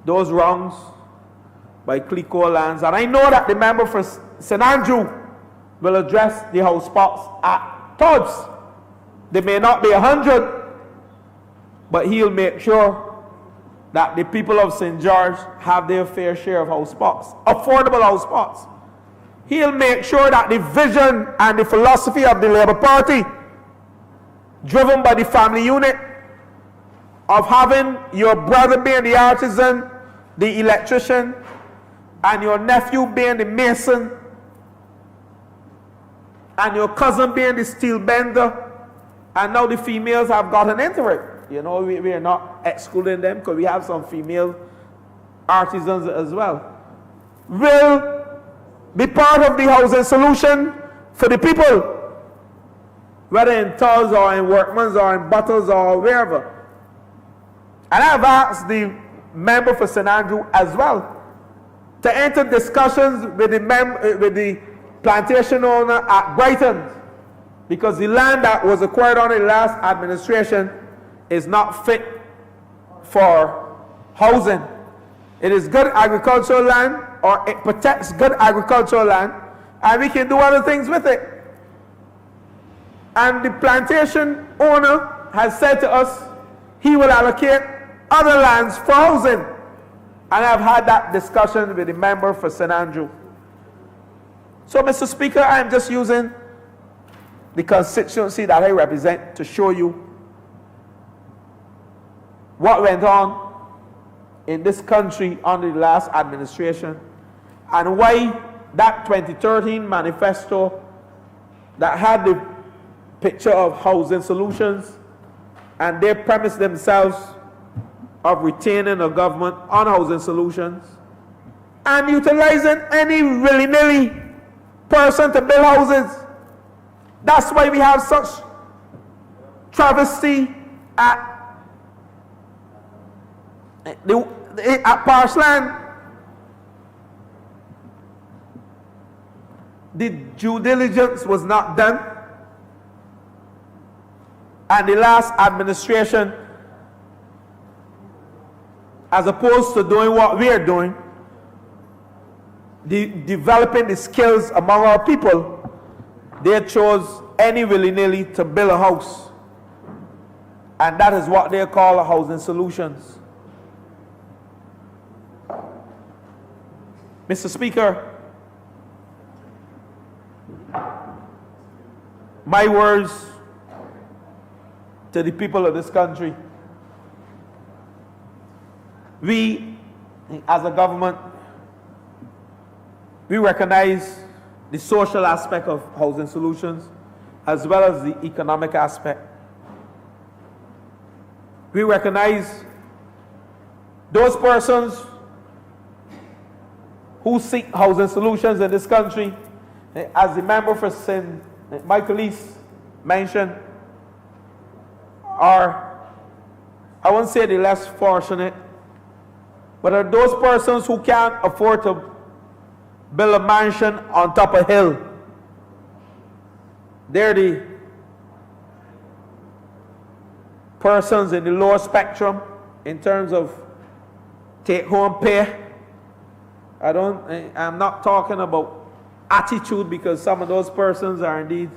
those wrongs by Clico lands. And I know that the member for St. Andrew will address the house spots at Todd's. They may not be 100, but he'll make sure that the people of St. George have their fair share of house spots, affordable house spots. He'll make sure that the vision and the philosophy of the Labour Party, driven by the family unit, of having your brother being the artisan, the electrician, and your nephew being the mason, and your cousin being the steel bender, and now the females have gotten into it. You know, we are not excluding them because we have some female artisans as well. Will be part of the housing solution for the people, whether in Tulls or in Workman's or in Bottles or wherever. And I've asked the member for St. Andrew as well to enter discussions with the plantation owner at Brighton, because the land that was acquired under the last administration is not fit for housing. It is good agricultural land, or it protects good agricultural land, and we can do other things with it. And the plantation owner has said to us he will allocate other lands for housing. And I've had that discussion with the member for St. Andrew. So, Mr. Speaker, I am just using the constituency that I represent to show you what went on in this country under the last administration, and why that 2013 manifesto that had the picture of housing solutions, and they premised themselves of retaining a government on housing solutions and utilizing any willy-nilly person to build houses. That's why we have such travesty at Parshland. The due diligence was not done, and the last administration, as opposed to doing what we are doing, developing the skills among our people, they chose any willy-nilly to build a house, and that is what they call housing solutions. Mr. Speaker, my words to the people of this country: we, as a government, we recognize the social aspect of housing solutions as well as the economic aspect. We recognize those persons who seek housing solutions in this country, as the member for St. Michaelis mentioned, are, I won't say the less fortunate, but are those persons who can't afford to build a mansion on top of a hill. They're the persons in the lower spectrum in terms of take-home pay. I'm not talking about attitude, because some of those persons are indeed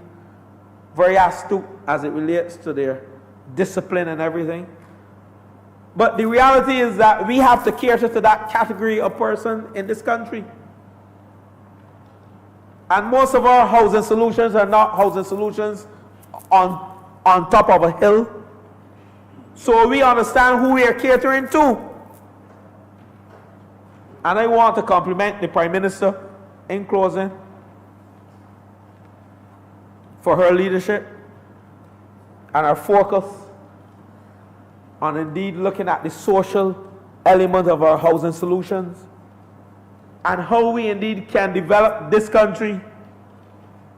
very astute as it relates to their discipline and everything. But the reality is that we have to cater to that category of person in this country. And most of our housing solutions are not housing solutions on top of a hill. So we understand who we are catering to. And I want to compliment the Prime Minister in closing for her leadership and her focus on indeed looking at the social element of our housing solutions and how we indeed can develop this country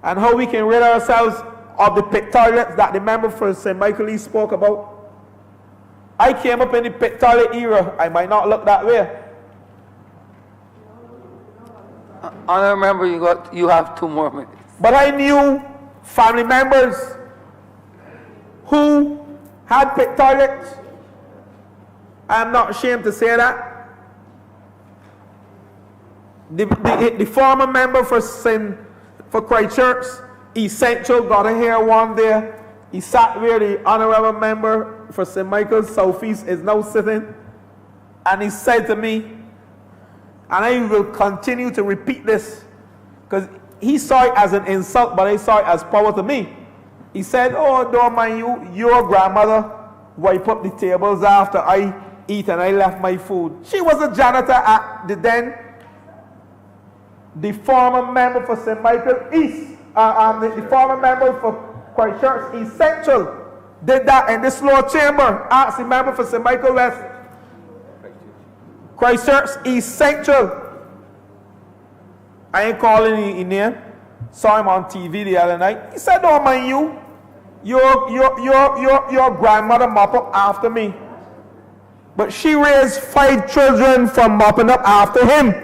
and how we can rid ourselves of the pit toilets that the member for St. Michael East spoke about. I came up in the pit toilet era. I might not look that way. Honourable member, you have 2 more minutes. But I knew family members who had pit toilets. I'm not ashamed to say that. The former member for Christchurch East Central got a hair one day. He sat where the honourable member for St. Michael's Southeast is now sitting. And he said to me, and I will continue to repeat this, because he saw it as an insult, but I saw it as power to me. He said, oh, don't mind you, your grandmother wipe up the tables after I eat and I left my food. She was a janitor at the den. The former member for St. Michael East, the former member for Christchurch East Central did that in this lower chamber. Asked the member for St. Michael West. Christchurch East Central. I ain't calling his name. Saw him on TV the other night. He said, don't mind you. Your grandmother mop up after me. But she raised 5 children from mopping up after him,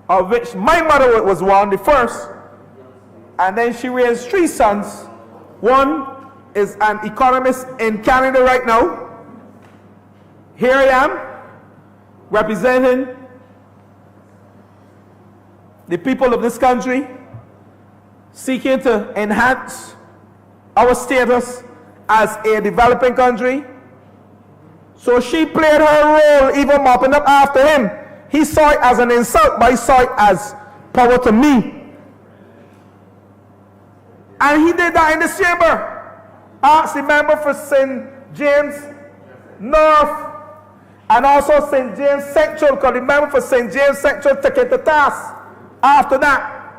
of which my mother was one, the first. And then she raised 3 sons. One is an economist in Canada right now. Here I am, representing the people of this country, seeking to enhance our status as a developing country. So she played her role, even mopping up after him. He saw it as an insult, but he saw it as power to me. And he did that in this chamber. Asked the member for St. James North and also St. James Central, because the member for St. James Central took it to task. After that,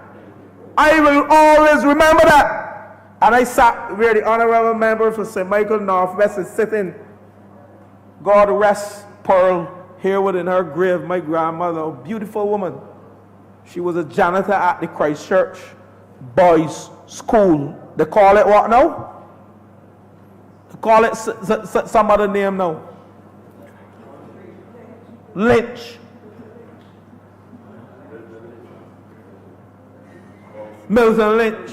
I will always remember that. And I sat where the honourable member for St. Michael Northwest is sitting. God rest Pearl Harewood in her grave, my grandmother, a beautiful woman. She was a janitor at the Christchurch Boys School. They call it what now? They call it some other name now. Lynch. Milton Lynch.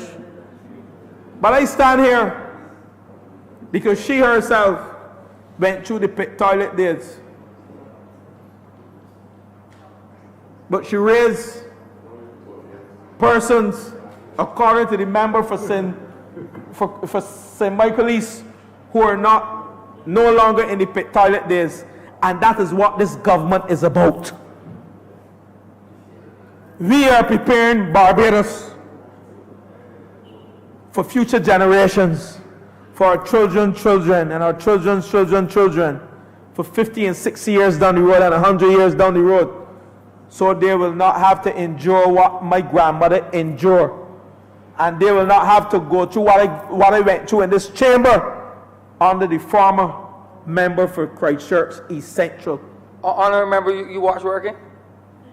But I stand here because she herself went through the pit toilet days. But she raised persons, according to the member for St. Michael East, who are no longer in the pit toilet days. And that is what this government is about. We are preparing Barbados for future generations, for our children, and our children's children, for 50 and 60 years down the road and 100 years down the road. So they will not have to endure what my grandmother endured. And they will not have to go through what I went through in this chamber under the former member for Christchurch East Central. Honourable member, you watch working?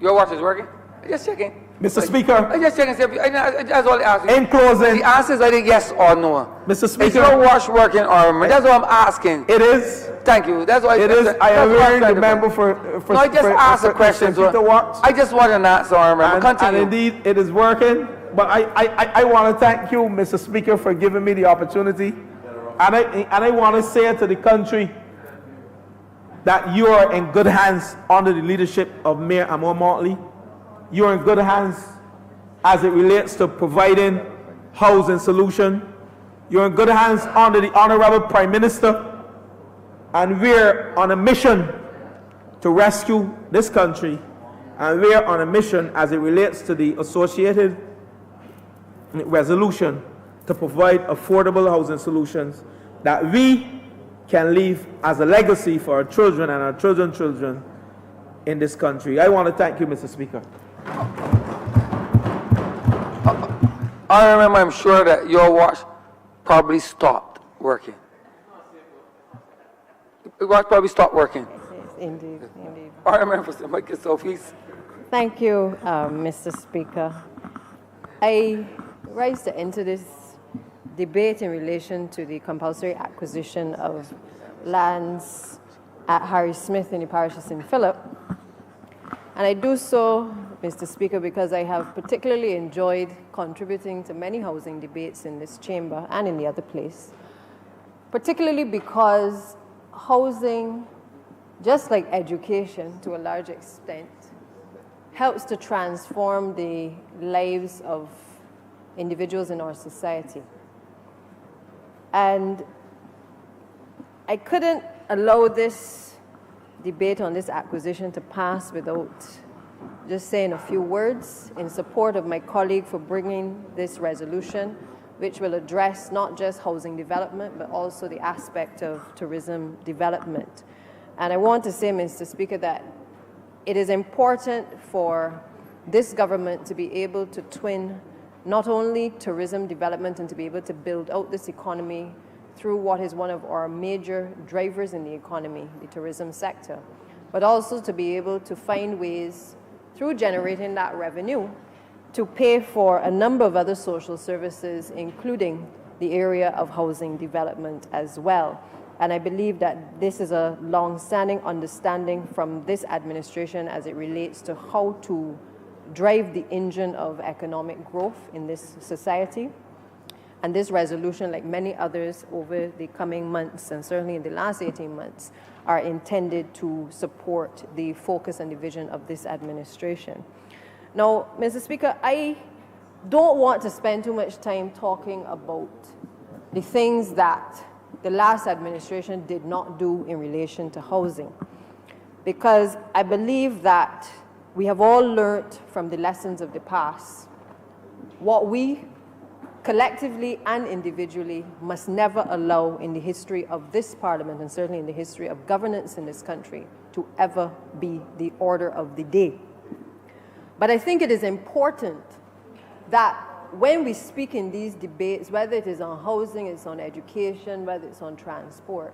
Your watch is working? Just checking. Mr. Speaker, I just checking. That's all I ask you. in closing, The answer is either yes or no. Mr. Is Speaker, your watch working, Honourable? That's what I'm asking. it is. Thank you. That's why It is. I am wearing the member for No, I just asked a question. St. Peter watch. I just want an answer, Honourable. And Continue. indeed, it is working. But I want to thank you, Mr. Speaker, for giving me the opportunity. And I want to say to the country that you are in good hands under the leadership of Mayor Amor Motley. You are in good hands as it relates to providing housing solution. You're in good hands under the Honourable Prime Minister. And we're on a mission to rescue this country. And we're on a mission as it relates to the associated resolution to provide affordable housing solutions that we can leave as a legacy for our children and our children's children in this country. I want to thank you, Mr. Speaker. I remember, I'm sure that your watch probably stopped working. Your watch probably stopped working. Yes, indeed, indeed. I remember, so please. Thank you, Mr. Speaker. I rise to enter this debate in relation to the compulsory acquisition of lands at Harry Smith in the parish of St. Philip. And I do so, Mr. Speaker, because I have particularly enjoyed contributing to many housing debates in this chamber and in the other place, particularly because housing, just like education to a large extent, helps to transform the lives of individuals in our society. And I couldn't allow this debate on this acquisition to pass without just saying a few words in support of my colleague for bringing this resolution, which will address not just housing development, but also the aspect of tourism development. And I want to say, Mr. Speaker, that it is important for this government to be able to twin not only tourism development and to be able to build out this economy through what is one of our major drivers in the economy, the tourism sector, but also to be able to find ways through generating that revenue to pay for a number of other social services, including the area of housing development as well. And I believe that this is a long-standing understanding from this administration as it relates to how to drive the engine of economic growth in this society. And this resolution, like many others over the coming months, and certainly in the last 18 months, are intended to support the focus and the vision of this administration. Now, Mr. Speaker, I don't want to spend too much time talking about the things that the last administration did not do in relation to housing, because I believe that we have all learned from the lessons of the past what we collectively and individually must never allow in the history of this parliament, and certainly in the history of governance in this country, to ever be the order of the day. But I think it is important that when we speak in these debates, whether it is on housing, it's on education, whether it's on transport,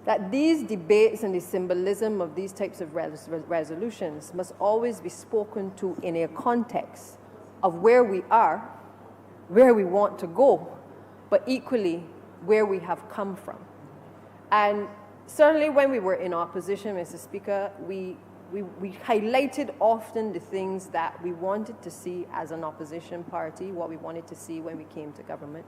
that these debates and the symbolism of these types of resolutions must always be spoken to in a context of where we are, where we want to go, but equally where we have come from. And certainly when we were in opposition, Mr. Speaker, we highlighted often the things that we wanted to see as an opposition party, what we wanted to see when we came to government.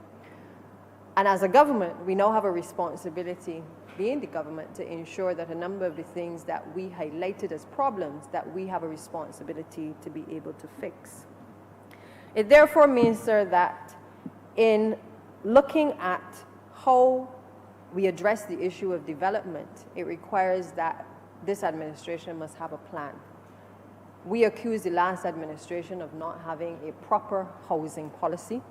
And as a government, we now have a responsibility, being the government, to ensure that a number of the things that we highlighted as problems, that we have a responsibility to be able to fix. It therefore means, sir, that in looking at how we address the issue of development, it requires that this administration must have a plan. We accuse the last administration of not having a proper housing policy,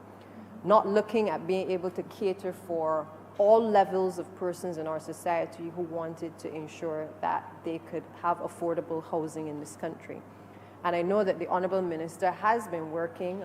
not looking at being able to cater for all levels of persons in our society who wanted to ensure that they could have affordable housing in this country. And I know that the Honourable Minister has been working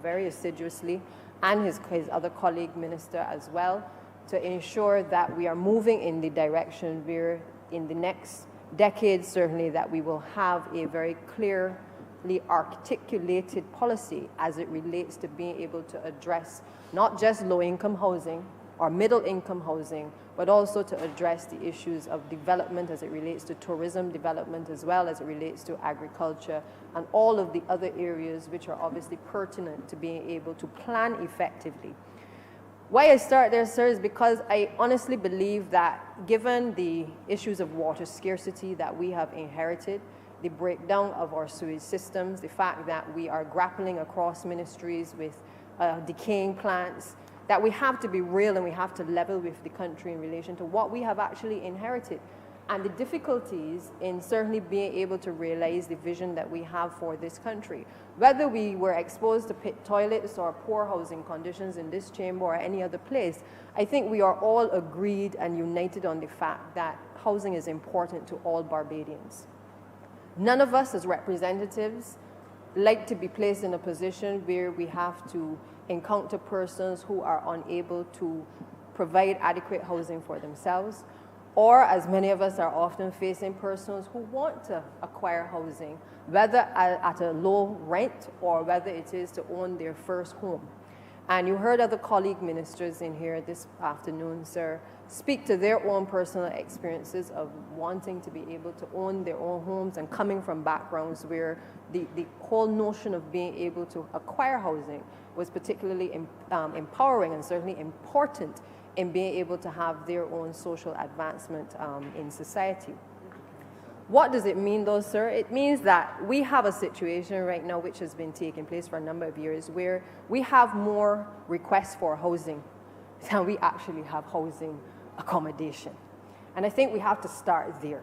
very assiduously, and his other colleague minister as well, to ensure that we are moving in the direction where in the next decade, certainly, that we will have a very clearly articulated policy as it relates to being able to address not just low-income housing or middle-income housing, but also to address the issues of development as it relates to tourism development, as well as it relates to agriculture and all of the other areas which are obviously pertinent to being able to plan effectively. Why I start there, sir, is because I honestly believe that given the issues of water scarcity that we have inherited, the breakdown of our sewage systems, the fact that we are grappling across ministries with decaying plants, that we have to be real and we have to level with the country in relation to what we have actually inherited and the difficulties in certainly being able to realize the vision that we have for this country. Whether we were exposed to pit toilets or poor housing conditions in this chamber or any other place, I think we are all agreed and united on the fact that housing is important to all Barbadians. None of us as representatives like to be placed in a position where we have to encounter persons who are unable to provide adequate housing for themselves, or as many of us are often facing persons who want to acquire housing, whether at a low rent or whether it is to own their first home. And you heard other colleague ministers in here this afternoon, sir, speak to their own personal experiences of wanting to be able to own their own homes and coming from backgrounds where the whole notion of being able to acquire housing was particularly empowering and certainly important in being able to have their own social advancement in society. What does it mean though, sir? It means that we have a situation right now which has been taking place for a number of years where we have more requests for housing than we actually have housing accommodation. And I think we have to start there.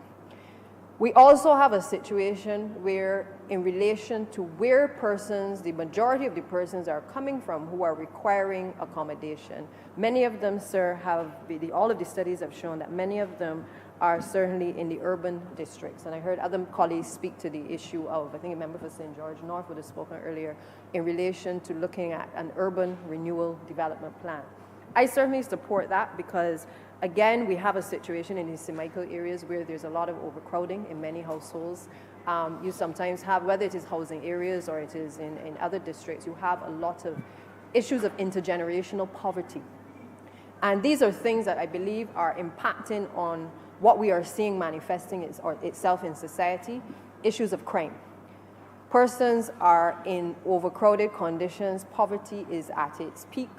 We also have a situation where in relation to where persons, the majority of the persons are coming from who are requiring accommodation, many of them, sir, all of the studies have shown that many of them are certainly in the urban districts. And I heard other colleagues speak to the issue of, I think a member for St. George North would have spoken earlier, in relation to looking at an urban renewal development plan. I certainly support that because, again, we have a situation in the St. Michael areas where there's a lot of overcrowding in many households. You sometimes have, whether it is housing areas or it is in other districts, you have a lot of issues of intergenerational poverty. And these are things that I believe are impacting on what we are seeing manifesting itself in society, issues of crime. Persons are in overcrowded conditions, poverty is at its peak,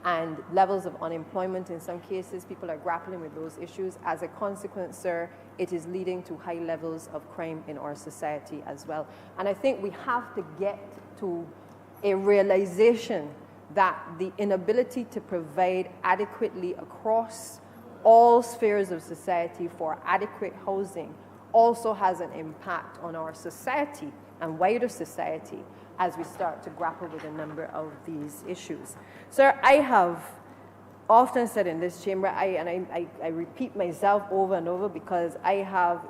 and levels of unemployment in some cases, people are grappling with those issues. As a consequence, sir, it is leading to high levels of crime in our society as well. And I think we have to get to a realization that the inability to provide adequately across all spheres of society for adequate housing also has an impact on our society and wider society as we start to grapple with a number of these issues. Sir, I have often said in this chamber, I repeat myself over and over because I have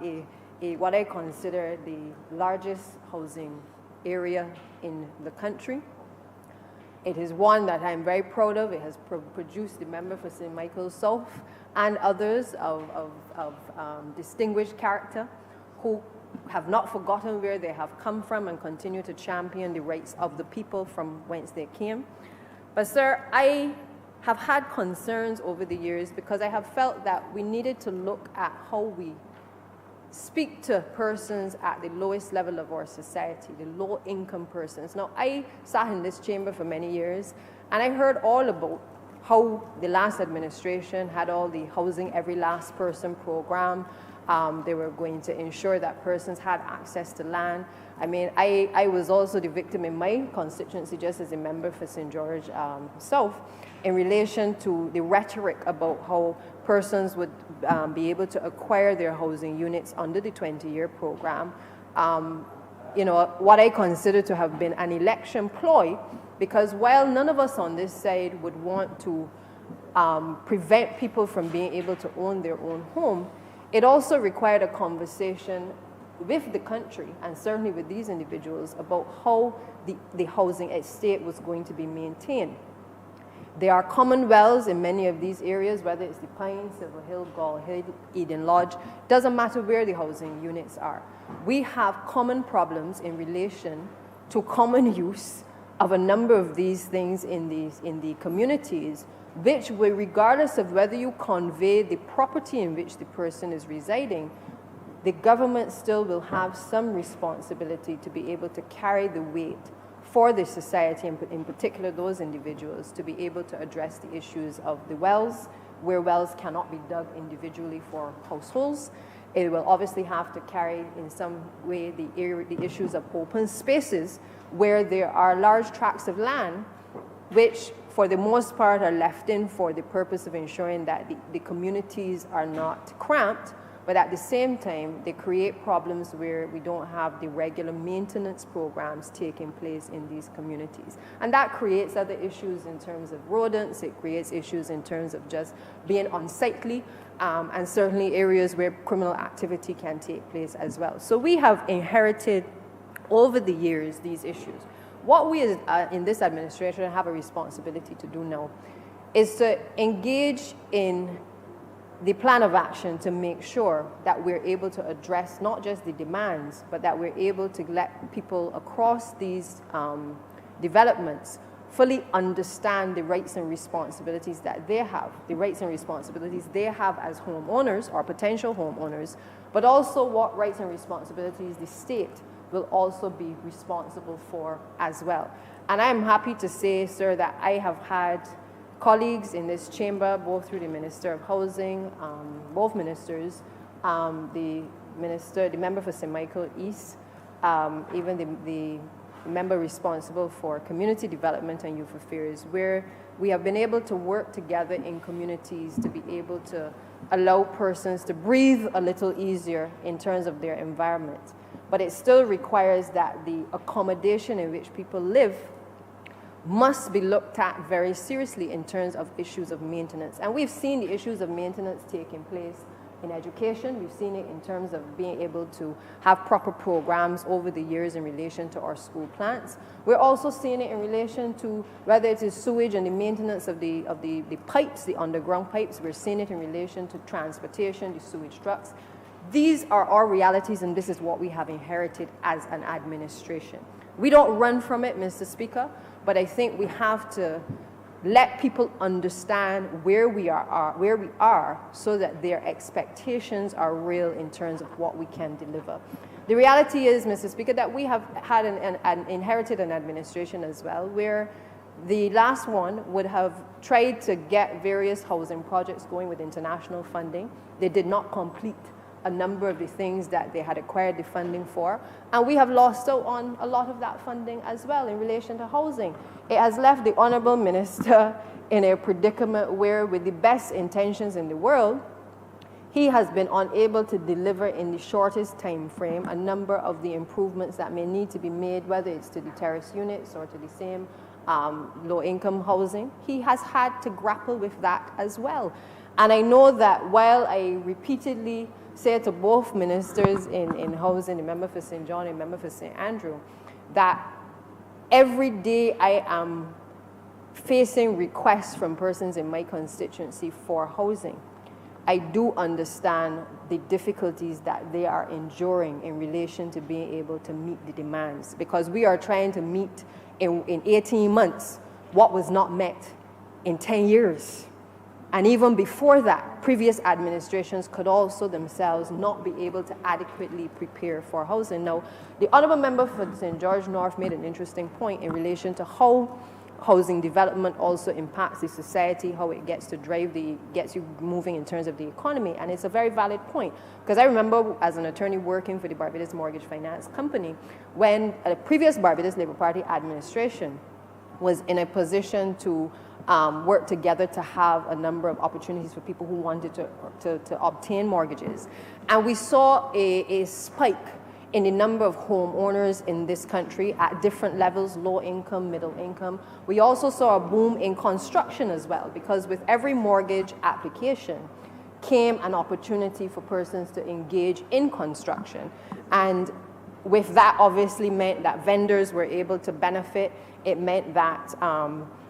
what I consider the largest housing area in the country. It is one that I'm very proud of. It has produced the member for St. Michael South and others of distinguished character who have not forgotten where they have come from and continue to champion the rights of the people from whence they came. But sir, I have had concerns over the years because I have felt that we needed to look at how we speak to persons at the lowest level of our society, the low-income persons. Now, I sat in this chamber for many years, and I heard all about how the last administration had all the Housing Every Last Person program. They were going to ensure that persons had access to land. I mean, I was also the victim in my constituency, just as a member for St. George South, in relation to the rhetoric about how persons would be able to acquire their housing units under the 20-year program. You know, what I consider to have been an election ploy, because while none of us on this side would want to prevent people from being able to own their own home, it also required a conversation with the country and certainly with these individuals about how the housing estate was going to be maintained. There are commonwealths in many of these areas, whether it's the Pines, Silver Hill, Gall Hill, Eden Lodge, doesn't matter where the housing units are. We have common problems in relation to common use of a number of these things in the communities, which will, regardless of whether you convey the property in which the person is residing, the government still will have some responsibility to be able to carry the weight for the society, and in particular those individuals, to be able to address the issues of the wells, where wells cannot be dug individually for households. It will obviously have to carry in some way the issues of open spaces where there are large tracts of land which for the most part are left in for the purpose of ensuring that the communities are not cramped, but at the same time they create problems where we don't have the regular maintenance programs taking place in these communities. And that creates other issues in terms of rodents, it creates issues in terms of just being unsightly, and certainly areas where criminal activity can take place as well. So we have inherited over the years these issues. What we in this administration have a responsibility to do now is to engage in the plan of action to make sure that we're able to address not just the demands, but that we're able to let people across these developments fully understand the rights and responsibilities that they have, the rights and responsibilities they have as homeowners or potential homeowners, but also what rights and responsibilities the state will also be responsible for as well. And I'm happy to say, sir, that I have had colleagues in this chamber, both through the Minister of Housing, both ministers, the member for St. Michael East, even the member responsible for community development and youth affairs, where we have been able to work together in communities to be able to allow persons to breathe a little easier in terms of their environment. But it still requires that the accommodation in which people live must be looked at very seriously in terms of issues of maintenance. And we've seen the issues of maintenance taking place in education. We've seen it in terms of being able to have proper programs over the years in relation to our school plants. We're also seeing it in relation to whether it is sewage and the maintenance of the pipes, the underground pipes. We're seeing it in relation to transportation, the sewage trucks. These are our realities, and this is what we have inherited as an administration. We don't run from it, Mr. Speaker, but I think we have to let people understand where we are so that their expectations are real in terms of what we can deliver. The reality is, Mr. Speaker, that we have had inherited an administration as well where the last one would have tried to get various housing projects going with international funding. They did not complete a number of the things that they had acquired the funding for, and we have lost out on a lot of that funding as well in relation to housing. It has left the Honourable Minister in a predicament where, with the best intentions in the world, he has been unable to deliver in the shortest time frame a number of the improvements that may need to be made, whether it's to the terrace units or to the same low-income housing. He has had to grapple with that as well. And I know that while I repeatedly say to both ministers in housing, the member for St. John and the member for St. Andrew, that every day I am facing requests from persons in my constituency for housing, I do understand the difficulties that they are enduring in relation to being able to meet the demands, because we are trying to meet in 18 months what was not met in 10 years. And even before that, previous administrations could also themselves not be able to adequately prepare for housing. Now, the Honourable Member for St. George North made an interesting point in relation to how housing development also impacts the society, how it gets gets you moving in terms of the economy. And it's a very valid point, because I remember as an attorney working for the Barbados Mortgage Finance Company, when a previous Barbados Labour Party administration was in a position to work together to have a number of opportunities for people who wanted to obtain mortgages. And we saw a spike in the number of homeowners in this country at different levels, low income, middle income. We also saw a boom in construction as well, because with every mortgage application came an opportunity for persons to engage in construction. And with that obviously meant that vendors were able to benefit. It meant that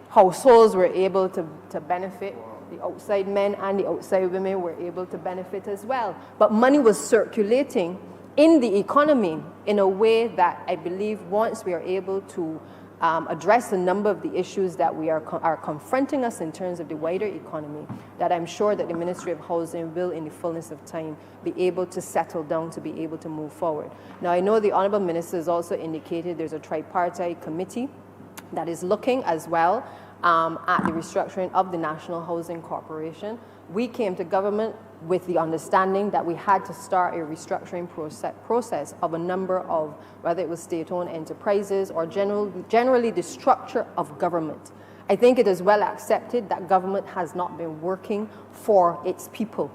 households were able to benefit. The outside men and the outside women were able to benefit as well. But money was circulating in the economy in a way that I believe once we are able to address a number of the issues that are confronting us in terms of the wider economy, that I'm sure that the Ministry of Housing will, in the fullness of time, be able to settle down to be able to move forward. Now, I know the Honourable Minister has also indicated there's a tripartite committee that is looking as well at the restructuring of the National Housing Corporation. We came to government with the understanding that we had to start a restructuring process of a number of, whether it was state-owned enterprises or generally the structure of government. I think it is well accepted that government has not been working for its people.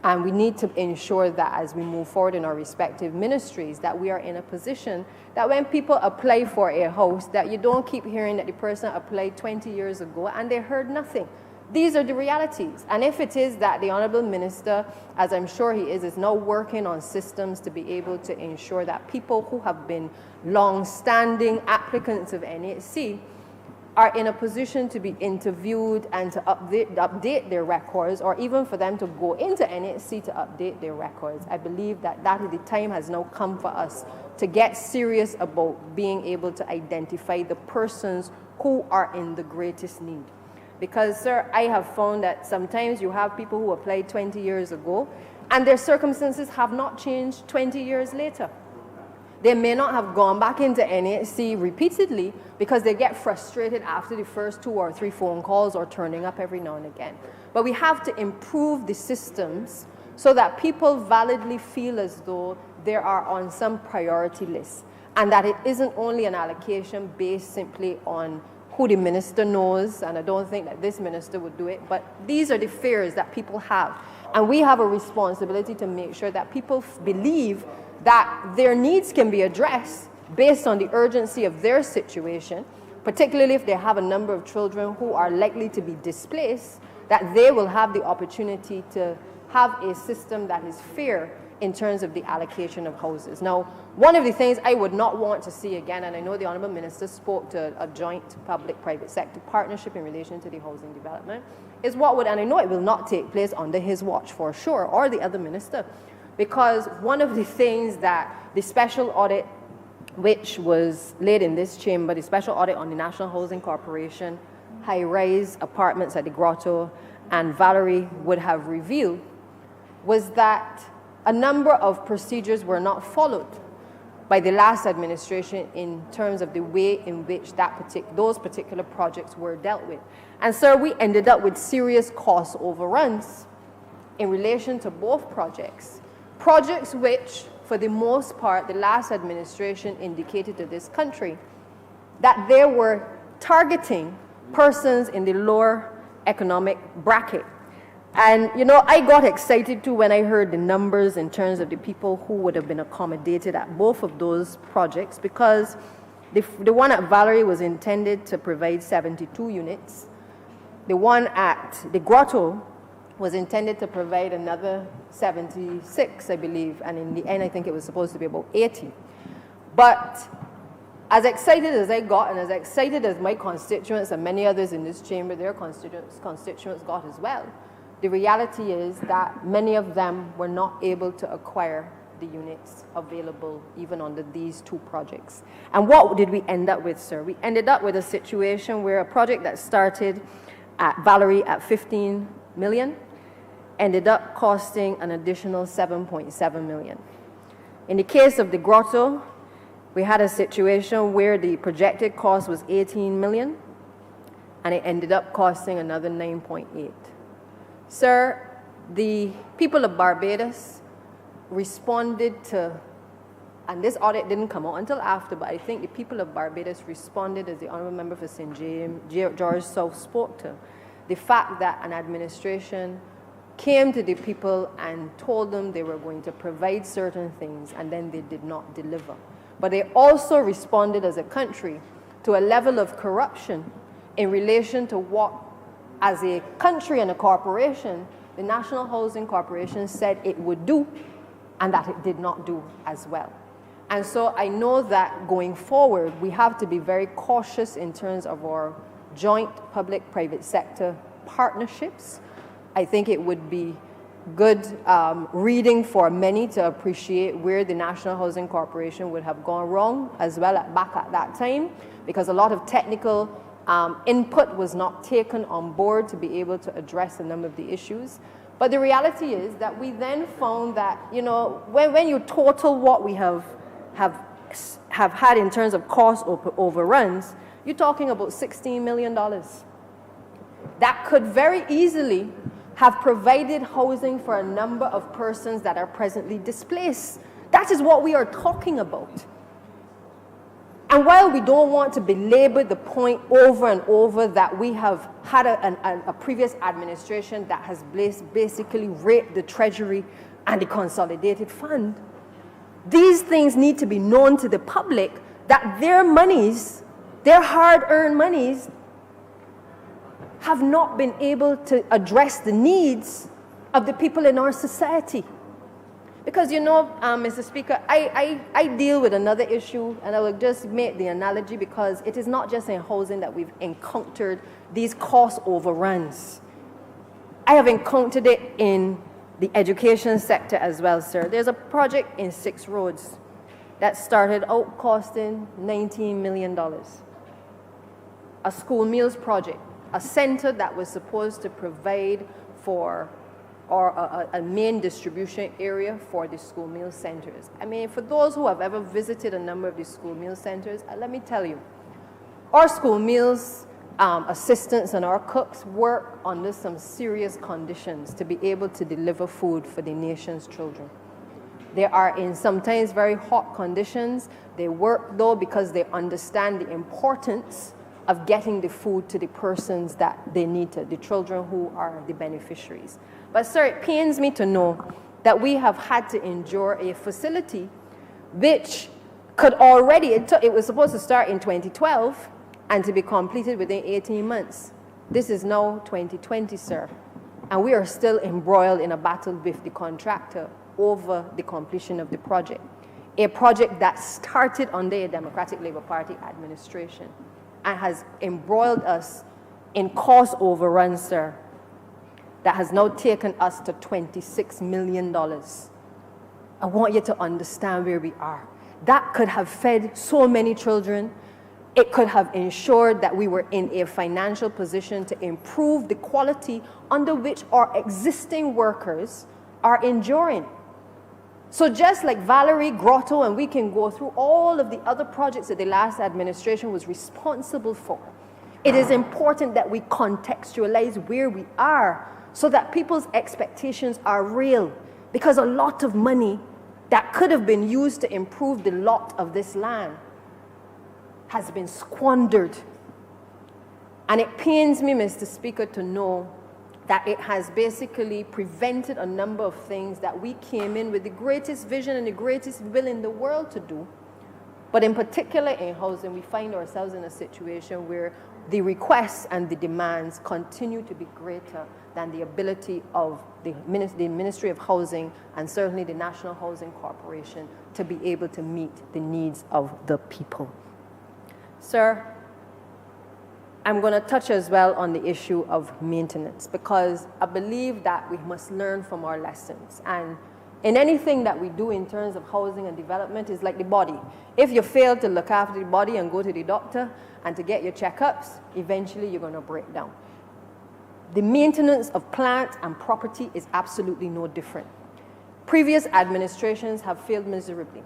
And we need to ensure that as we move forward in our respective ministries, that we are in a position that when people apply for a house, that you don't keep hearing that the person applied 20 years ago and they heard nothing. These are the realities. And if it is that the Honourable Minister, as I'm sure he is now working on systems to be able to ensure that people who have been long-standing applicants of NHC are in a position to be interviewed and to update their records, or even for them to go into NHC to update their records. I believe that the time has now come for us to get serious about being able to identify the persons who are in the greatest need. Because, sir, I have found that sometimes you have people who applied 20 years ago, and their circumstances have not changed 20 years later. They may not have gone back into NHC repeatedly because they get frustrated after the first 2 or 3 phone calls or turning up every now and again. But we have to improve the systems so that people validly feel as though they are on some priority list, and that it isn't only an allocation based simply on who the minister knows, and I don't think that this minister would do it, but these are the fears that people have. And we have a responsibility to make sure that people believe that their needs can be addressed based on the urgency of their situation, particularly if they have a number of children who are likely to be displaced, that they will have the opportunity to have a system that is fair in terms of the allocation of houses. Now, one of the things I would not want to see again, and I know the Honourable Minister spoke to a joint public-private sector partnership in relation to the housing development, is what would, and I know it will not take place under his watch for sure, or the other minister, because one of the things that the special audit, which was laid in this chamber, the special audit on the National Housing Corporation, high-rise apartments at the Grotto, and Valerie would have revealed, was that a number of procedures were not followed by the last administration in terms of the way in which those particular projects were dealt with. And so we ended up with serious cost overruns in relation to both projects. Projects which, for the most part, the last administration indicated to this country that they were targeting persons in the lower economic bracket. And, you know, I got excited too when I heard the numbers in terms of the people who would have been accommodated at both of those projects, because the one at Valerie was intended to provide 72 units. The one at the Grotto was intended to provide another 76, I believe, and in the end I think it was supposed to be about 80. But as excited as I got, and as excited as my constituents and many others in this chamber, their constituents got as well, the reality is that many of them were not able to acquire the units available even under these 2 projects. And what did we end up with, sir? We ended up with a situation where a project that started at Valerie at 15 million ended up costing an additional 7.7 million. In the case of the Grotto, we had a situation where the projected cost was 18 million, and it ended up costing another 9.8. Sir, the people of Barbados responded to, and this audit didn't come out until after, but I think the people of Barbados responded, as the Honourable Member for St. James, George South spoke to, the fact that an administration came to the people and told them they were going to provide certain things, and then they did not deliver. But they also responded as a country to a level of corruption in relation to what, as a country and a corporation, the National Housing Corporation said it would do, and that it did not do as well. And so I know that going forward, we have to be very cautious in terms of our joint public-private sector partnerships. I think it would be good reading for many to appreciate where the National Housing Corporation would have gone wrong as well back at that time, because a lot of technical input was not taken on board to be able to address a number of the issues. But the reality is that we then found that, you know, when you total what we have had in terms of cost overruns, you're talking about $16 million. That could very easily have provided housing for a number of persons that are presently displaced. That is what we are talking about. And while we don't want to belabor the point over and over that we have had a previous administration that has basically raped the Treasury and the Consolidated Fund, these things need to be known to the public that their monies, their hard-earned monies, have not been able to address the needs of the people in our society. Because, you know, Mr. Speaker, I deal with another issue, and I will just make the analogy because it is not just in housing that we've encountered these cost overruns. I have encountered it in the education sector as well, sir. There's a project in 6 roads that started out costing $19 million. A school meals project, a center that was supposed to provide for or a main distribution area for the school meal centers. I mean, for those who have ever visited a number of the school meal centers, let me tell you, our school meals assistants and our cooks work under some serious conditions to be able to deliver food for the nation's children. They are in sometimes very hot conditions. They work though because they understand the importance of getting the food to the persons that they need to, the children who are the beneficiaries. But sir, it pains me to know that we have had to endure a facility which could already, it was supposed to start in 2012 and to be completed within 18 months. This is now 2020, sir. And we are still embroiled in a battle with the contractor over the completion of the project. A project that started under a Democratic Labour Party administration and has embroiled us in cost overruns, sir, that has now taken us to $26 million. I want you to understand where we are. That could have fed so many children. It could have ensured that we were in a financial position to improve the quality under which our existing workers are enduring. So just like Valerie, Grotto, and we can go through all of the other projects that the last administration was responsible for, it is important that we contextualize where we are so that people's expectations are real. Because a lot of money that could have been used to improve the lot of this land has been squandered. And it pains me, Mr. Speaker, to know that it has basically prevented a number of things that we came in with the greatest vision and the greatest will in the world to do. But in particular in housing, we find ourselves in a situation where the requests and the demands continue to be greater than the ability of the Ministry of Housing and certainly the National Housing Corporation to be able to meet the needs of the people. Sir, I'm going to touch as well on the issue of maintenance because I believe that we must learn from our lessons. And in anything that we do in terms of housing and development is like the body. If you fail to look after the body and go to the doctor and to get your checkups, eventually you're going to break down. The maintenance of plant and property is absolutely no different. Previous administrations have failed miserably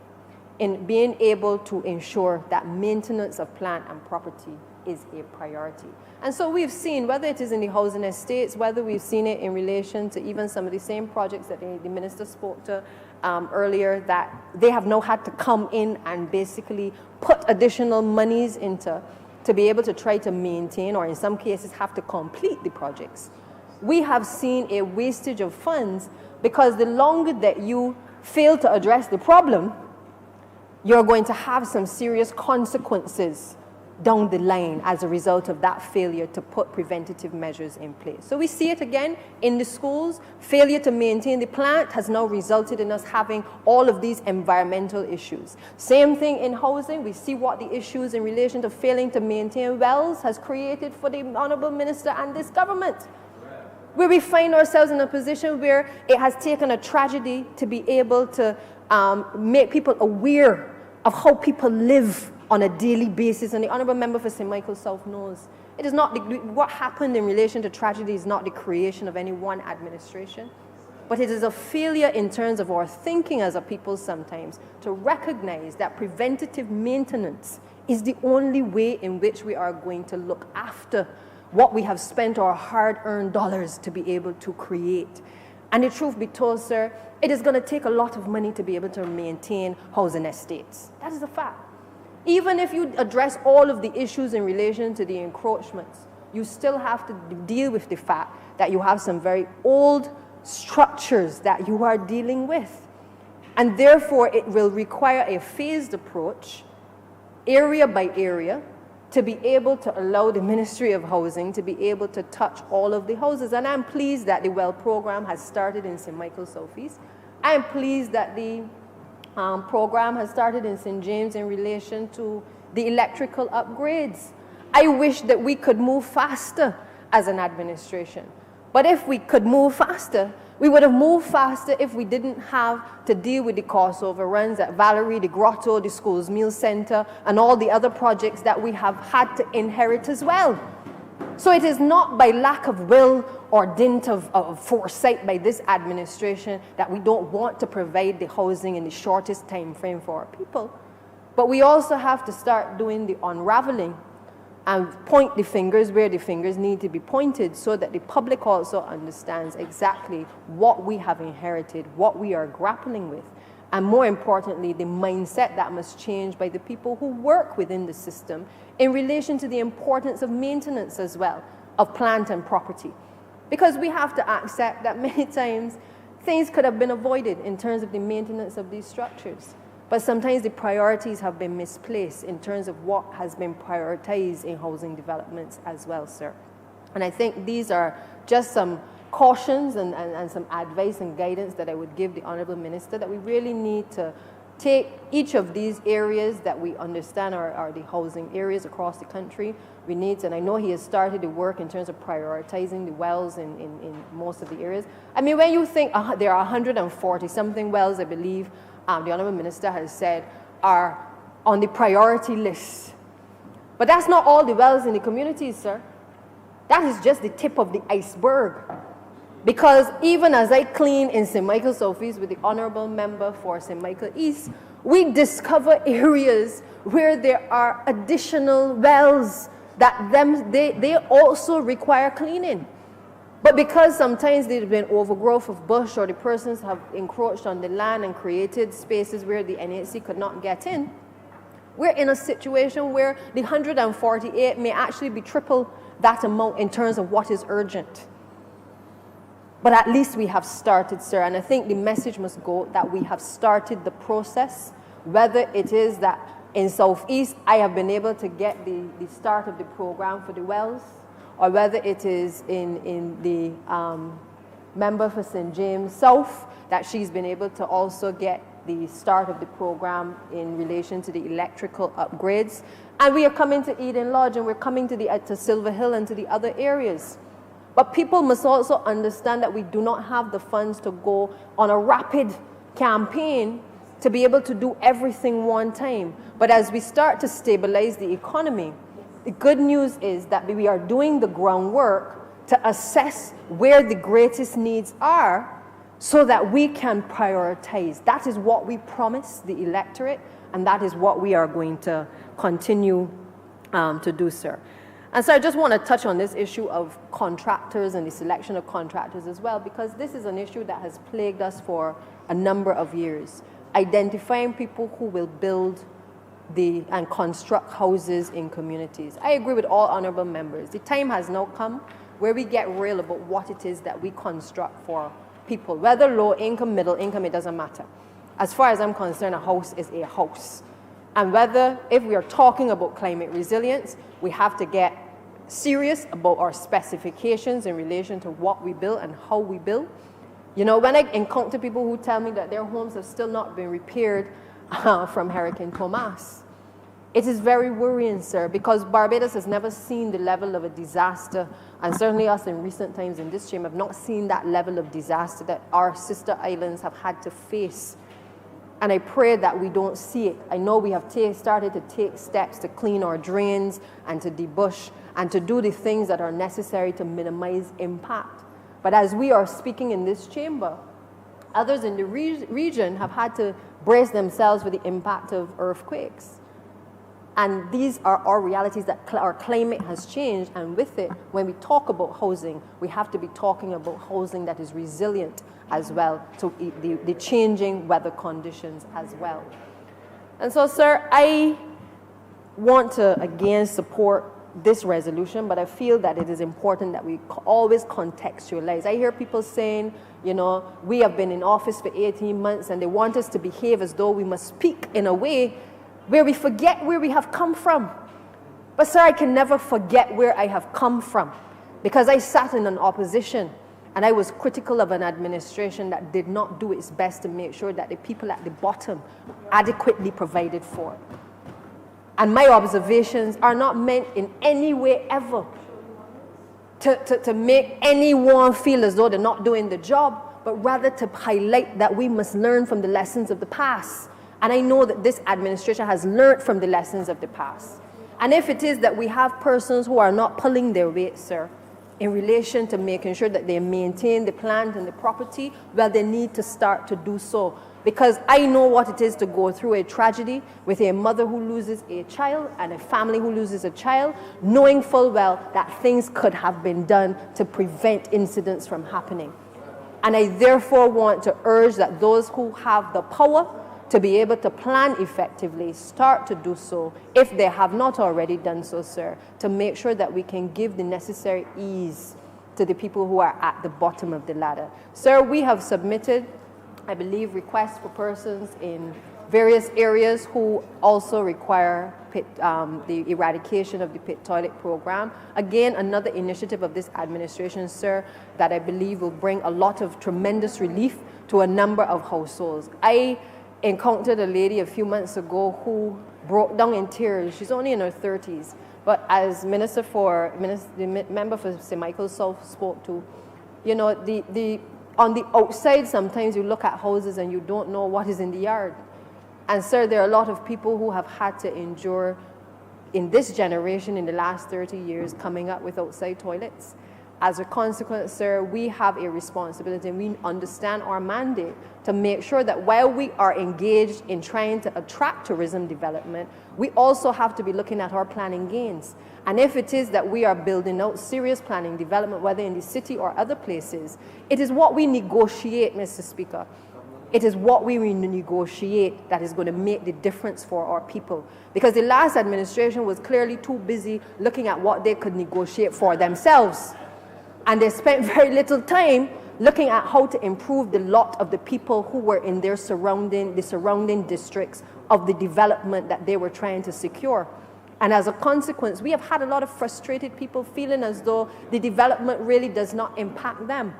in being able to ensure that maintenance of plant and property is a priority. And so we've seen, whether it is in the housing estates, whether we've seen it in relation to even some of the same projects that the minister spoke to earlier, that they have now had to come in and basically put additional monies into to be able to try to maintain, or in some cases have to complete the projects. We have seen a wastage of funds because the longer that you fail to address the problem, you're going to have some serious consequences down the line as a result of that failure to put preventative measures in place. So we see it again in the schools. Failure to maintain the plant has now resulted in us having all of these environmental issues. Same thing in housing. We see what the issues in relation to failing to maintain wells has created for the Honourable Minister and this government. Where we find ourselves in a position where it has taken a tragedy to be able to make people aware of how people live on a daily basis, and the Honourable Member for St. Michael South knows. It is not what happened in relation to tragedy is not the creation of any one administration, but it is a failure in terms of our thinking as a people sometimes to recognize that preventative maintenance is the only way in which we are going to look after what we have spent our hard-earned dollars to be able to create. And the truth be told, sir, it is going to take a lot of money to be able to maintain housing estates. That is a fact. Even if you address all of the issues in relation to the encroachments, you still have to deal with the fact that you have some very old structures that you are dealing with. And therefore, it will require a phased approach, area by area, to be able to allow the Ministry of Housing to be able to touch all of the houses. And I'm pleased that the well program has started in St. Michael Southeast. I'm pleased that the program has started in St. James in relation to the electrical upgrades. I wish that we could move faster as an administration. But if we could move faster, we would have moved faster if we didn't have to deal with the cost overruns at Valerie, the Grotto, the Schools Meal Center, and all the other projects that we have had to inherit as well. So it is not by lack of will or dint of foresight by this administration that we don't want to provide the housing in the shortest time frame for our people. But we also have to start doing the unraveling and point the fingers where the fingers need to be pointed so that the public also understands exactly what we have inherited, what we are grappling with, and more importantly, the mindset that must change by the people who work within the system in relation to the importance of maintenance as well, of plant and property. Because we have to accept that many times things could have been avoided in terms of the maintenance of these structures. But sometimes the priorities have been misplaced in terms of what has been prioritized in housing developments as well, sir. And I think these are just some cautions and some advice and guidance that I would give the Honourable Minister, that we really need to take each of these areas that we understand are the housing areas across the country. We need to, and I know he has started the work in terms of prioritizing the wells in most of the areas. I mean, when you think there are 140-something wells, I believe, the Honourable Minister has said, are on the priority list. But that's not all the wells in the communities, sir. That is just the tip of the iceberg. Because even as I clean in St. Michael Southeast with the Honourable Member for St. Michael East, we discover areas where there are additional wells that they also require cleaning. But because sometimes there's been overgrowth of bush or the persons have encroached on the land and created spaces where the NHC could not get in, we're in a situation where the 148 may actually be triple that amount in terms of what is urgent. But at least we have started, sir, and I think the message must go that we have started the process, whether it is that in Southeast I have been able to get the start of the program for the wells, or whether it is in the member for St. James South, that she's been able to also get the start of the program in relation to the electrical upgrades. And we are coming to Eden Lodge, and we're coming to Silver Hill and to the other areas. But people must also understand that we do not have the funds to go on a rapid campaign to be able to do everything one time. But as we start to stabilize the economy, the good news is that we are doing the groundwork to assess where the greatest needs are so that we can prioritize. That is what we promised the electorate, and that is what we are going to continue to do, sir. And so I just want to touch on this issue of contractors and the selection of contractors as well, because this is an issue that has plagued us for a number of years. Identifying people who will build and construct houses in communities. I agree with all honourable members. The time has now come where we get real about what it is that we construct for people, whether low income, middle income, it doesn't matter. As far as I'm concerned, a house is a house. And whether, if we are talking about climate resilience, we have to get serious about our specifications in relation to what we build and how we build. You know, when I encounter people who tell me that their homes have still not been repaired from Hurricane Thomas, it is very worrying, sir, because Barbados has never seen the level of a disaster, and certainly us in recent times in this chamber have not seen that level of disaster that our sister islands have had to face. And I pray that we don't see it. I know we have started to take steps to clean our drains and to debush and to do the things that are necessary to minimize impact. But as we are speaking in this chamber, others in the region have had to brace themselves for the impact of earthquakes. And these are our realities, that our climate has changed, and with it, when we talk about housing, we have to be talking about housing that is resilient as well to the changing weather conditions as well. And so, sir, I want to again support this resolution, but I feel that it is important that we always contextualize. I hear people saying, you know, we have been in office for 18 months and they want us to behave as though we must speak in a way where we forget where we have come from. But sir, I can never forget where I have come from, because I sat in an opposition and I was critical of an administration that did not do its best to make sure that the people at the bottom adequately provided for. And my observations are not meant in any way ever to make anyone feel as though they're not doing the job, but rather to highlight that we must learn from the lessons of the past. And I know that this administration has learned from the lessons of the past. And if it is that we have persons who are not pulling their weight, sir, in relation to making sure that they maintain the plant and the property, well, they need to start to do so. Because I know what it is to go through a tragedy with a mother who loses a child and a family who loses a child, knowing full well that things could have been done to prevent incidents from happening. And I therefore want to urge that those who have the power to be able to plan effectively start to do so, if they have not already done so, sir, to make sure that we can give the necessary ease to the people who are at the bottom of the ladder. Sir, we have submitted, I believe, requests for persons in various areas who also require the eradication of the pit toilet program. Again, another initiative of this administration, sir, that I believe will bring a lot of tremendous relief to a number of households. I encountered a lady a few months ago who broke down in tears. She's only in her 30s, but as the member for St. Michael's South spoke to, you know, on the outside, sometimes you look at houses and you don't know what is in the yard. And sir, there are a lot of people who have had to endure in this generation in the last 30 years coming up with outside toilets. As a consequence, sir, we have a responsibility, and we understand our mandate to make sure that while we are engaged in trying to attract tourism development, we also have to be looking at our planning gains. And if it is that we are building out serious planning development, whether in the city or other places, it is what we negotiate, Mr. Speaker. It is what we negotiate that is going to make the difference for our people. Because the last administration was clearly too busy looking at what they could negotiate for themselves. And they spent very little time looking at how to improve the lot of the people who were in the surrounding districts of the development that they were trying to secure. And as a consequence, we have had a lot of frustrated people feeling as though the development really does not impact them.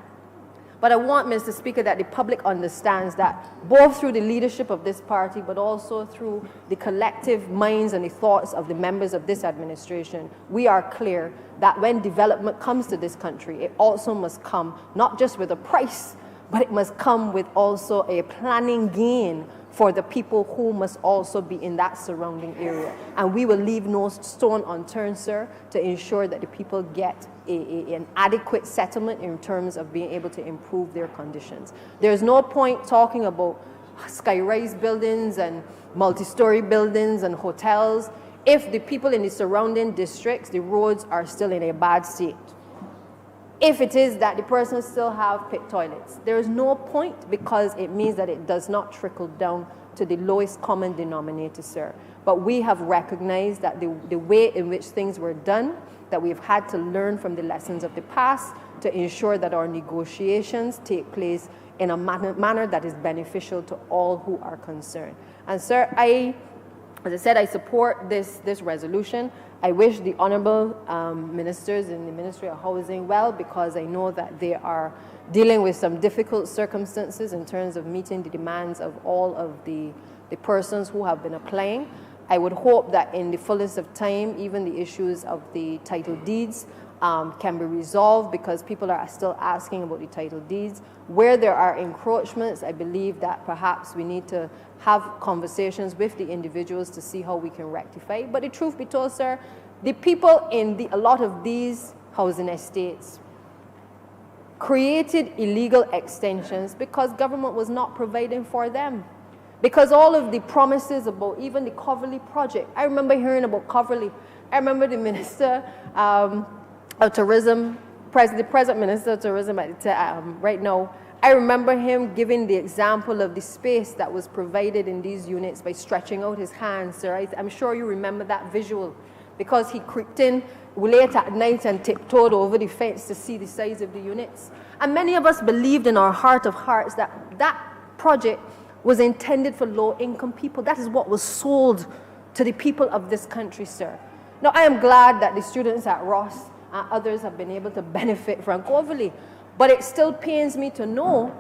But I want, Mr. Speaker, that the public understands that both through the leadership of this party, but also through the collective minds and the thoughts of the members of this administration, we are clear that when development comes to this country, it also must come not just with a price, but it must come with also a planning gain for the people who must also be in that surrounding area. And we will leave no stone unturned, sir, to ensure that the people get an adequate settlement in terms of being able to improve their conditions. There's no point talking about sky-rise buildings and multi-story buildings and hotels if the people in the surrounding districts, the roads are still in a bad state. If it is that the person still have pit toilets, there is no point, because it means that it does not trickle down to the lowest common denominator, sir. But we have recognized that the way in which things were done, that we've had to learn from the lessons of the past to ensure that our negotiations take place in a manner that is beneficial to all who are concerned. And sir, as I said, I support this resolution. I wish the Honourable ministers in the Ministry of Housing well, because I know that they are dealing with some difficult circumstances in terms of meeting the demands of all of the persons who have been applying. I would hope that in the fullest of time, even the issues of the title deeds can be resolved, because people are still asking about the title deeds. Where there are encroachments, I believe that perhaps we need to have conversations with the individuals to see how we can rectify. But the truth be told, sir, the people in a lot of these housing estates created illegal extensions because government was not providing for them. Because all of the promises about even the Coverley project, I remember hearing about Coverley. I remember the Minister of Tourism, the present Minister of Tourism right now, I remember him giving the example of the space that was provided in these units by stretching out his hands, sir. I'm sure you remember that visual, because he creeped in late at night and tiptoed over the fence to see the size of the units. And many of us believed in our heart of hearts that that project was intended for low-income people. That is what was sold to the people of this country, sir. Now, I am glad that the students at Ross and others have been able to benefit from Overley, but it still pains me to know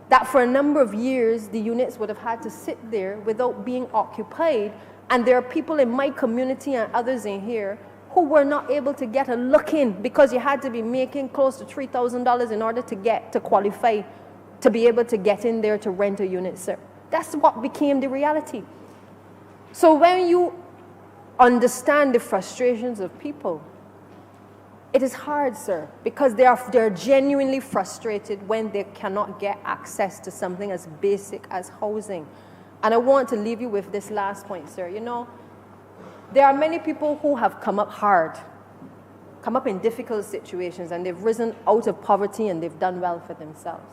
that for a number of years, the units would have had to sit there without being occupied, and there are people in my community and others in here who were not able to get a look in because you had to be making close to $3,000 in order to qualify to be able to get in there to rent a unit, sir. That's what became the reality. So when you understand the frustrations of people, it is hard, sir, because they're genuinely frustrated when they cannot get access to something as basic as housing. And I want to leave you with this last point, sir. You know, there are many people who have come up hard, come up in difficult situations, and they've risen out of poverty and they've done well for themselves.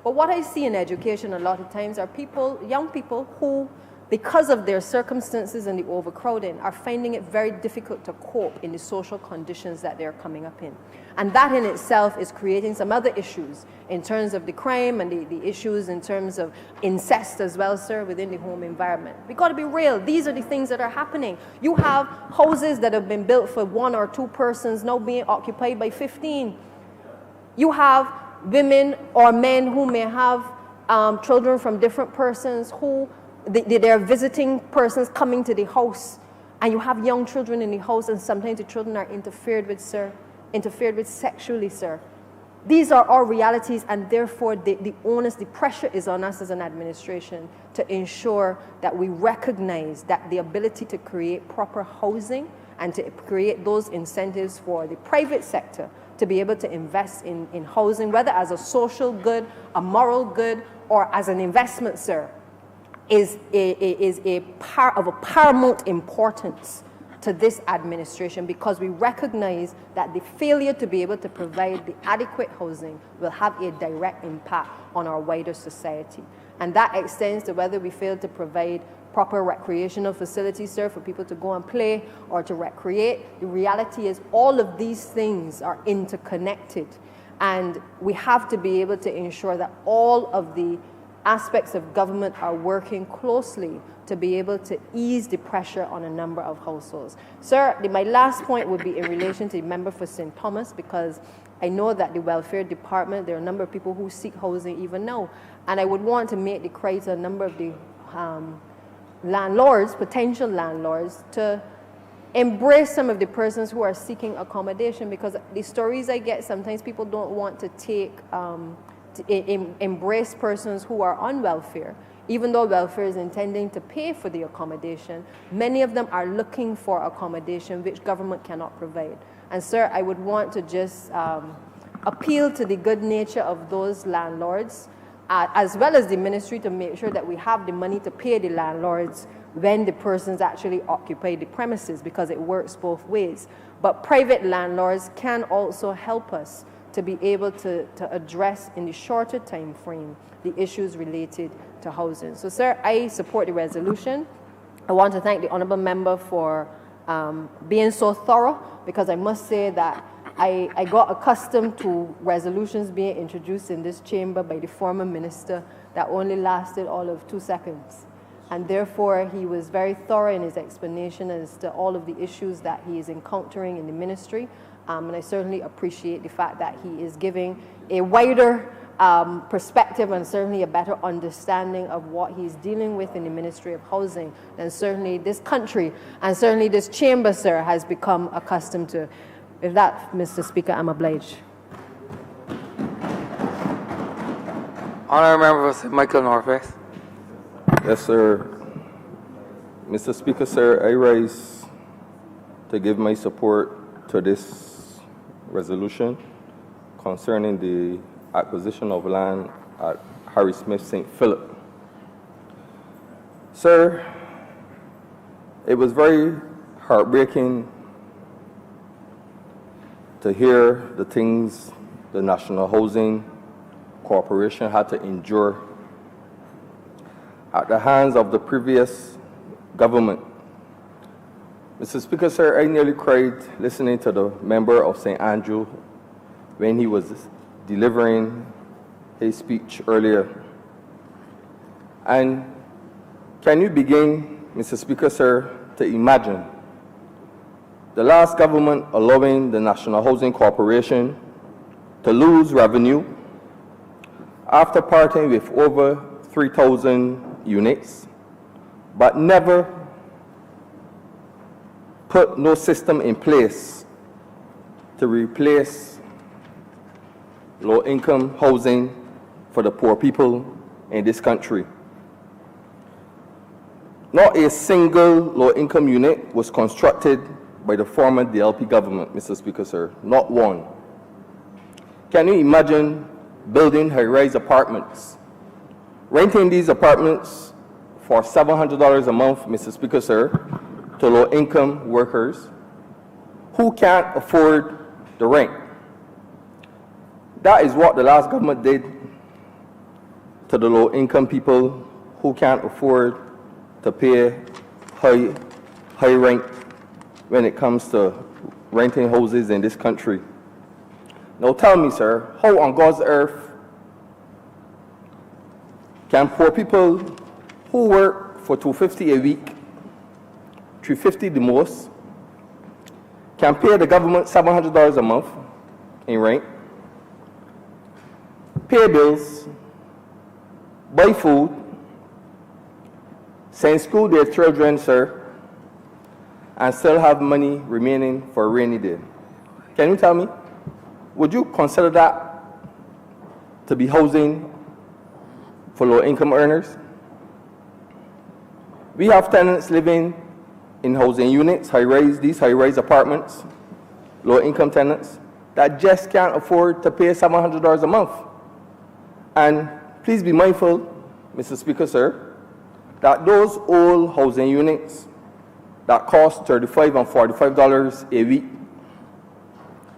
But what I see in education a lot of times are people, young people who, because of their circumstances and the overcrowding, are finding it very difficult to cope in the social conditions that they're coming up in. And that in itself is creating some other issues in terms of the crime and the issues in terms of incest as well, sir, within the home environment. We've got to be real. These are the things that are happening. You have houses that have been built for 1 or 2 persons now being occupied by 15. You have women or men who may have children from different persons who they're visiting persons coming to the house, and you have young children in the house, and sometimes the children are interfered with, sir, interfered with sexually, sir. These are our realities, and therefore the onus, the pressure is on us as an administration to ensure that we recognize that the ability to create proper housing and to create those incentives for the private sector to be able to invest in housing, whether as a social good, a moral good, or as an investment, sir, is of a paramount importance to this administration, because we recognize that the failure to be able to provide the adequate housing will have a direct impact on our wider society. And that extends to whether we fail to provide proper recreational facilities, sir, for people to go and play or to recreate. The reality is all of these things are interconnected, and we have to be able to ensure that all of the aspects of government are working closely to be able to ease the pressure on a number of households. Sir, my last point would be in relation to the member for St. Thomas, because I know that the welfare department, there are a number of people who seek housing even now, and I would want to make the cry to a number of the landlords, potential landlords, to embrace some of the persons who are seeking accommodation, because the stories I get, sometimes people don't want to take embrace persons who are on welfare. Even though welfare is intending to pay for the accommodation, many of them are looking for accommodation which government cannot provide. And sir, I would want to just appeal to the good nature of those landlords, as well as the ministry, to make sure that we have the money to pay the landlords when the persons actually occupy the premises, because it works both ways. But private landlords can also help us to be able to address in the shorter time frame the issues related to housing. So, sir, I support the resolution. I want to thank the honourable member for being so thorough, because I must say that I got accustomed to resolutions being introduced in this chamber by the former minister that only lasted all of 2 seconds. And therefore, he was very thorough in his explanation as to all of the issues that he is encountering in the ministry. And I certainly appreciate the fact that he is giving a wider perspective and certainly a better understanding of what he's dealing with in the Ministry of Housing than certainly this country and certainly this chamber, sir, has become accustomed to. With that, Mr. Speaker, I'm obliged. Honourable Member for Michael Northwest. Yes, sir. Mr. Speaker, sir, I rise to give my support to this resolution concerning the acquisition of land at Harry Smith St. Philip. Sir, it was very heartbreaking to hear the things the National Housing Corporation had to endure at the hands of the previous government. Mr. Speaker, sir, I nearly cried listening to the member of St. Andrew when he was delivering his speech earlier. And can you begin, Mr. Speaker, sir, to imagine the last government allowing the National Housing Corporation to lose revenue after parting with over 3,000 units, but never put no system in place to replace low-income housing for the poor people in this country. Not a single low-income unit was constructed by the former DLP government, Mr. Speaker, sir. Not one. Can you imagine building high-rise apartments, renting these apartments for $700 a month, Mr. Speaker, sir, to low-income workers who can't afford the rent? That is what the last government did to the low-income people who can't afford to pay high rent when it comes to renting houses in this country. Now tell me, sir, how on God's earth can poor people who work for $250 a week, $350 the most, can pay the government $700 a month in rent, pay bills, buy food, send school their children, sir, and still have money remaining for a rainy day? Can you tell me? Would you consider that to be housing for low-income earners? We have tenants living in housing units, these high-rise apartments, low-income tenants, that just can't afford to pay $700 a month. And please be mindful, Mr. Speaker, sir, that those old housing units that cost $35 and $45 a week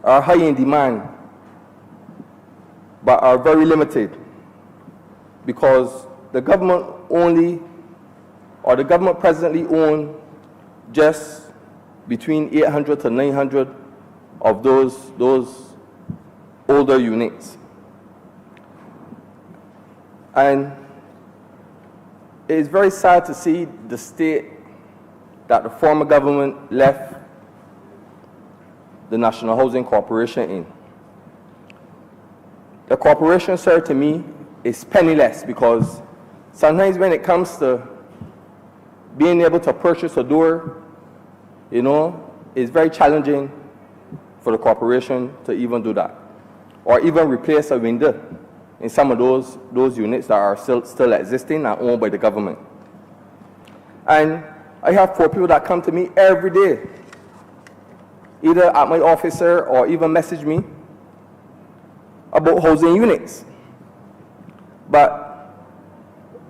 are high in demand, but are very limited because the government presently owns just between 800 to 900 of those older units. And it is very sad to see the state that the former government left the National Housing Corporation in. The corporation, sir, to me, is penniless because sometimes when it comes to being able to purchase a door, it's very challenging for the corporation to even do that, or even replace a window in some of those units that are still existing and owned by the government. And I have poor people that come to me every day, either at my office, sir, or even message me about housing units. But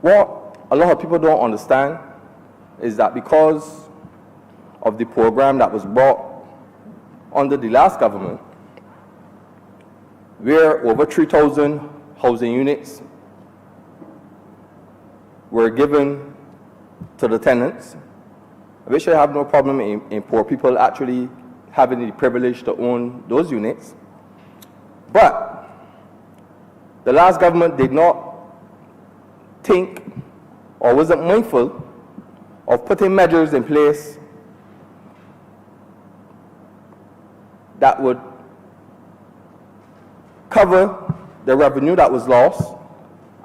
what a lot of people don't understand is that because of the program that was brought under the last government, where over 3,000 housing units were given to the tenants, which I have no problem in poor people actually having the privilege to own those units. But the last government did not think or wasn't mindful of putting measures in place that would cover the revenue that was lost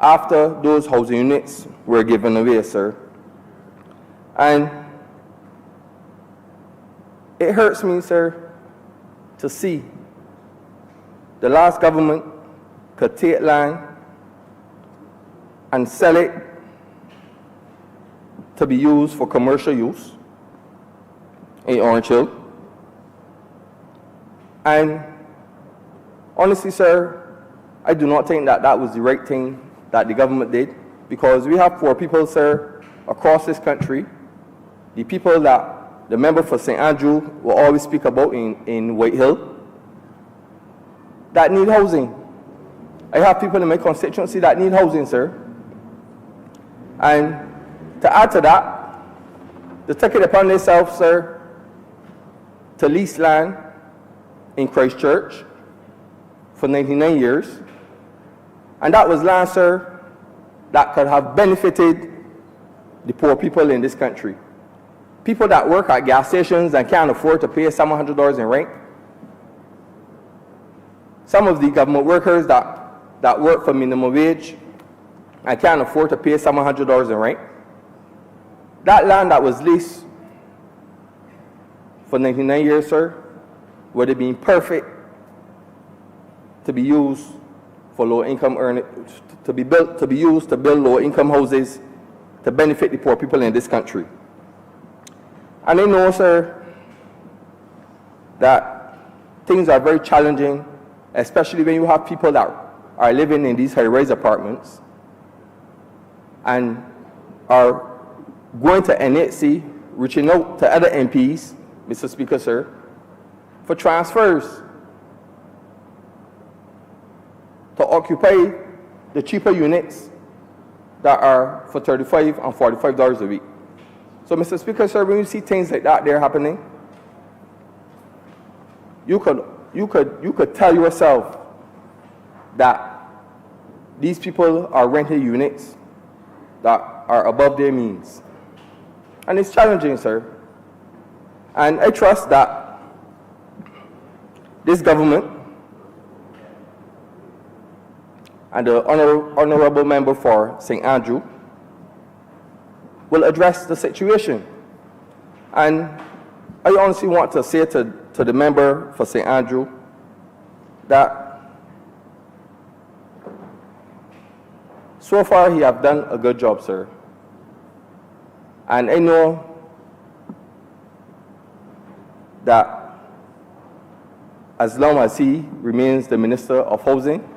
after those housing units were given away, sir. And it hurts me, sir, to see the last government could take land and sell it to be used for commercial use in Orange Hill. And honestly, sir, I do not think that was the right thing that the government did, because we have poor people, sir, across this country, the people that the member for St. Andrew will always speak about in White Hill, that need housing. I have people in my constituency that need housing, sir. And to add to that, they took it upon themselves, sir, to lease land in Christchurch for 99 years. And that was land, sir, that could have benefited the poor people in this country. people that work at gas stations and can't afford to pay $700 in rent. Some of the government workers that work for minimum wage and can't afford to pay $700 in rent. That land that was leased for 99 years, sir, would have been perfect to be used for low-income earners, to be used to build low-income houses to benefit the poor people in this country. And I know, sir, that things are very challenging, especially when you have people that are living in these high-rise apartments and are going to NHC, reaching out to other MPs, Mr. Speaker, sir, for transfers to occupy the cheaper units that are for $35 and $45 a week. So, Mr. Speaker, sir, when you see things like that there happening, you could tell yourself that these people are renting units that are above their means. And it's challenging, sir. And I trust that this government and the Honourable Member for St. Andrew will address the situation. And I honestly want to say to the member for St. Andrew that so far he has done a good job, sir. And I know that as long as he remains the Minister of Housing,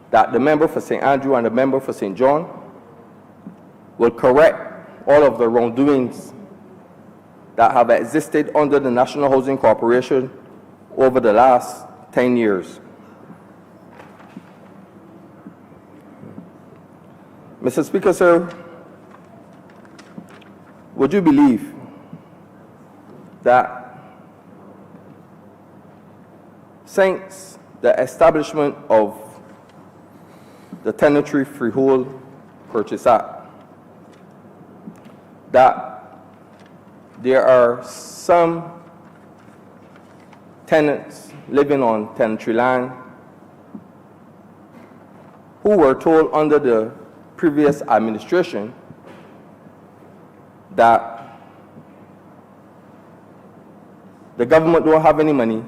that the member for St. Andrew and the member for St. John will correct all of the wrongdoings that have existed under the National Housing Corporation over the last 10 years. Mr. Speaker, sir, would you believe that since the establishment of the Tenantry Freehold Purchase Act, that there are some tenants living on tenantry land who were told under the previous administration that the government don't have any money,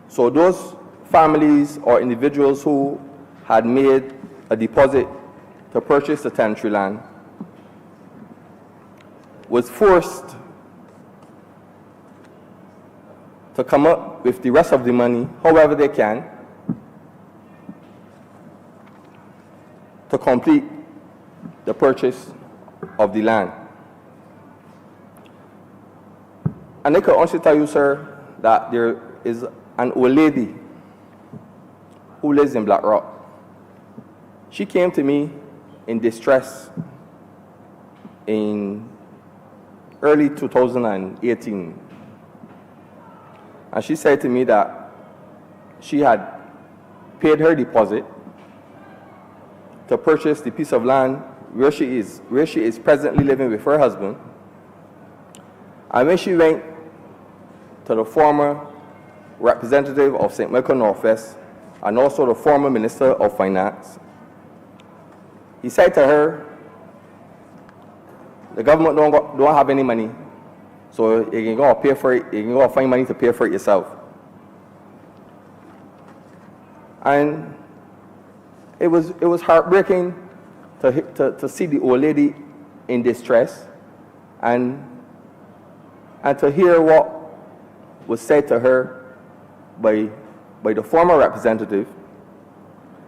so those families or individuals who had made a deposit to purchase the tenantry land was forced to come up with the rest of the money, however they can, to complete the purchase of the land. And I could also tell you, sir, that there is an old lady who lives in Black Rock. She came to me in distress in early 2018. And she said to me that she had paid her deposit to purchase the piece of land where she is presently living with her husband. And when she went to the former representative of St. Michael Northwest and also the former Minister of Finance, he said to her, the government don't have any money, so you can go pay for it, you can go find money to pay for it yourself. And it was heartbreaking to see the old lady in distress and to hear what was said to her by the former representative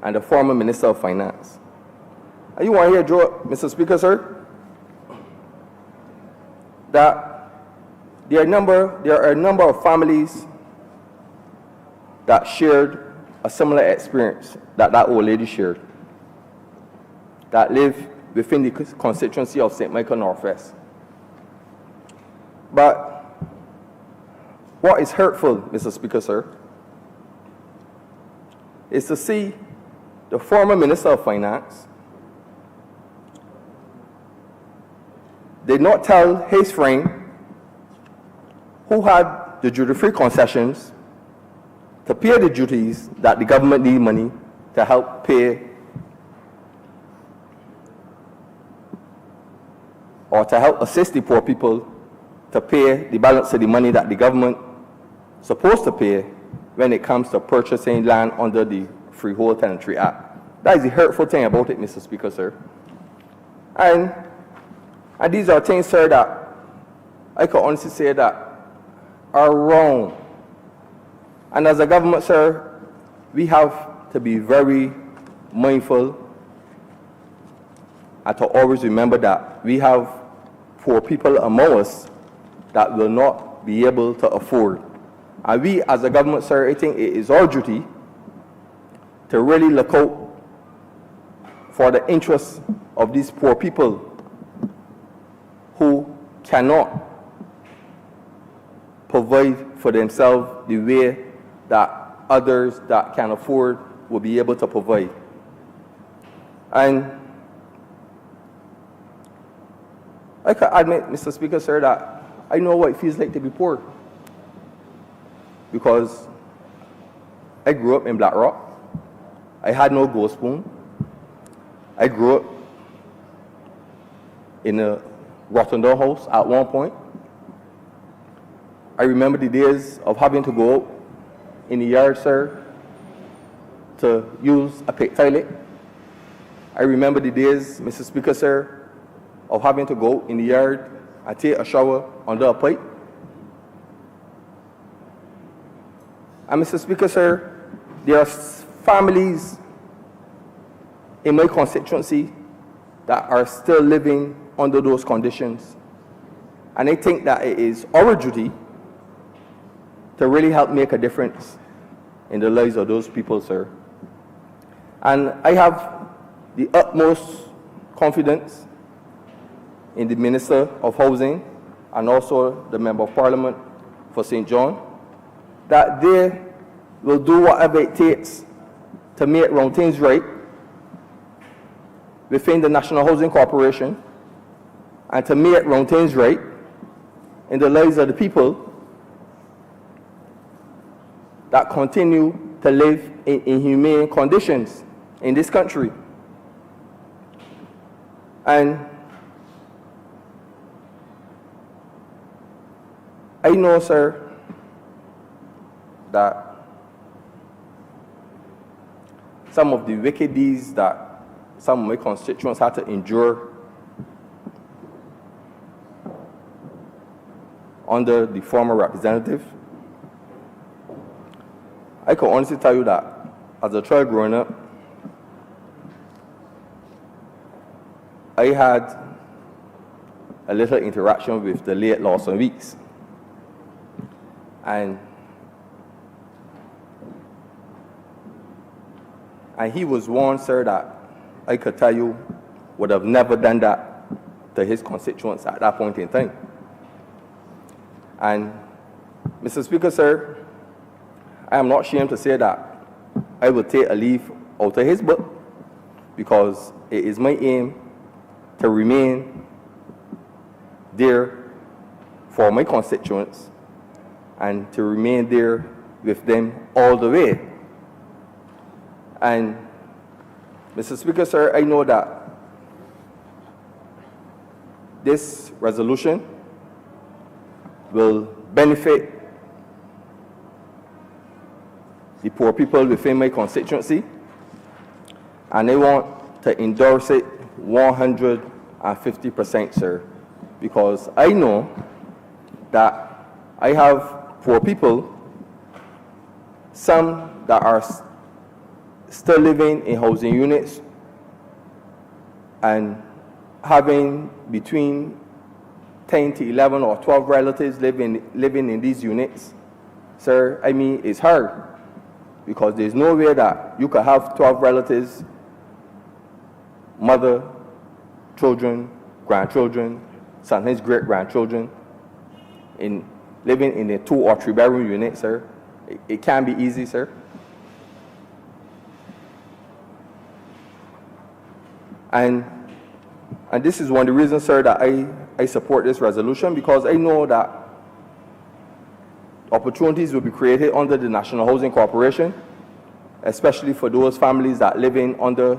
and the former Minister of Finance. And you want to hear, Joe, Mr. Speaker, sir, that there are a number of families that shared a similar experience that old lady shared, that live within the constituency of St. Michael Northwest. But what is hurtful, Mr. Speaker, sir, is to see the former Minister of Finance did not tell his friend who had the duty-free concessions to pay the duties that the government need money to help pay or to help assist the poor people to pay the balance of the money that the government is supposed to pay when it comes to purchasing land under the Freehold Tenantry Act. That is the hurtful thing about it, Mr. Speaker, sir. And these are things, sir, that I can honestly say that are wrong. And as a government, sir, we have to be very mindful and to always remember that we have poor people among us that will not be able to afford. And we, as a government, sir, I think it is our duty to really look out for the interests of these poor people who cannot provide for themselves the way that others that can afford will be able to provide. And I can admit, Mr. Speaker, sir, that I know what it feels like to be poor, because I grew up in Black Rock. I had no gold spoon. I grew up in a Rotterdam house at one point. I remember the days of having to go out in the yard, sir, to use a pit toilet. I remember the days, Mr. Speaker, sir, of having to go in the yard and take a shower under a pipe. And Mr. Speaker, sir, there are families in my constituency that are still living under those conditions. And I think that it is our duty to really help make a difference in the lives of those people, sir. And I have the utmost confidence in the Minister of Housing and also the Member of Parliament for St. John, that they will do whatever it takes to make round things right within the National Housing Corporation and to make round things right in the lives of the people that continue to live in inhumane conditions in this country. And I know, sir, that some of the wicked deeds that some of my constituents had to endure under the former representative, I can honestly tell you that as a child growing up, I had a little interaction with the late Lawson Weeks. And he was one, sir, that I could tell you would have never done that to his constituents at that point in time. And Mr. Speaker, sir, I am not ashamed to say that I will take a leaf out of his book, because it is my aim to remain there for my constituents and to remain there with them all the way. And Mr. Speaker, sir, I know that this resolution will benefit the poor people within my constituency, and I want to endorse it 150%, sir, because I know that I have poor people, some that are still living in housing units and having between 10 to 11 or 12 relatives living in these units. Sir, I mean, it's hard, because there's no way that you could have 12 relatives, mother, children, grandchildren, sometimes great-grandchildren, living in a 2 or 3 bedroom unit, sir. It can be easy, sir. And this is one of the reasons, sir, that I I support this resolution because I know that opportunities will be created under the National Housing Corporation, especially for those families that live in under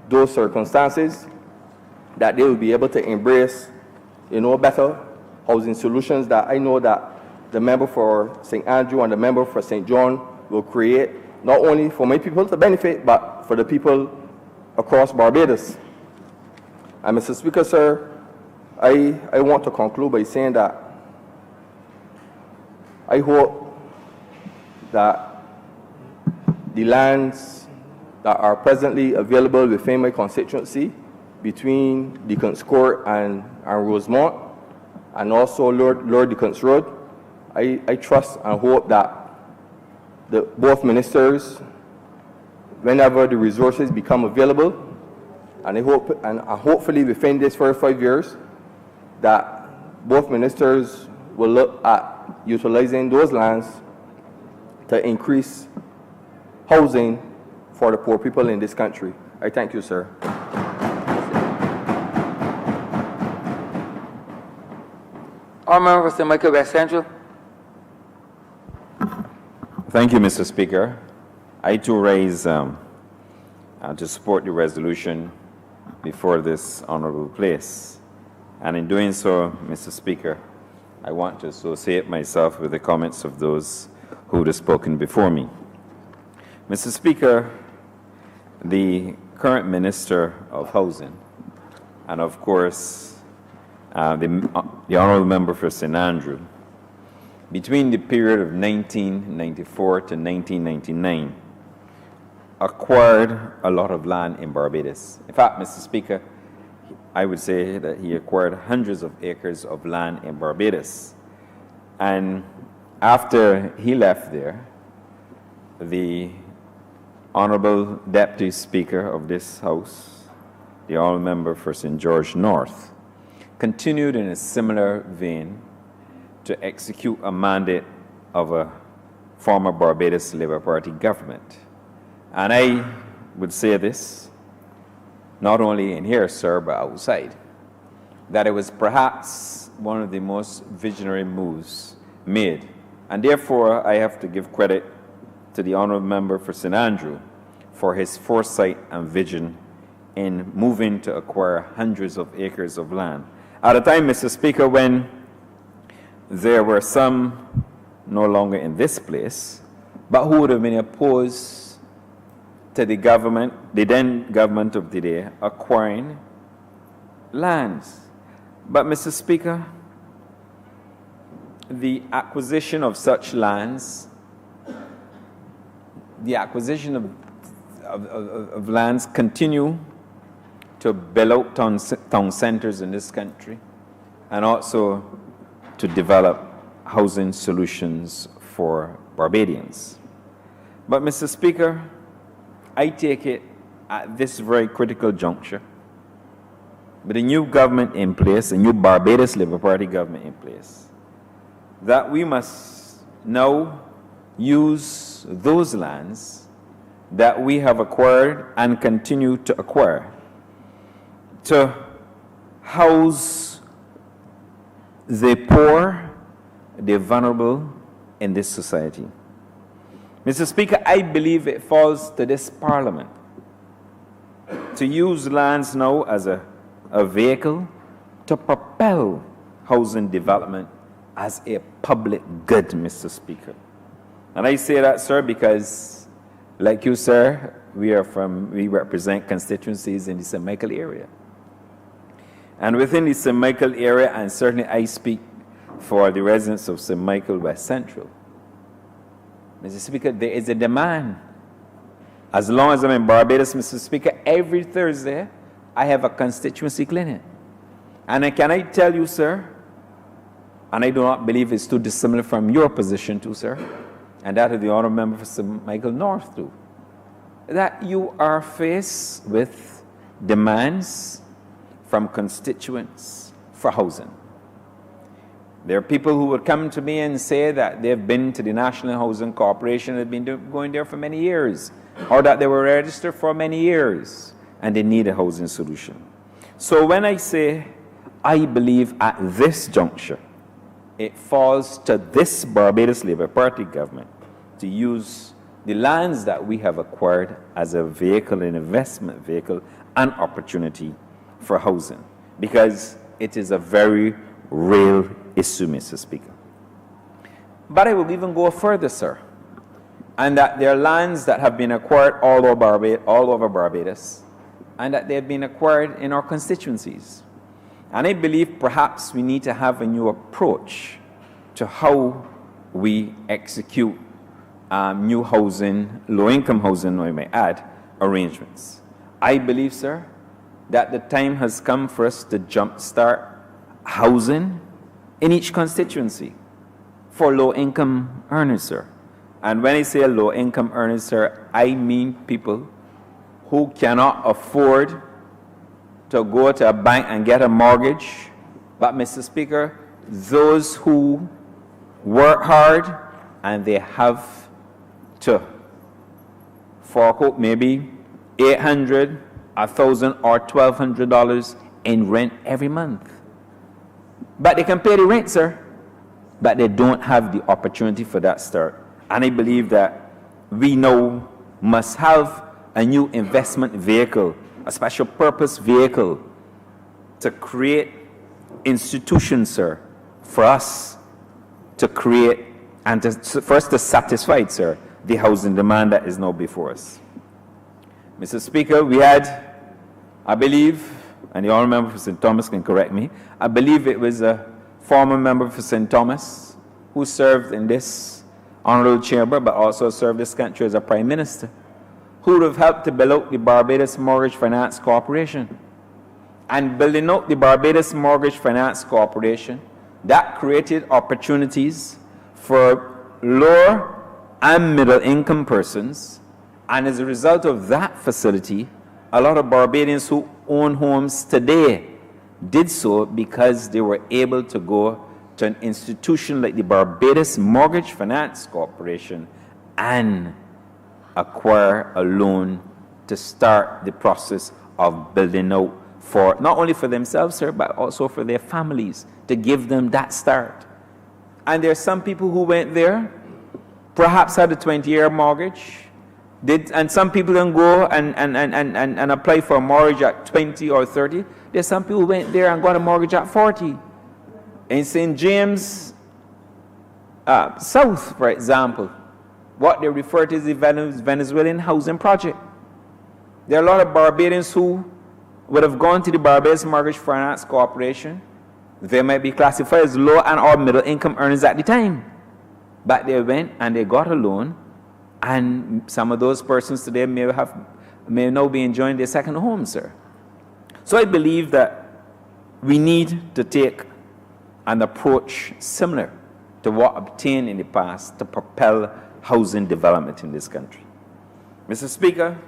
those circumstances, that they will be able to embrace, better housing solutions that I know that the member for St. Andrew and the member for St. John will create, not only for my people to benefit, but for the people across Barbados. And Mr. Speaker, sir, I want to conclude by saying that I hope that the lands that are presently available within my constituency between Deacon's Court and Rosemont, and also Lord Deacon's Road, I trust and hope that both ministers, whenever the resources become available, and hopefully within this first 5 years, that both ministers will look at utilizing those lands to increase housing for the poor people in this country. I thank you, sir. Honourable for St. Michael West Central. Thank you, Mr. Speaker. I too raise to support the resolution before this honourable place. And in doing so, Mr. Speaker, I want to associate myself with the comments of those who have spoken before me. Mr. Speaker, the current Minister of Housing, and of course, the Honourable Member for St. Andrew, between the period of 1994 to 1999, acquired a lot of land in Barbados. In fact, Mr. Speaker, I would say that he acquired hundreds of acres of land in Barbados. And after he left there, the Honourable Deputy Speaker of this House, the Honourable Member for St. George North, continued in a similar vein to execute a mandate of a former Barbados Labour Party government. And I would say this, not only in here, sir, but outside, that it was perhaps one of the most visionary moves made. And therefore, I have to give credit to the Honourable Member for St. Andrew for his foresight and vision in moving to acquire hundreds of acres of land. At a time, Mr. Speaker, when there were some no longer in this place, but who would have been opposed to the government, the then government of the day, acquiring lands. But, Mr. Speaker, the acquisition of such lands, the acquisition of lands continue to build out town centers in this country, and also to develop housing solutions for Barbadians. But, Mr. Speaker, I take it at this very critical juncture, with a new government in place, a new Barbados Labour Party government in place, that we must now use those lands that we have acquired and continue to acquire to house the poor, the vulnerable in this society. Mr. Speaker, I believe it falls to this Parliament to use lands now as a vehicle to propel housing development as a public good, Mr. Speaker. And I say that, sir, because, like you, sir, we represent constituencies in the St. Michael area. And within the St. Michael area, and certainly I speak for the residents of St. Michael West Central, Mr. Speaker, there is a demand. As long as I'm in Barbados, Mr. Speaker, every Thursday, I have a constituency clinic. And can I tell you, sir, and I do not believe it's too dissimilar from your position too, sir, and that of the Honourable Member for St. Michael North too, that you are faced with demands from constituents for housing. There are people who would come to me and say that they've been to the National Housing Corporation, they've been going there for many years, or that they were registered for many years, and they need a housing solution. So when I say I believe at this juncture, it falls to this Barbados Labour Party government to use the lands that we have acquired as a vehicle, an investment vehicle, an opportunity for housing, because it is a very real issue, Mr. Speaker. But I will even go further, sir, and that there are lands that have been acquired all over Barbados, and that they have been acquired in our constituencies. And I believe perhaps we need to have a new approach to how we execute new housing, low-income housing, I may add, arrangements. I believe, sir, that the time has come for us to jumpstart housing in each constituency for low-income earners, sir. And when I say low-income earners, sir, I mean people who cannot afford to go to a bank and get a mortgage. But, Mr. Speaker, those who work hard and they have to fork out maybe $800, $1,000, or $1,200 in rent every month. But they can pay the rent, sir, but they don't have the opportunity for that start. And I believe that we now must have a new investment vehicle, a special purpose vehicle, to create institutions, sir, for us to create and for us to satisfy, sir, the housing demand that is now before us. Mr. Speaker, we had, I believe, and the honourable member for St. Thomas can correct me, I believe it was a former member for St. Thomas who served in this honourable chamber, but also served this country as a prime minister, who would have helped to build out the Barbados Mortgage Finance Corporation. And building out the Barbados Mortgage Finance Corporation, that created opportunities for lower and middle income persons. And as a result of that facility, a lot of Barbadians who own homes today did so because they were able to go to an institution like the Barbados Mortgage Finance Corporation and acquire a loan to start the process of building out for, not only for themselves, sir, but also for their families, to give them that start. And there are some people who went there, perhaps had a 20-year mortgage, and some people then go and apply for a mortgage at 20 or 30. There's some people who went there and got a mortgage at 40. In St. James South, for example, what they refer to as the Venezuelan housing project. There are a lot of Barbadians who would have gone to the Barbados Mortgage Finance Corporation. They might be classified as low and or middle income earners at the time. But they went and they got a loan, and some of those persons today may now be enjoying their second home, sir. So I believe that we need to take an approach similar to what obtained in the past to propel housing development in this country. Mr. Speaker,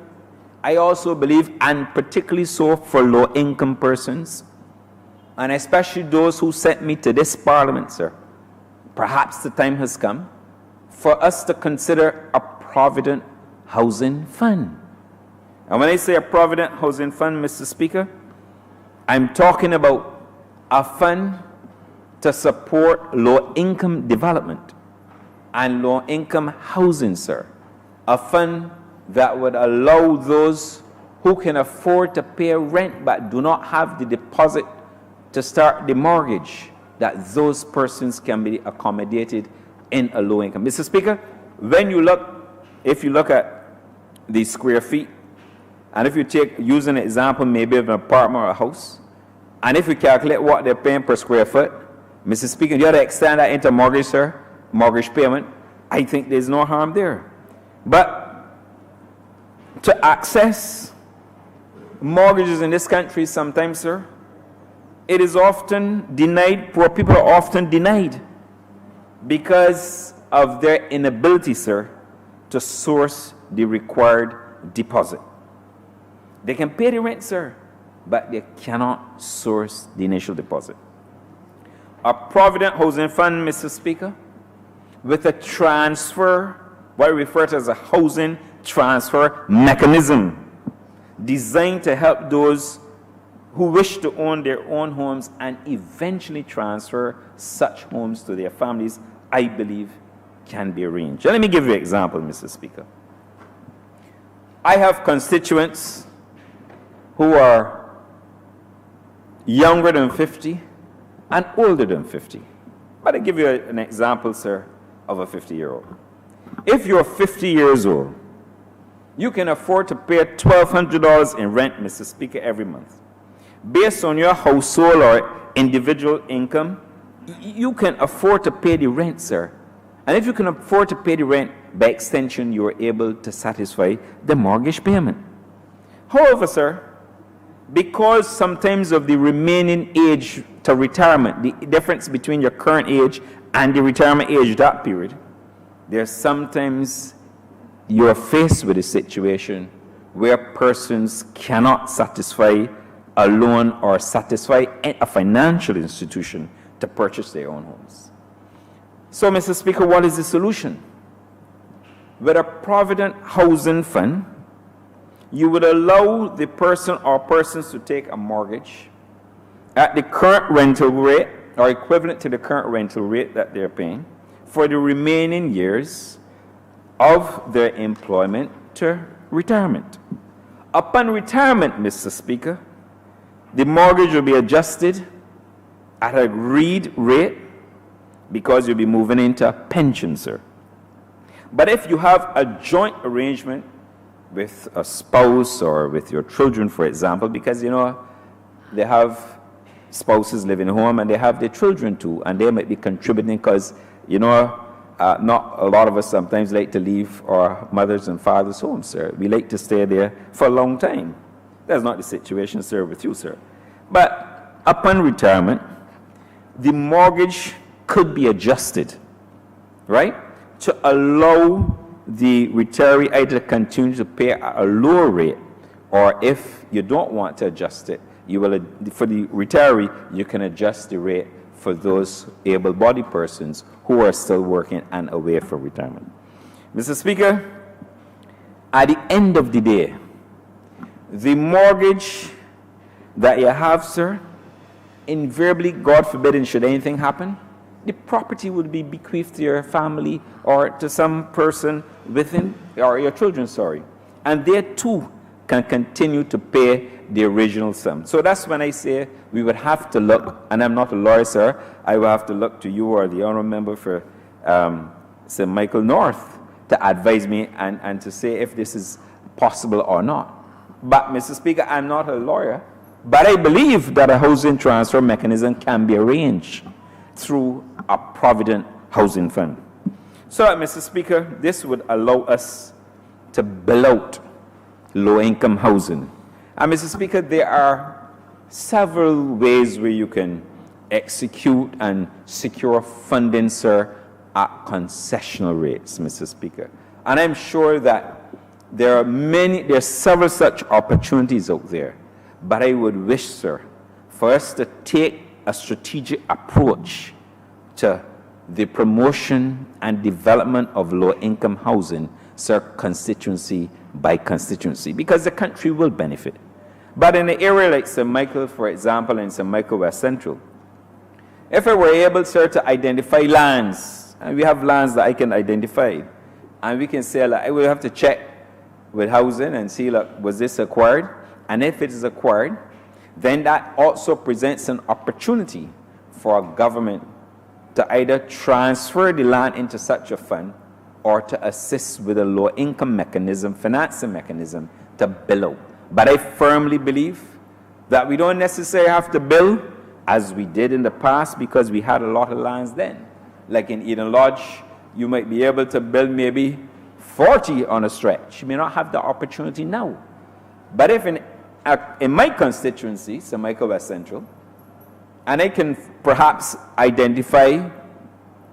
I also believe, and particularly so for low-income persons, and especially those who sent me to this Parliament, sir, perhaps the time has come for us to consider a provident housing fund. And when I say a provident housing fund, Mr. Speaker, I'm talking about a fund to support low-income development and low-income housing, sir. A fund that would allow those who can afford to pay rent but do not have the deposit to start the mortgage, that those persons can be accommodated in a low income. Mr. Speaker, if you look at the square feet, and if you use an example maybe of an apartment or a house, and if you calculate what they're paying per square foot, Mr. Speaker, you have to extend that into mortgage, sir, mortgage payment, I think there's no harm there. But to access mortgages in this country sometimes, sir, it is often denied, poor people are often denied because of their inability, sir, to source the required deposit. They can pay the rent, sir, but they cannot source the initial deposit. A provident housing fund, Mr. Speaker, with a transfer, what we refer to as a housing transfer mechanism, designed to help those who wish to own their own homes and eventually transfer such homes to their families, I believe, can be arranged. Let me give you an example, Mr. Speaker. I have constituents who are younger than 50 and older than 50. But I give you an example, sir, of a 50-year-old. If you're 50 years old, you can afford to pay $1,200 in rent, Mr. Speaker, every month. Based on your household or individual income, you can afford to pay the rent, sir. And if you can afford to pay the rent, by extension, you are able to satisfy the mortgage payment. However, sir, because sometimes of the remaining age to retirement, the difference between your current age and the retirement age, that period, there's sometimes you're faced with a situation where persons cannot satisfy a loan or satisfy a financial institution to purchase their own homes. So, Mr. Speaker, what is the solution? With a provident housing fund, you would allow the person or persons to take a mortgage at the current rental rate or equivalent to the current rental rate that they're paying for the remaining years of their employment to retirement. Upon retirement, Mr. Speaker, the mortgage will be adjusted at an agreed rate because you'll be moving into a pension, sir. But if you have a joint arrangement with a spouse or with your children, for example, because, you know, they have spouses living home and they have their children too, and they might be contributing because, you know, not a lot of us sometimes like to leave our mothers and fathers' homes, sir. We like to stay there for a long time. That's not the situation, sir, with you, sir. But upon retirement, the mortgage could be adjusted, right, to allow the retiree either to continue to pay at a lower rate, or if you don't want to adjust it, you will, for the retiree, you can adjust the rate for those able-bodied persons who are still working and away from retirement. Mr. Speaker, at the end of the day, the mortgage that you have, sir, invariably, God forbid, should anything happen, the property would be bequeathed to your family or to some person within, or your children, sorry. And they too can continue to pay the original sum. So that's when I say we would have to look, and I'm not a lawyer, sir, I will have to look to you or the honourable member for St. Michael North to advise me and to say if this is possible or not. But, Mr. Speaker, I'm not a lawyer, but I believe that a housing transfer mechanism can be arranged through a provident housing fund. So, Mr. Speaker, this would allow us to build out low-income housing. And, Mr. Speaker, there are several ways where you can execute and secure funding, sir, at concessional rates, Mr. Speaker. And I'm sure that there are several such opportunities out there. But I would wish, sir, for us to take a strategic approach to the promotion and development of low-income housing, sir, constituency by constituency, because the country will benefit. But in an area like St. Michael, for example, in St. Michael West Central, if I were able, sir, to identify lands, and we have lands that I can identify, and we can say, like, I will have to check with housing and see, like, was this acquired? And if it is acquired, then that also presents an opportunity for a government to either transfer the land into such a fund or to assist with a low-income mechanism, financing mechanism, to build out. But I firmly believe that we don't necessarily have to build as we did in the past because we had a lot of lands then. Like in Eden Lodge, you might be able to build maybe 40 on a stretch. You may not have the opportunity now. But if in my constituency, St. Michael West Central, and I can perhaps identify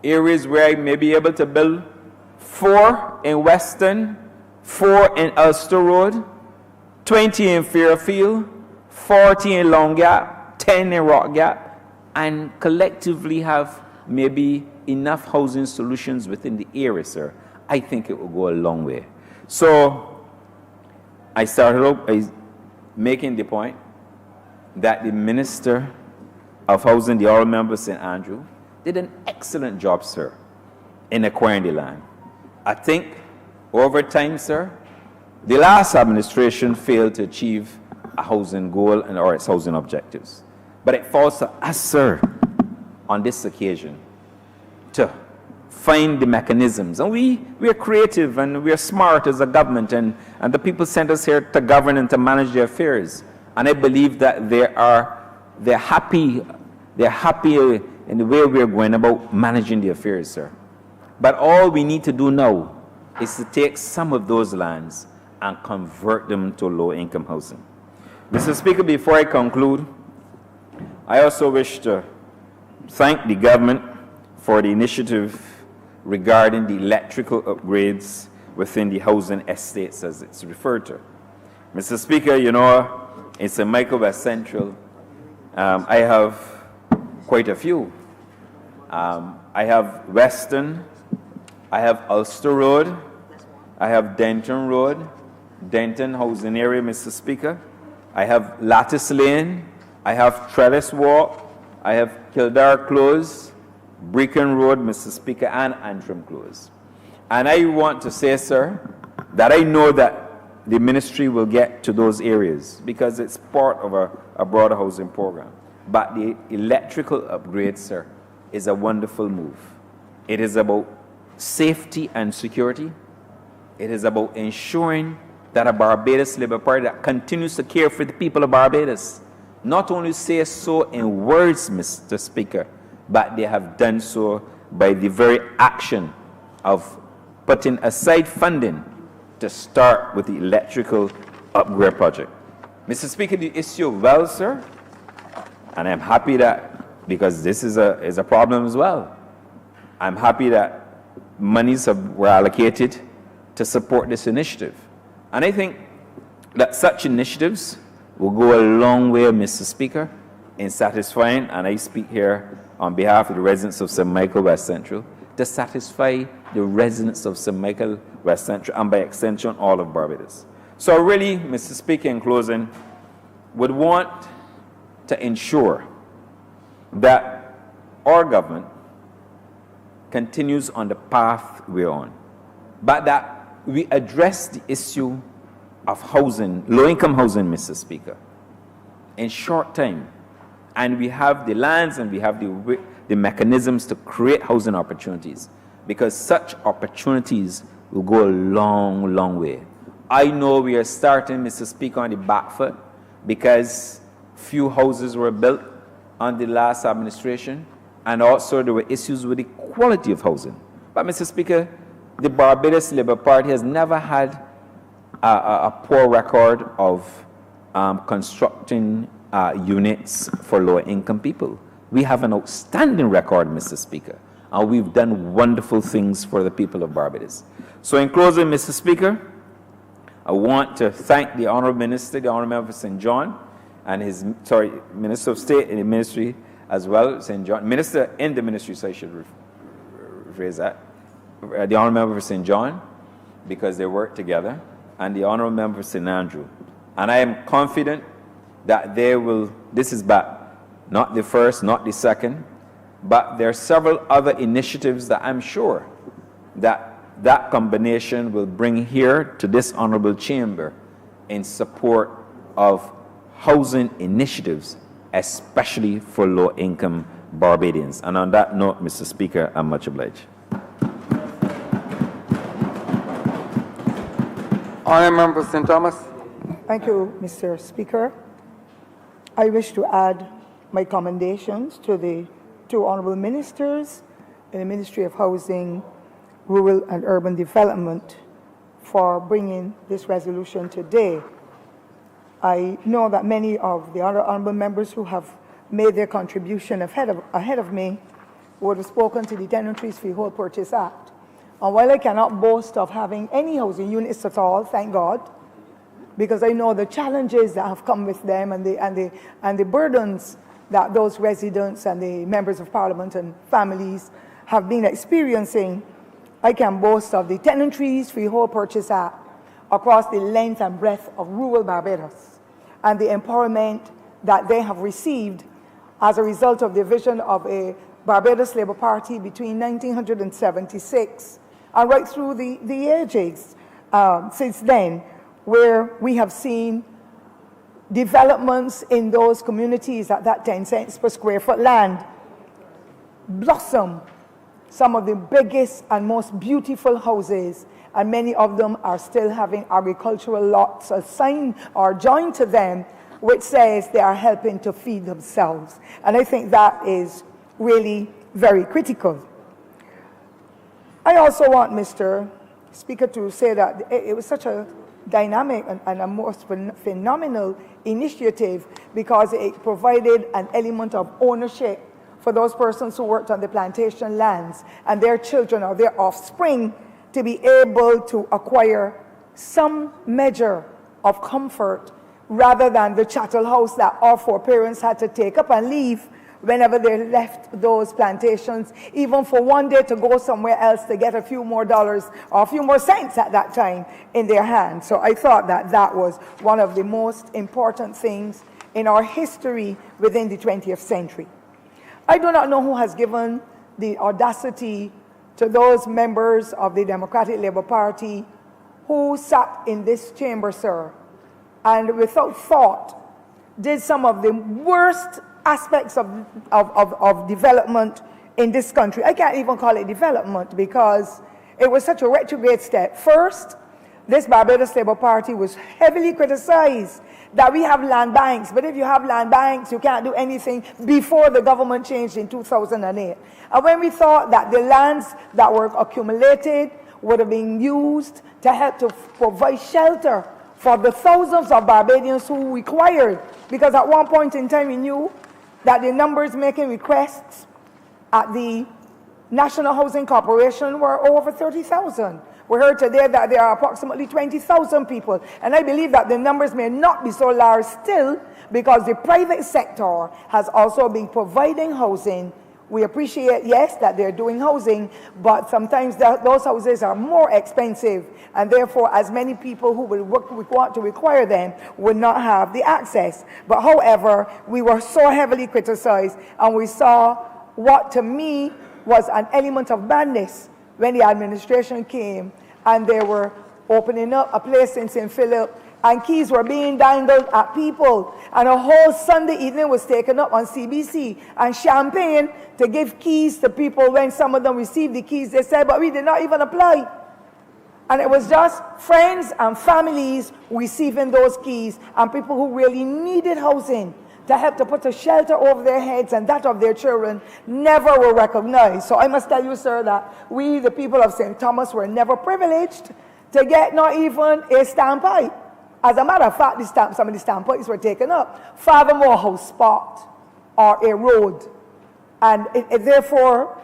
areas where I may be able to build 4 in Weston, 4 in Ulster Road, 20 in Fairfield, 40 in Long Gap, 10 in Rock Gap, and collectively have maybe enough housing solutions within the area, sir, I think it will go a long way. So I started out by making the point that the Minister of Housing, the Honourable Member St. Andrew, did an excellent job, sir, in acquiring the land. I think over time, sir, the last administration failed to achieve a housing goal and or its housing objectives. But it falls to us, sir, on this occasion, to find the mechanisms. And we are creative and we are smart as a government, and the people sent us here to govern and to manage their affairs. And I believe that they're happy in the way we're going about managing the affairs, sir. But all we need to do now is to take some of those lands and convert them to low-income housing. Mr. Speaker, before I conclude, I also wish to thank the government for the initiative regarding the electrical upgrades within the housing estates, as it's referred to. Mr. Speaker, you know, in St. Michael West Central, I have quite a few. I have Weston, I have Ulster Road, I have Denton Road, Denton Housing Area, Mr. Speaker. I have Lattice Lane, I have Trellis Walk, I have Kildare Close, Brecon Road, Mr. Speaker, and Antrim Close. And I want to say, sir, that I know that the ministry will get to those areas because it's part of a broader housing program. But the electrical upgrade, sir, is a wonderful move. It is about safety and security. It is about ensuring that a Barbados Labour Party that continues to care for the people of Barbados not only say so in words, Mr. Speaker, but they have done so by the very action of putting aside funding to start with the electrical upgrade project. Mr. Speaker, the issue of wells, sir, and I'm happy that, because this is a problem as well, I'm happy that monies were allocated to support this initiative. And I think that such initiatives will go a long way, Mr. Speaker, in satisfying, and I speak here on behalf of the residents of St. Michael West Central, to satisfy the residents of St. Michael West Central, and by extension, all of Barbados. So really, Mr. Speaker, in closing, would want to ensure that our government continues on the path we're on, but that we address the issue of housing, low-income housing, Mr. Speaker, in short time. And we have the lands and we have the mechanisms to create housing opportunities, because such opportunities will go a long, long way. I know we are starting, Mr. Speaker, on the back foot because few houses were built on the last administration, and also there were issues with the quality of housing. But, Mr. Speaker, the Barbados Labour Party has never had a poor record of constructing units for lower-income people. We have an outstanding record, Mr. Speaker, and we've done wonderful things for the people of Barbados. So in closing, Mr. Speaker, I want to thank the Honourable Minister, the Honourable Member for St. John, and his, Minister of State in the ministry as well, St. John, Minister in the ministry, so I should rephrase that, the Honourable Member for St. John, because they work together, and the Honourable Member for St. Andrew. And I am confident that they will, this is back, not the first, not the second, but there are several other initiatives that I'm sure that combination will bring here to this honourable chamber in support of housing initiatives, especially for low-income Barbadians. And on that note, Mr. Speaker, I'm much obliged. Honourable Member St. Thomas. Thank you, Mr. Speaker. I wish to add my commendations to the two honourable ministers in the Ministry of Housing, Rural and Urban Development for bringing this resolution today. I know that many of the other honourable members who have made their contribution ahead of me would have spoken to the Tenantries Freehold Purchase Act. And while I cannot boast of having any housing units at all, thank God, because I know the challenges that have come with them and the burdens that those residents and the members of Parliament and families have been experiencing, I can boast of the Tenantries Freehold Purchase Act across the length and breadth of rural Barbados, and the empowerment that they have received as a result of the vision of a Barbados Labour Party between 1976 and right through the ages since then, where we have seen developments in those communities at that 10 cents per square foot land blossom, some of the biggest and most beautiful houses, and many of them are still having agricultural lots assigned or joined to them, which says they are helping to feed themselves. And I think that is really very critical. I also want, Mr. Speaker, to say that it was such a dynamic and a most phenomenal initiative because it provided an element of ownership for those persons who worked on the plantation lands and their children or their offspring to be able to acquire some measure of comfort rather than the chattel house that all four parents had to take up and leave whenever they left those plantations, even for one day to go somewhere else to get a few more dollars or a few more cents at that time in their hands. So I thought that that was one of the most important things in our history within the 20th century. I do not know who has given the audacity to those members of the Democratic Labour Party who sat in this chamber, sir, and without thought did some of the worst aspects of development in this country. I can't even call it development because it was such a retrograde step. First, this Barbados Labour Party was heavily criticized that we have land banks, but if you have land banks, you can't do anything before the government changed in 2008. And when we thought that the lands that were accumulated would have been used to help to provide shelter for the thousands of Barbadians who required, because at one point in time we knew that the numbers making requests at the National Housing Corporation were over 30,000. We heard today that there are approximately 20,000 people, and I believe that the numbers may not be so large still because the private sector has also been providing housing. We appreciate, yes, that they're doing housing, but sometimes those houses are more expensive, and therefore as many people who will want to require them will not have the access. But however, we were so heavily criticized, and we saw what to me was an element of madness when the administration came and they were opening up a place in St. Philip and keys were being dangled at people, and a whole Sunday evening was taken up on CBC and champagne to give keys to people. When some of them received the keys, they said, but we did not even apply. And it was just friends and families receiving those keys, and people who really needed housing to help to put a shelter over their heads and that of their children never were recognized. So I must tell you, sir, that we, the people of St. Thomas, were never privileged to get not even a standpipe. As a matter of fact, some of the standpipes were taken up. Furthermore, house spot or a road. And it therefore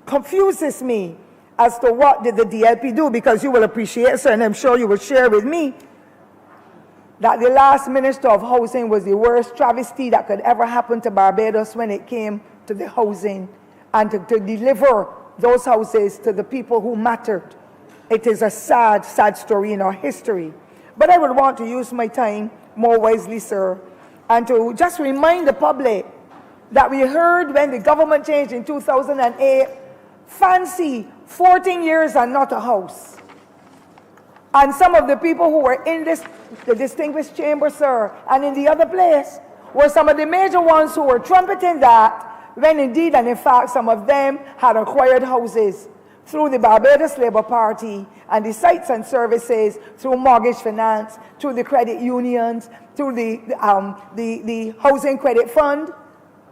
confuses me as to what did the DLP do, because you will appreciate, sir, and I'm sure you will share with me, that the last Minister of Housing was the worst travesty that could ever happen to Barbados when it came to the housing and to deliver those houses to the people who mattered. It is a sad, sad story in our history. But I would want to use my time more wisely, sir, and to just remind the public that we heard when the government changed in 2008, fancy 14 years and not a house. And some of the people who were in the distinguished chamber, sir, and in the other place, were some of the major ones who were trumpeting that, when indeed and in fact some of them had acquired houses through the Barbados Labour Party and the sites and services, through mortgage finance, through the credit unions, through the housing credit fund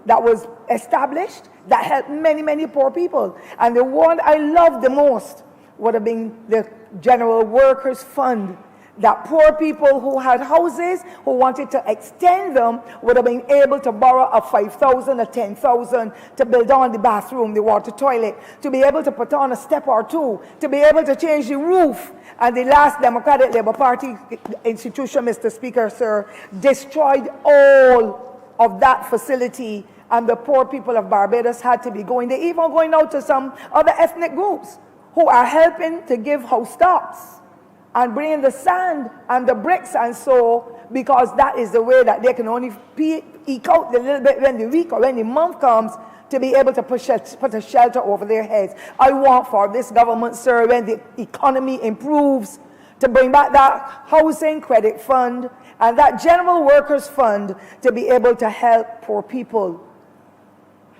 that was established that helped many, many poor people. And the one I loved the most would have been the General Workers Fund, that poor people who had houses, who wanted to extend them, would have been able to borrow a 5,000 or 10,000 to build on the bathroom, the water toilet, to be able to put on a step or two, to be able to change the roof. And the last Democratic Labour Party institution, Mr. Speaker, sir, destroyed all of that facility, and the poor people of Barbados had to be going. They're even going out to some other ethnic groups who are helping to give house tops and bringing the sand and the bricks and so, because that is the way that they can only eke out the little bit when the week or when the month comes to be able to put a shelter over their heads. I want for this government, sir, when the economy improves, to bring back that housing credit fund and that general workers fund to be able to help poor people.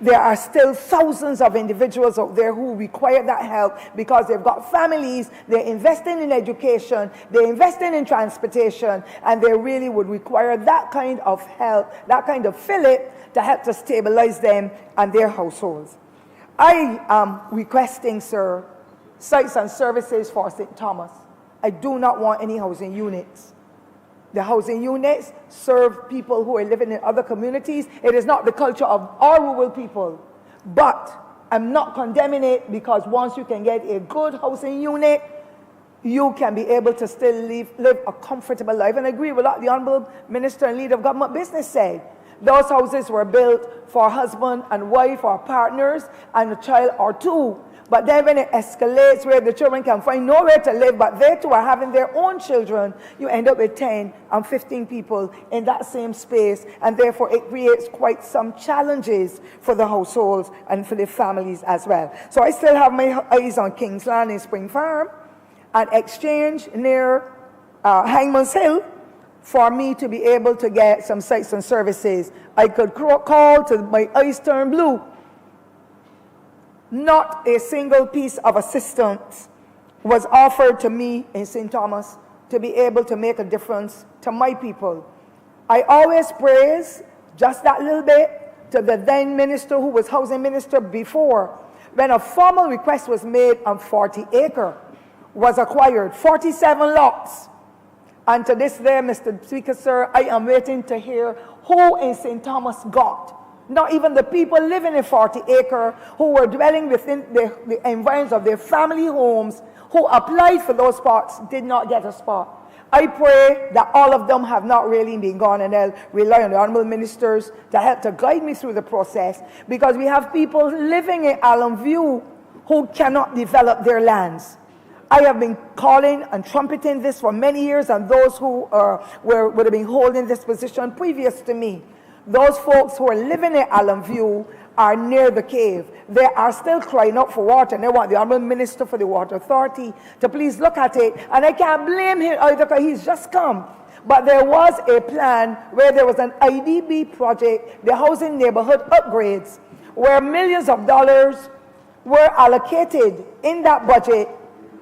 There are still thousands of individuals out there who require that help because they've got families, they're investing in education, they're investing in transportation, and they really would require that kind of help, that kind of fillip to help to stabilize them and their households. I am requesting, sir, sites and services for St. Thomas. I do not want any housing units. The housing units serve people who are living in other communities. It is not the culture of our rural people. But I'm not condemning it because once you can get a good housing unit, you can be able to still live a comfortable life. And I agree with what the Honourable Minister and Leader of Government Business said. Those houses were built for husband and wife or partners and a child or two. But then when it escalates where the children can find nowhere to live, but they too are having their own children, you end up with 10 and 15 people in that same space. And therefore it creates quite some challenges for the households and for the families as well. So I still have my eyes on Kingsland in Spring Farm and Exchange near Hangman's Hill for me to be able to get some sites and services. I could call till my eyes turn blue. Not a single piece of assistance was offered to me in St. Thomas to be able to make a difference to my people. I always praise just that little bit to the then minister who was housing minister before, when a formal request was made on 40 acres was acquired, 47 lots. And to this day, Mr. Speaker, sir, I am waiting to hear who in St. Thomas got. Not even the people living in 40 acres who were dwelling within the environs of their family homes, who applied for those spots, did not get a spot. I pray that all of them have not really been gone, and I'll rely on the Honourable Ministers to help to guide me through the process, because we have people living in Allen View who cannot develop their lands. I have been calling and trumpeting this for many years, and those who would have been holding this position previous to me. Those folks who are living in Allen View are near the cave. They are still crying out for water, and they want the Honourable Minister for the Water Authority to please look at it. And I can't blame him either because he's just come. But there was a plan where there was an IDB project, the Housing Neighbourhood Upgrades, where millions of dollars were allocated in that budget.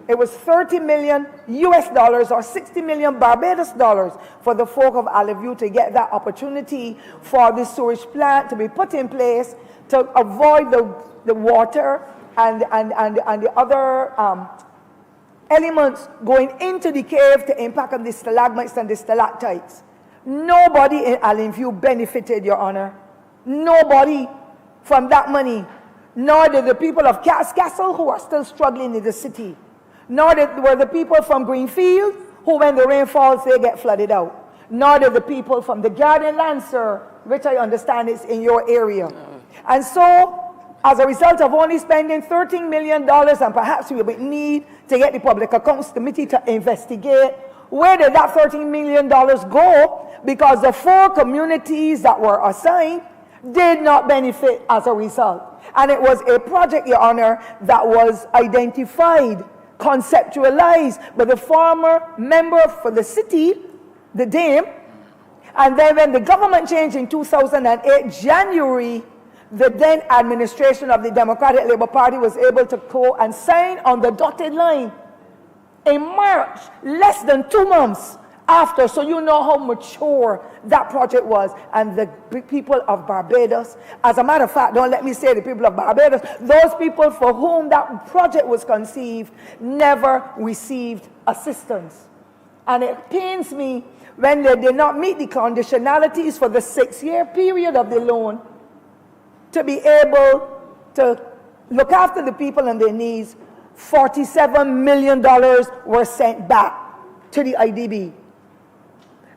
It was $30 million US or 60 million Barbados dollars for the folk of Allen View to get that opportunity for the sewage plant to be put in place to avoid the water and the other elements going into the cave to impact on the stalagmites and the stalactites. Nobody in Allen View benefited, Your Honour. Nobody from that money. Nor did the people of Cat's Castle, who are still struggling in the city. Nor were the people from Greenfield, who when the rain falls, they get flooded out. Nor did the people from the Garden Land, sir, which I understand is in your area. And so, as a result of only spending $13 million, and perhaps we would need to get the Public Accounts Committee to investigate, where did that $13 million go? Because the 4 communities that were assigned did not benefit as a result. And it was a project, Your Honour, that was identified, conceptualized by the former member for the city, the Dame, and then when the government changed in 2008, January, the then administration of the Democratic Labour Party was able to go and sign on the dotted line in March, less than 2 months after, so you know how mature that project was. And the people of Barbados, as a matter of fact, don't let me say the people of Barbados, those people for whom that project was conceived never received assistance. And it pains me when they did not meet the conditionalities for the 6-year period of the loan to be able to look after the people and their needs. $47 million were sent back to the IDB.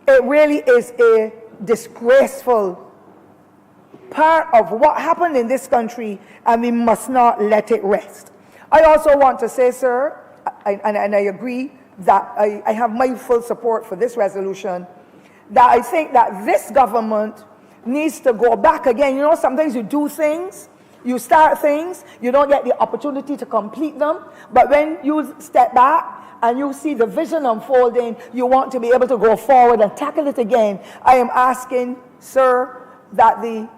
It really is a disgraceful part of what happened in this country, and we must not let it rest. I also want to say, sir, and I agree that I have my full support for this resolution, that I think that this government needs to go back again. You know, sometimes you do things, you start things, you don't get the opportunity to complete them, but when you step back and you see the vision unfolding, you want to be able to go forward and tackle it again. I am asking, sir, that the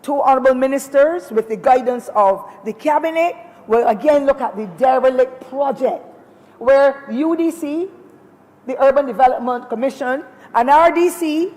two honourable ministers, with the guidance of the cabinet, will again look at the derelict project, where UDC, the Urban Development Commission, and RDC,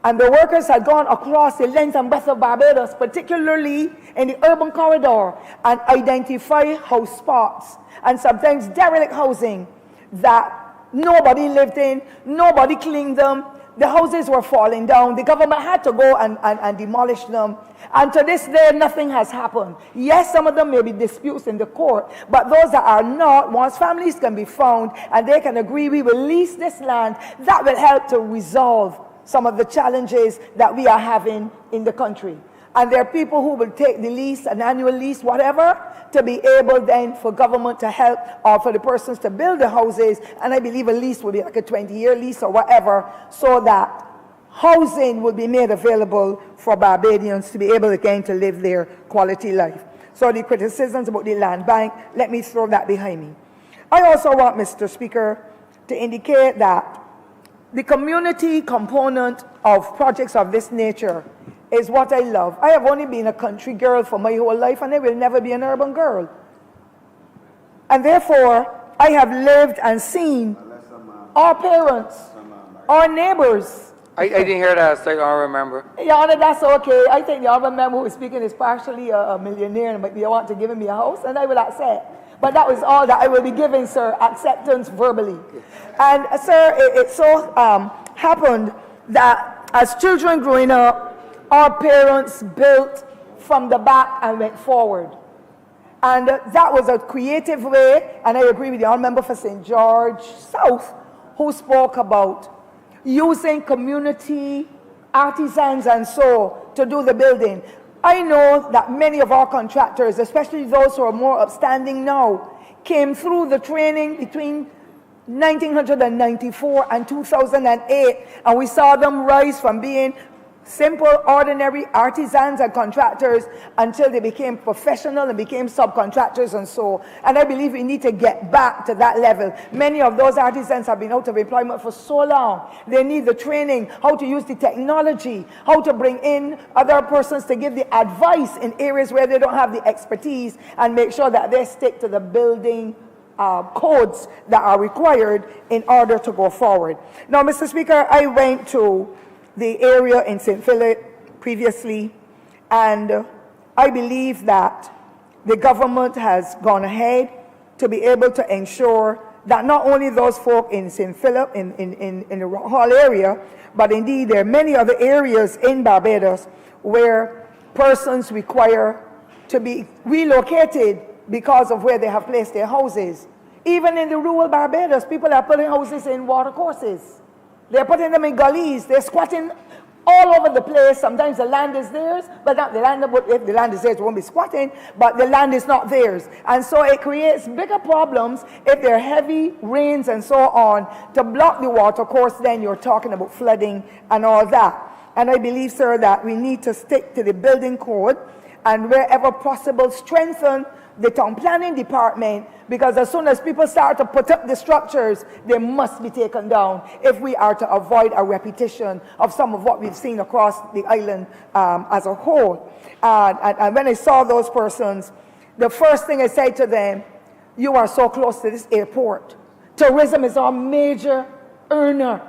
and the workers had gone across the length and breadth of Barbados, particularly in the urban corridor, and identify house spots and sometimes derelict housing that nobody lived in, nobody cleaned them. The houses were falling down. The government had to go and demolish them. And to this day, nothing has happened. Yes, some of them may be disputes in the court, but those that are not, once families can be found and they can agree, we will lease this land, that will help to resolve some of the challenges that we are having in the country. And there are people who will take the lease, an annual lease, whatever, to be able then for government to help or for the persons to build the houses. And I believe a lease will be like a 20-year lease or whatever, so that housing will be made available for Barbadians to be able again to live their quality life. So the criticisms about the land bank, let me throw that behind me. I also want, Mr. Speaker, to indicate that the community component of projects of this nature is what I love. I have only been a country girl for my whole life, and I will never be an urban girl. And therefore, I have lived and seen our parents, our neighbors. I didn't hear that, so I don't remember. Your Honor, that's okay. I think the honourable member who is speaking is partially a millionaire and might be want to give me a house, and I will accept. But that was all that I will be giving, sir, acceptance verbally. And, sir, it so happened that as children growing up, our parents built from the back and went forward. And that was a creative way, and I agree with the honourable member for St. George South, who spoke about using community artisans and so to do the building. I know that many of our contractors, especially those who are more upstanding now, came through the training between 1994 and 2008, and we saw them rise from being simple, ordinary artisans and contractors until they became professional and became subcontractors and so. And I believe we need to get back to that level. Many of those artisans have been out of employment for so long. They need the training, how to use the technology, how to bring in other persons to give the advice in areas where they don't have the expertise, and make sure that they stick to the building codes that are required in order to go forward. Now, Mr. Speaker, I went to the area in St. Philip previously, and I believe that the government has gone ahead to be able to ensure that not only those folk in St. Philip, in the Rock Hall area, but indeed there are many other areas in Barbados where persons require to be relocated because of where they have placed their houses. Even in the rural Barbados, people are putting houses in watercourses. They're putting them in gullies. They're squatting all over the place. Sometimes the land is theirs, but not the land. If the land is theirs, it won't be squatting, but the land is not theirs. And so it creates bigger problems if there are heavy rains and so on to block the watercourse. Then you're talking about flooding and all that. And I believe, sir, that we need to stick to the building code and wherever possible strengthen the town planning department, because as soon as people start to put up the structures, they must be taken down if we are to avoid a repetition of some of what we've seen across the island as a whole. And when I saw those persons, the first thing I said to them, you are so close to this airport. Tourism is our major earner.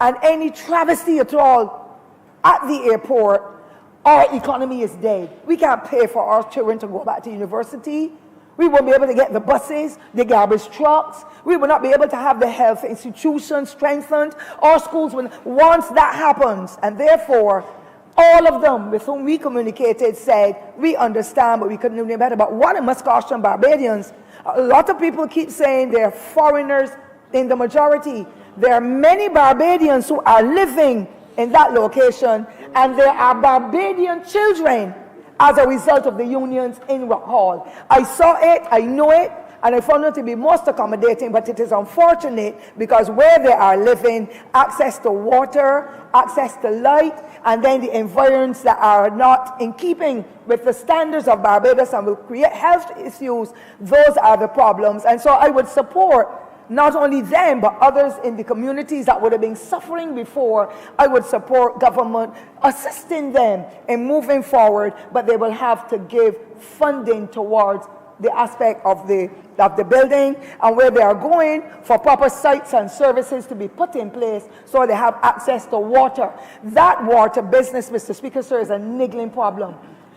And any travesty at all at the airport, our economy is dead. We can't pay for our children to go back to university. We won't be able to get the buses, the garbage trucks. We will not be able to have the health institutions strengthened. Our schools, once that happens, and therefore, all of them with whom we communicated said, we understand, but we couldn't do any better. But what it must cost on Barbadians, a lot of people keep saying they're foreigners in the majority. There are many Barbadians who are living in that location, and there are Barbadian children as a result of the unions in Rock Hall. I saw it, I know it, and I found it to be most accommodating, but it is unfortunate because where they are living, access to water, access to light, and then the environs that are not in keeping with the standards of Barbados and will create health issues, those are the problems. And so I would support not only them, but others in the communities that would have been suffering before. I would support government assisting them in moving forward, but they will have to give funding towards the aspect of the building and where they are going for proper sites and services to be put in place so they have access to water. That water business, Mr. Speaker, sir, is a niggling problem.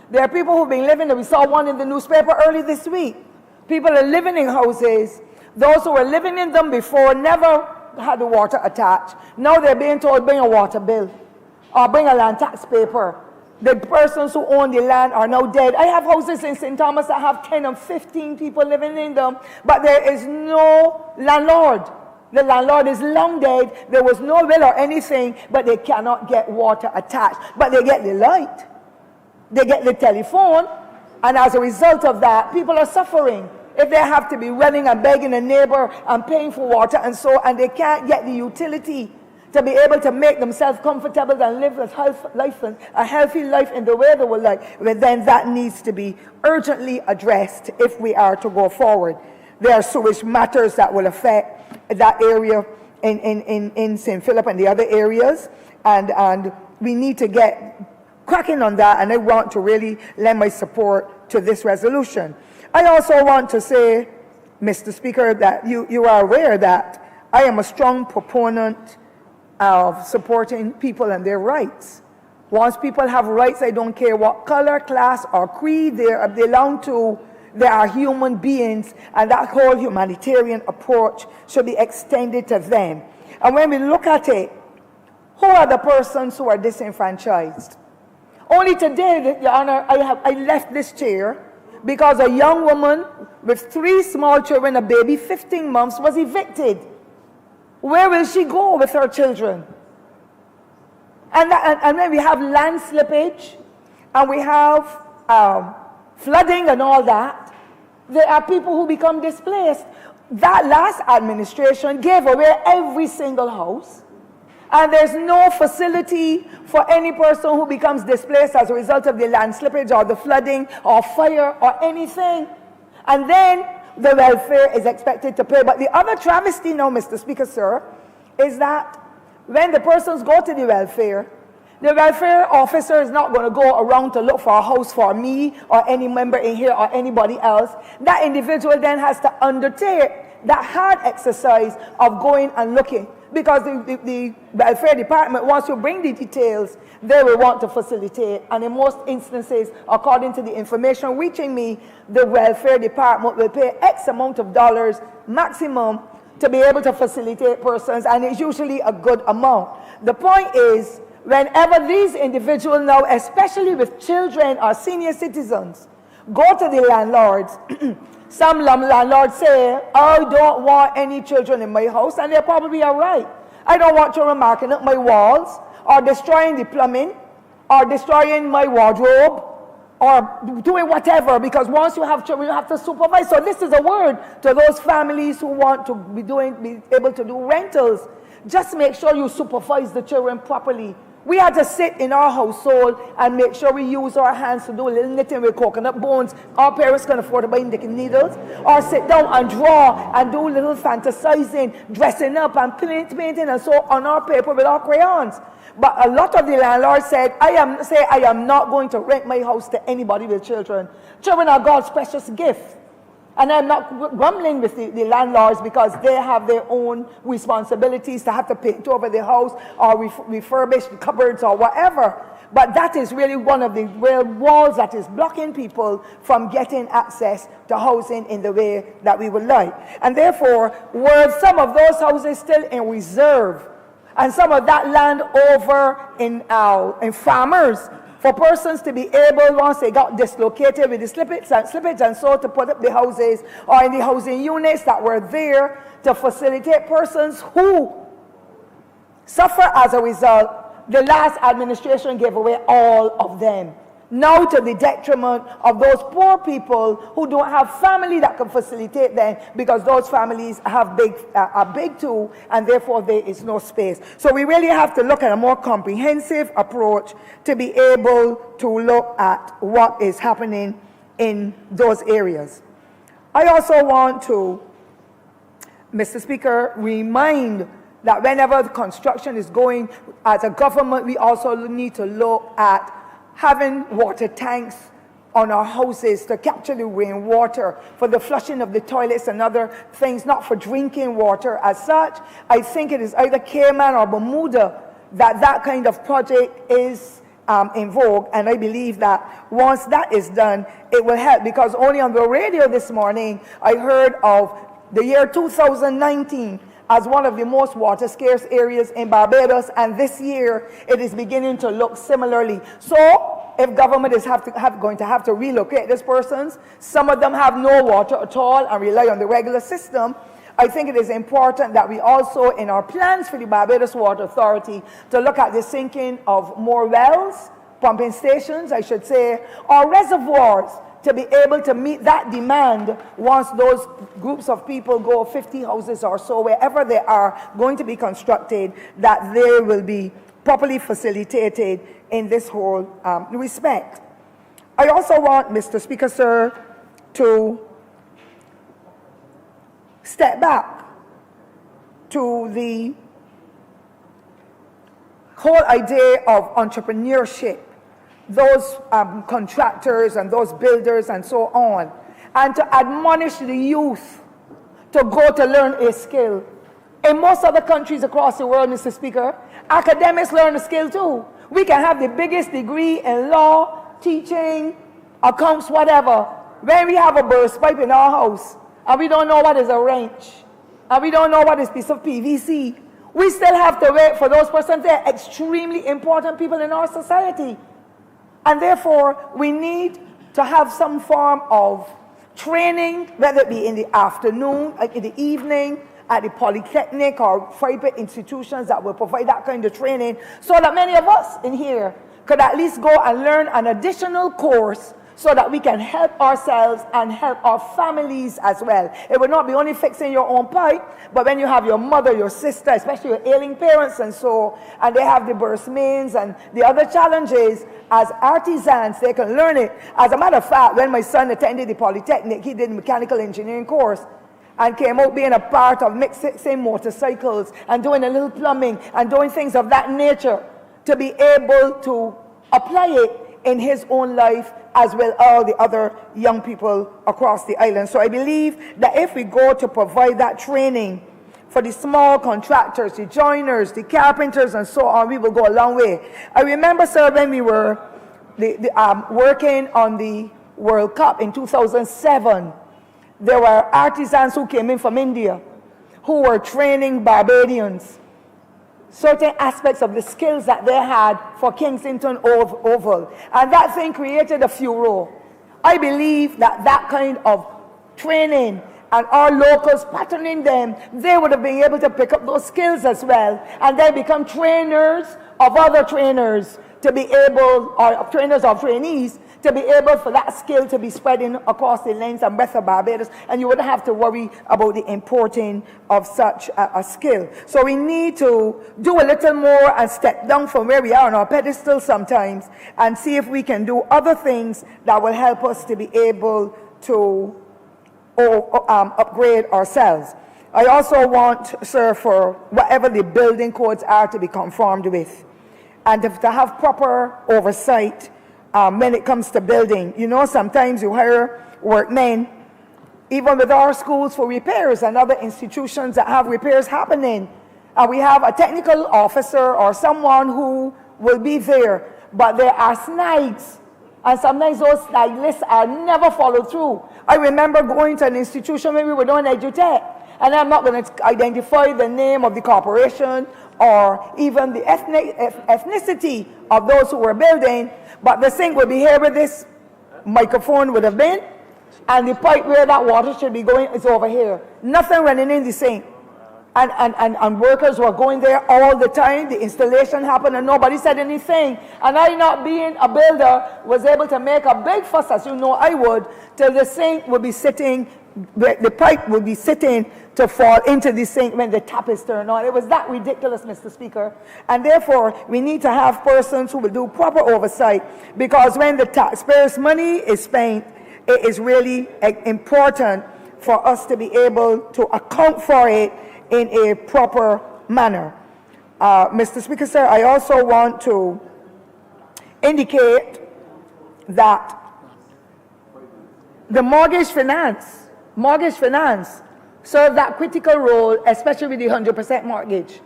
There are people who've been living, and we saw one in the newspaper early this week. People are living in houses. Those who were living in them before never had the water attached. Now they're being told, bring a water bill or bring a land tax paper. The persons who own the land are now dead. I have houses in St. Thomas that have 10 and 15 people living in them, but there is no landlord. The landlord is long dead. There was no will or anything, but they cannot get water attached. But they get the light. They get the telephone, and as a result of that, people are suffering. If they have to be running and begging a neighbor and paying for water and they can't get the utility to be able to make themselves comfortable and live a healthy life in the way they would like, well, then that needs to be urgently addressed if we are to go forward. There are sewage matters that will affect that area in St. Philip and the other areas, and we need to get cracking on that, and I want to really lend my support to this resolution. I also want to say, Mr. Speaker, that you are aware that I am a strong proponent of supporting people and their rights. Once people have rights, I don't care what color, class, or creed they belong to, they are human beings, and that whole humanitarian approach should be extended to them. And when we look at it, who are the persons who are disenfranchised? Only today, Your Honor, I left this chair because a young woman with 3 small children, a baby 15 months, was evicted. Where will she go with her children? And then we have land slippage, and we have flooding and all that. There are people who become displaced. That last administration gave away every single house, and there's no facility for any person who becomes displaced as a result of the land slippage or the flooding or fire or anything. And then the welfare is expected to pay. But the other travesty now, Mr. Speaker, sir, is that when the persons go to the welfare officer is not going to go around to look for a house for me or any member in here or anybody else. That individual then has to undertake that hard exercise of going and looking, because the welfare department, once you bring the details, they will want to facilitate. And in most instances, according to the information reaching me, the welfare department will pay X amount of dollars maximum to be able to facilitate persons, and it's usually a good amount. The point is, whenever these individuals now, especially with children or senior citizens, go to the landlords, some landlords say, I don't want any children in my house, and they probably are right. I don't want children marking up my walls, or destroying the plumbing, or destroying my wardrobe, or doing whatever, because once you have children, you have to supervise. So this is a word to those families who want to be able to do rentals. Just make sure you supervise the children properly. We have to sit in our household and make sure we use our hands to do a little knitting with coconut bones. Our parents can afford to buy knitting needles. Or sit down and draw and do little fantasizing, dressing up and painting and so on our paper with our crayons. But a lot of the landlords said, I am not going to rent my house to anybody with children. Children are God's precious gift. And I'm not grumbling with the landlords, because they have their own responsibilities to have to paint over the house or refurbish the cupboards or whatever. But that is really one of the real walls that is blocking people from getting access to housing in the way that we would like. And therefore, were some of those houses still in reserve, and some of that land over in farmers, for persons to be able, once they got dislocated with the slippage and so, to put up the houses or in the housing units that were there to facilitate persons who suffer as a result. The last administration gave away all of them. now to the detriment of those poor people who don't have family that can facilitate them, because those families are big too, and therefore there is no space. So we really have to look at a more comprehensive approach to be able to look at what is happening in those areas. I also want to, Mr. Speaker, remind that whenever the construction is going, as a government, we also need to look at having water tanks on our houses to capture the rainwater for the flushing of the toilets and other things, not for drinking water as such. I think it is either Cayman or Bermuda that kind of project is in vogue, and I believe that once that is done, it will help, because only on the radio this morning I heard of the year 2019 as one of the most water scarce areas in Barbados, and this year it is beginning to look similarly. So if government is going to have to relocate these persons, some of them have no water at all and rely on the regular system, I think it is important that we also, in our plans for the Barbados Water Authority, to look at the sinking of more wells, pumping stations, I should say, or reservoirs, to be able to meet that demand once those groups of people go, 50 houses or so, wherever they are going to be constructed, that they will be properly facilitated in this whole respect. I also want, Mr. Speaker, sir, to step back to the whole idea of entrepreneurship, those contractors and those builders and so on, and to admonish the youth to go to learn a skill. In most other countries across the world, Mr. Speaker, academics learn a skill too. We can have the biggest degree in law, teaching, accounts, whatever. When we have a burst pipe in our house, and we don't know what is a wrench, and we don't know what is a piece of PVC, we still have to wait for those persons. They're extremely important people in our society. And therefore, we need to have some form of training, whether it be in the afternoon, like in the evening, at the polytechnic or private institutions that will provide that kind of training, so that many of us in here could at least go and learn an additional course so that we can help ourselves and help our families as well. It will not be only fixing your own pipe, but when you have your mother, your sister, especially your ailing parents and so, and they have the burst mains and the other challenges, as artisans, they can learn it. As a matter of fact, when my son attended the Polytechnic, he did a mechanical engineering course and came out being a part of mixing motorcycles and doing a little plumbing and doing things of that nature, to be able to apply it in his own life, as well as all the other young people across the island. So I believe that if we go to provide that training for the small contractors, the joiners, the carpenters, and so on, we will go a long way. I remember, sir, when we were working on the World Cup in 2007, there were artisans who came in from India who were training Barbadians certain aspects of the skills that they had for Kensington Oval. And that thing created a furor. I believe that that kind of training and our locals patterning them, they would have been able to pick up those skills as well, and then become trainers of other trainers to be able, or trainers of trainees, to be able for that skill to be spreading across the length and breadth of Barbados, and you wouldn't have to worry about the importing of such a skill. So we need to do a little more and step down from where we are on our pedestal sometimes and see if we can do other things that will help us to be able to upgrade ourselves. I also want, sir, for whatever the building codes are to be conformed with, and to have proper oversight when it comes to building. You know, sometimes you hire workmen, even with our schools, for repairs and other institutions that have repairs happening. And we have a technical officer or someone who will be there, but there are snags. And sometimes those snag lists are never followed through. I remember going to an institution when we were doing EduTech, and I'm not going to identify the name of the corporation or even the ethnicity of those who were building, but the sink would be here where this microphone would have been, and the pipe where that water should be going is over here. Nothing running in the sink. and workers were going there all the time. The installation happened and nobody said anything. And I, not being a builder, was able to make a big fuss, as you know I would, till the sink would be sitting, the pipe would be sitting to fall into the sink when the tap is turned on. It was that ridiculous, Mr. Speaker. And therefore, we need to have persons who will do proper oversight, because when the taxpayers' money is spent, it is really important for us to be able to account for it in a proper manner. Mr. Speaker, sir, I also want to indicate that the mortgage finance serve that critical role, especially with the 100% mortgage.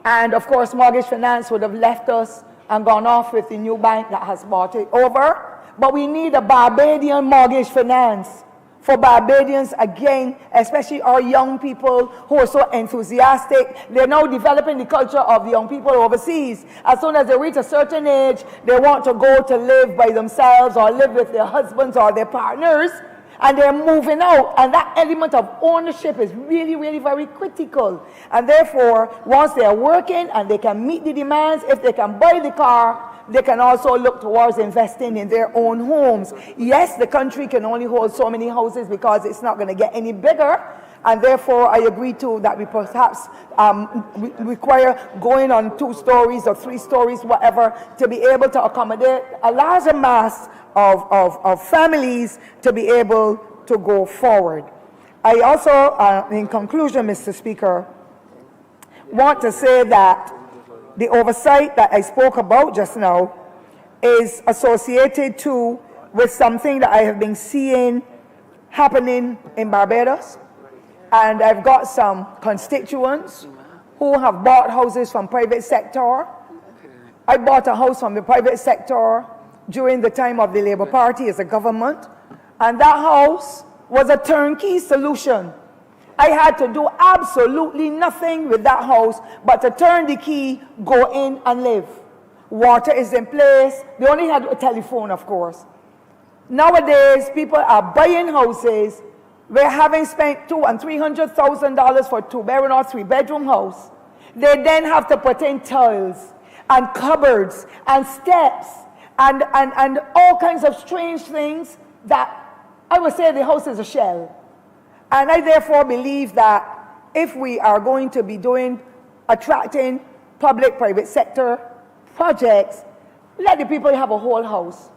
And of course, mortgage finance would have left us and gone off with the new bank that has bought it over. But we need a Barbadian mortgage finance for Barbadians, again, especially our young people who are so enthusiastic. They're now developing the culture of the young people overseas. As soon as they reach a certain age, they want to go to live by themselves or live with their husbands or their partners, and they're moving out. And that element of ownership is really, really very critical. And therefore, once they're working and they can meet the demands, if they can buy the car, they can also look towards investing in their own homes. Yes, the country can only hold so many houses because it's not going to get any bigger. And therefore, I agree too that we perhaps require going on 2 stories or 3 stories, whatever, to be able to accommodate a larger mass of families to be able to go forward. I also, in conclusion, Mr. Speaker, want to say that the oversight that I spoke about just now is associated too with something that I have been seeing happening in Barbados. And I've got some constituents who have bought houses from private sector. I bought a house from the private sector during the time of the Labour Party as a government, and that house was a turnkey solution. I had to do absolutely nothing with that house but to turn the key, go in and live. Water is in place. They only had a telephone, of course. Nowadays, people are buying houses. We're having spent $200,000 and $300,000 for a 2-bedroom or 3-bedroom house. They then have to put in tiles and cupboards and steps and all kinds of strange things that I would say the house is a shell. And I therefore believe that if we are going to be attracting public-private sector projects, let the people have a whole house.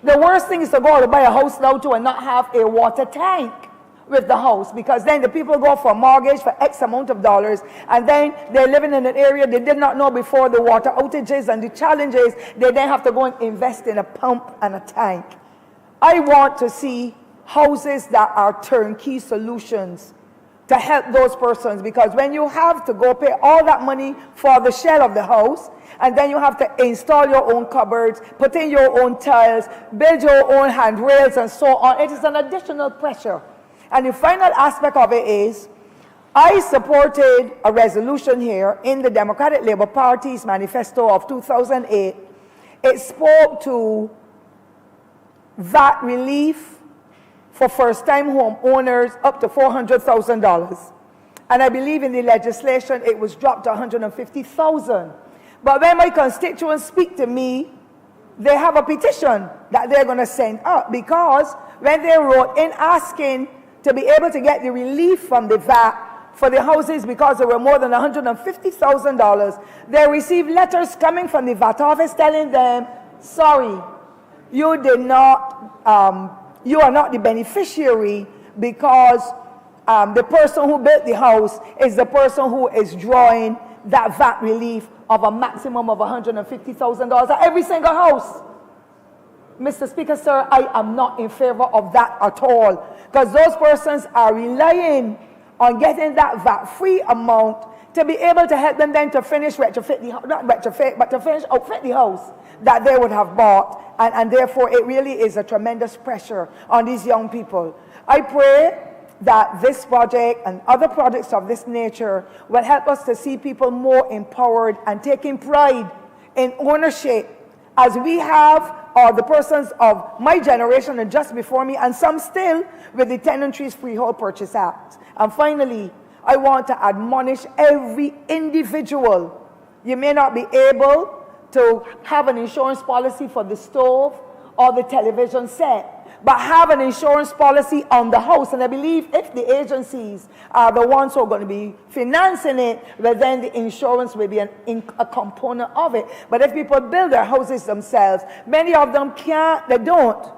The worst thing is to go out to buy a house now too and not have a water tank with the house, because then the people go for a mortgage for X amount of dollars, and then they're living in an area they did not know before the water outages and the challenges. They then have to go and invest in a pump and a tank. I want to see houses that are turnkey solutions to help those persons, because when you have to go pay all that money for the shell of the house, and then you have to install your own cupboards, put in your own tiles, build your own handrails and so on, it is an additional pressure. And the final aspect of it is, I supported a resolution here in the Democratic Labour Party's manifesto of 2008. It spoke to VAT relief for first-time home owners up to $400,000. And I believe in the legislation it was dropped to $150,000. But when my constituents speak to me, they have a petition that they're going to send up, because when they wrote in asking to be able to get the relief from the VAT for the houses because there were more than $150,000, they received letters coming from the VAT office telling them, sorry, you did not, you are not the beneficiary, because the person who built the house is the person who is drawing that VAT relief of a maximum of $150,000 at every single house. Mr. Speaker, sir, I am not in favor of that at all, because those persons are relying on getting that VAT-free amount to be able to help them then to finish outfit the house that they would have bought, and therefore it really is a tremendous pressure on these young people. I pray that this project and other projects of this nature will help us to see people more empowered and taking pride in ownership, as we have, or the persons of my generation and just before me, and some still with the Tenantries Freehold Purchase Act. And finally, I want to admonish every individual. You may not be able to have an insurance policy for the stove or the television set, but have an insurance policy on the house. And I believe if the agencies are the ones who are going to be financing it, well, then the insurance will be a component of it. But if people build their houses themselves, many of them don't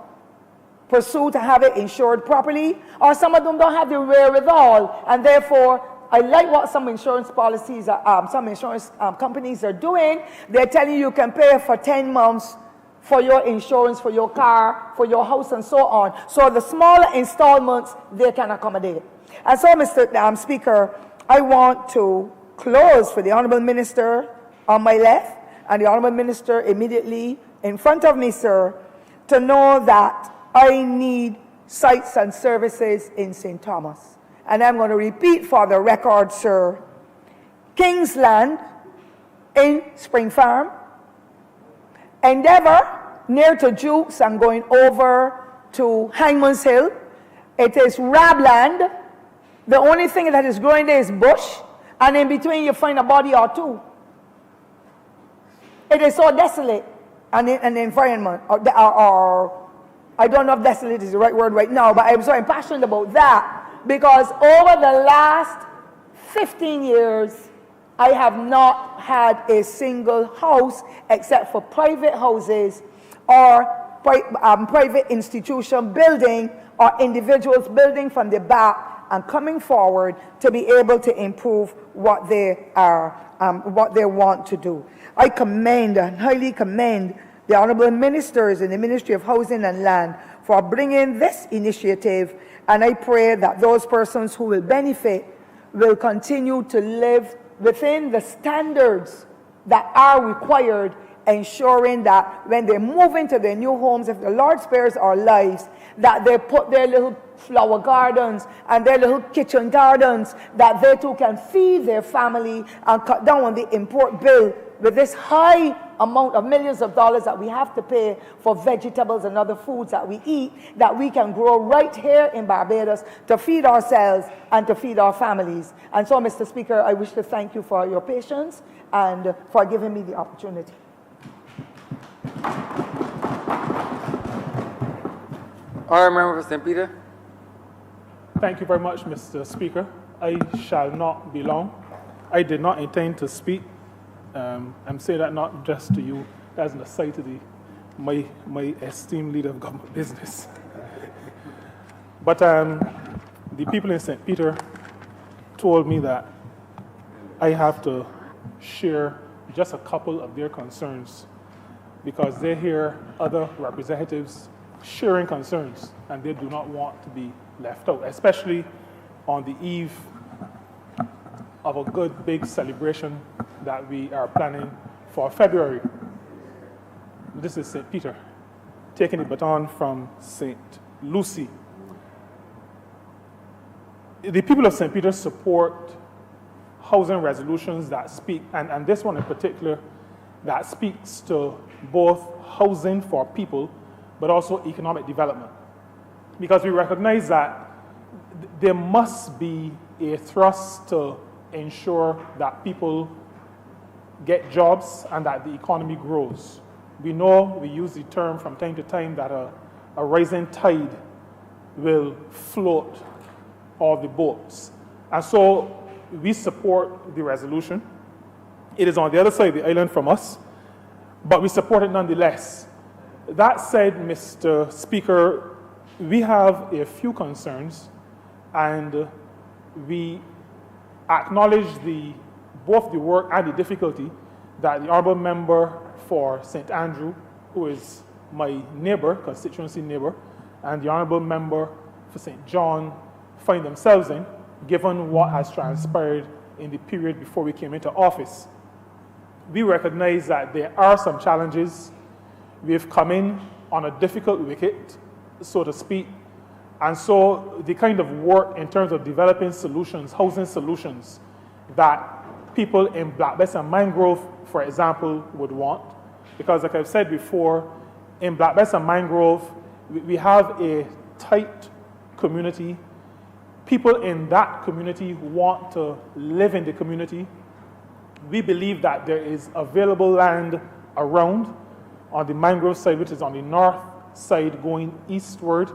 pursue to have it insured properly, or some of them don't have the wherewithal, and therefore I like what some insurance policies, some insurance companies are doing. They're telling you can pay for 10 months for your insurance, for your car, for your house, and so on. So the smaller installments, they can accommodate. And so, Mr. Speaker, I want to close for the Honourable Minister on my left and the Honourable Minister immediately in front of me, sir, to know that I need sites and services in St. Thomas. And I'm going to repeat for the record, sir, Kingsland in Spring Farm, Endeavour, near to Jukes and going over to Hangman's Hill. It is rabland. The only thing that is growing there is bush, and in between you find a body or two. It is so desolate, an environment, or I don't know if desolate is the right word right now, but I'm so impassioned about that, because over the last 15 years, I have not had a single house except for private houses or private institution building or individuals building from the back and coming forward to be able to improve what they want to do. I commend and highly commend the Honourable Ministers in the Ministry of Housing and Land for bringing this initiative, and I pray that those persons who will benefit will continue to live within the standards that are required, ensuring that when they move into their new homes, if the Lord spares our lives, that they put their little flower gardens and their little kitchen gardens, that they too can feed their family and cut down on the import bill with this high amount of millions of dollars that we have to pay for vegetables and other foods that we eat, that we can grow right here in Barbados to feed ourselves and to feed our families. And so, Mr. Speaker, I wish to thank you for your patience and for giving me the opportunity. Honourable Member for St. Peter. Thank you very much, Mr. Speaker. I shall not be long. I did not intend to speak. I'm saying that not just to you, as an aside to my esteemed leader of government business. But the people in St. Peter told me that I have to share just a couple of their concerns because they hear other representatives sharing concerns and they do not want to be left out, especially on the eve of a good big celebration that we are planning for February. This is St. Peter, taking the baton from St. Lucy. The people of St. Peter support housing resolutions that speak, and this one in particular, that speaks to both housing for people, but also economic development. Because we recognize that there must be a thrust to ensure that people get jobs and that the economy grows. We know, we use the term from time to time, that a rising tide will float all the boats. And so we support the resolution. It is on the other side of the island from us, but we support it nonetheless. That said, Mr. Speaker, we have a few concerns, and we acknowledge both the work and the difficulty that the Honourable Member for St. Andrew, who is my neighbour, constituency neighbour, and the Honourable Member for St. John find themselves in, given what has transpired in the period before we came into office. We recognize that there are some challenges. We've come in on a difficult wicket, so to speak, and so the kind of work in terms of developing solutions, housing solutions, that people in Blackbess and Mangrove, for example, would want. Because like I've said before, in Blackbess and Mangrove, we have a tight community. people in that community want to live in the community. We believe that there is available land around on the mangrove side, which is on the north side going eastward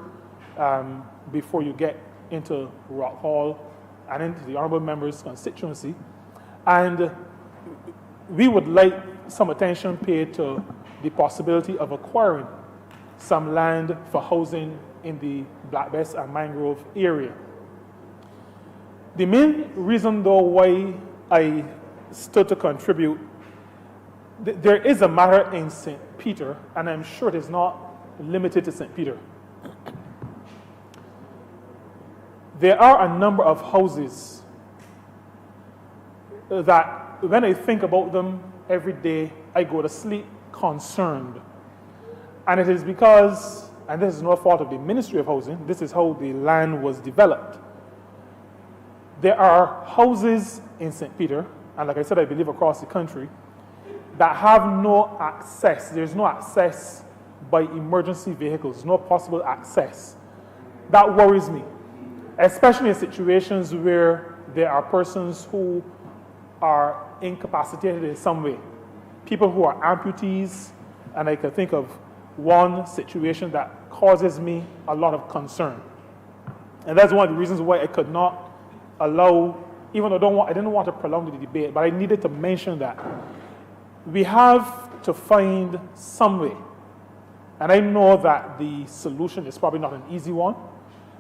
before you get into Rock Hall and into the Honourable Member's constituency. And we would like some attention paid to the possibility of acquiring some land for housing in the Blackbess and Mangrove area. The main reason, though, why I stood to contribute, there is a matter in St. Peter, and I'm sure it is not limited to St. Peter. There are a number of houses that, when I think about them every day, I go to sleep concerned. And it is because, and this is no fault of the Ministry of Housing, this is how the land was developed. There are houses in St. Peter, and like I said, I believe across the country, that have no access. There's no access by emergency vehicles, no possible access. That worries me, especially in situations where there are persons who are incapacitated in some way. People who are amputees, and I can think of one situation that causes me a lot of concern. And that's one of the reasons why I could not allow, even though I didn't want to prolong the debate, but I needed to mention that we have to find some way. And I know that the solution is probably not an easy one,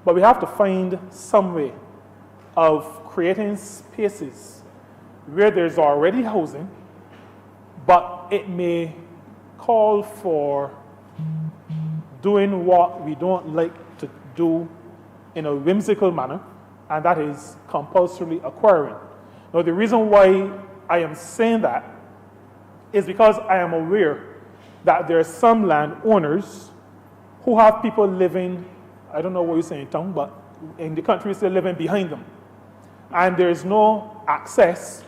but we have to find some way of creating spaces where there's already housing, but it may call for doing what we don't like to do in a whimsical manner, and that is compulsorily acquiring. Now, the reason why I am saying that is because I am aware that there are some landowners who have people living, I don't know what you say in town, but in the country still living behind them. And there is no access.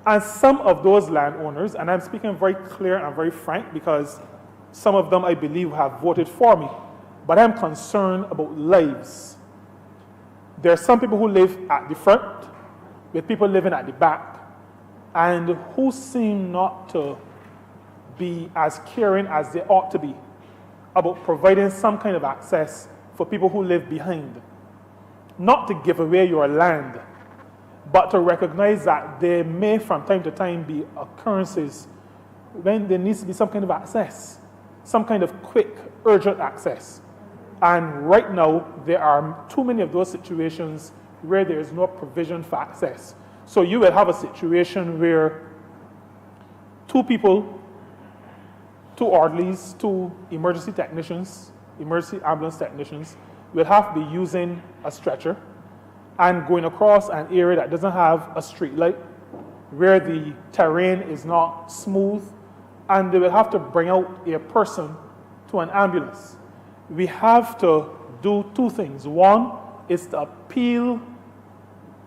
And some of those landowners, and I'm speaking very clear and very frank because some of them I believe have voted for me, but I'm concerned about lives. There are some people who live at the front with people living at the back and who seem not to be as caring as they ought to be about providing some kind of access for people who live behind. Not to give away your land, but to recognize that there may from time to time be occurrences when there needs to be some kind of access, some kind of quick, urgent access. And right now, there are too many of those situations where there is no provision for access. So you will have a situation where two people, two orderlies, two emergency technicians, emergency ambulance technicians, will have to be using a stretcher and going across an area that doesn't have a street light, where the terrain is not smooth, and they will have to bring out a person to an ambulance. We have to do two things. One is to appeal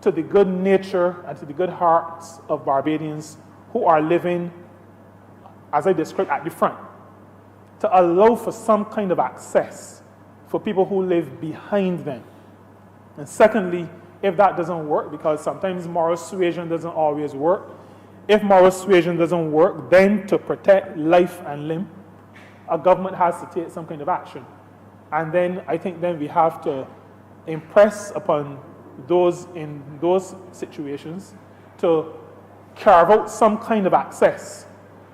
to the good nature and to the good hearts of Barbadians who are living, as I described, at the front, to allow for some kind of access for people who live behind them. And secondly, if that doesn't work, because sometimes moral suasion doesn't always work, if moral suasion doesn't work, then to protect life and limb, a government has to take some kind of action. And then I think then we have to impress upon those in those situations to carve out some kind of access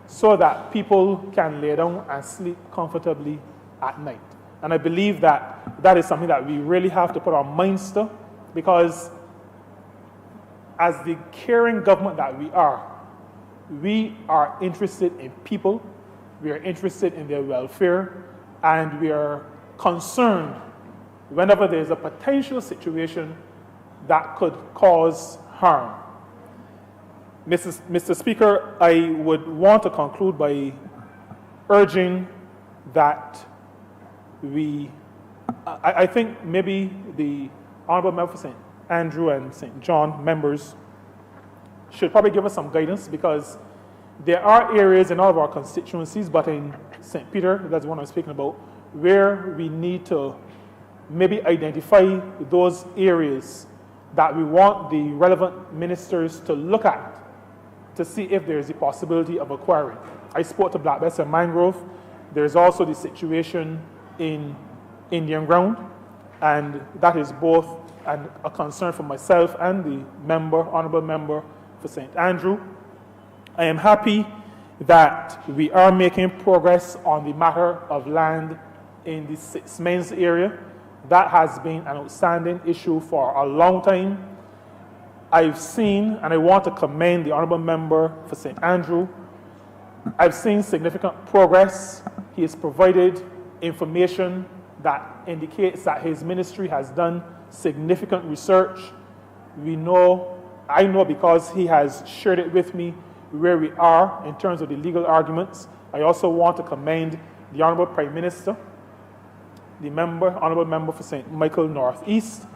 so that people can lay down and sleep comfortably at night. And I believe that that is something that we really have to put our minds to, because as the caring government that we are interested in people, we are interested in their welfare, and we are concerned whenever there's a potential situation that could cause harm. Mr. Speaker, I would want to conclude by urging that I think maybe the Honourable Member for St. Andrew and St. John members should probably give us some guidance, because there are areas in all of our constituencies, but in St. Peter, that's the one I'm speaking about, where we need to maybe identify those areas that we want the relevant ministers to look at to see if there is a possibility of acquiring. I spoke to Black Bess and Mangrove. There's also the situation in Indian Ground, and that is both a concern for myself and the honourable member for St. Andrew. I am happy that we are making progress on the matter of land in the Six Mains area. That has been an outstanding issue for a long time. I've seen, and I want to commend the honourable member for St. Andrew, I've seen significant progress. He has provided information that indicates that his ministry has done significant research. I know because he has shared it with me where we are in terms of the legal arguments. I also want to commend the Honourable Prime Minister, the honourable member for St. Michael North East,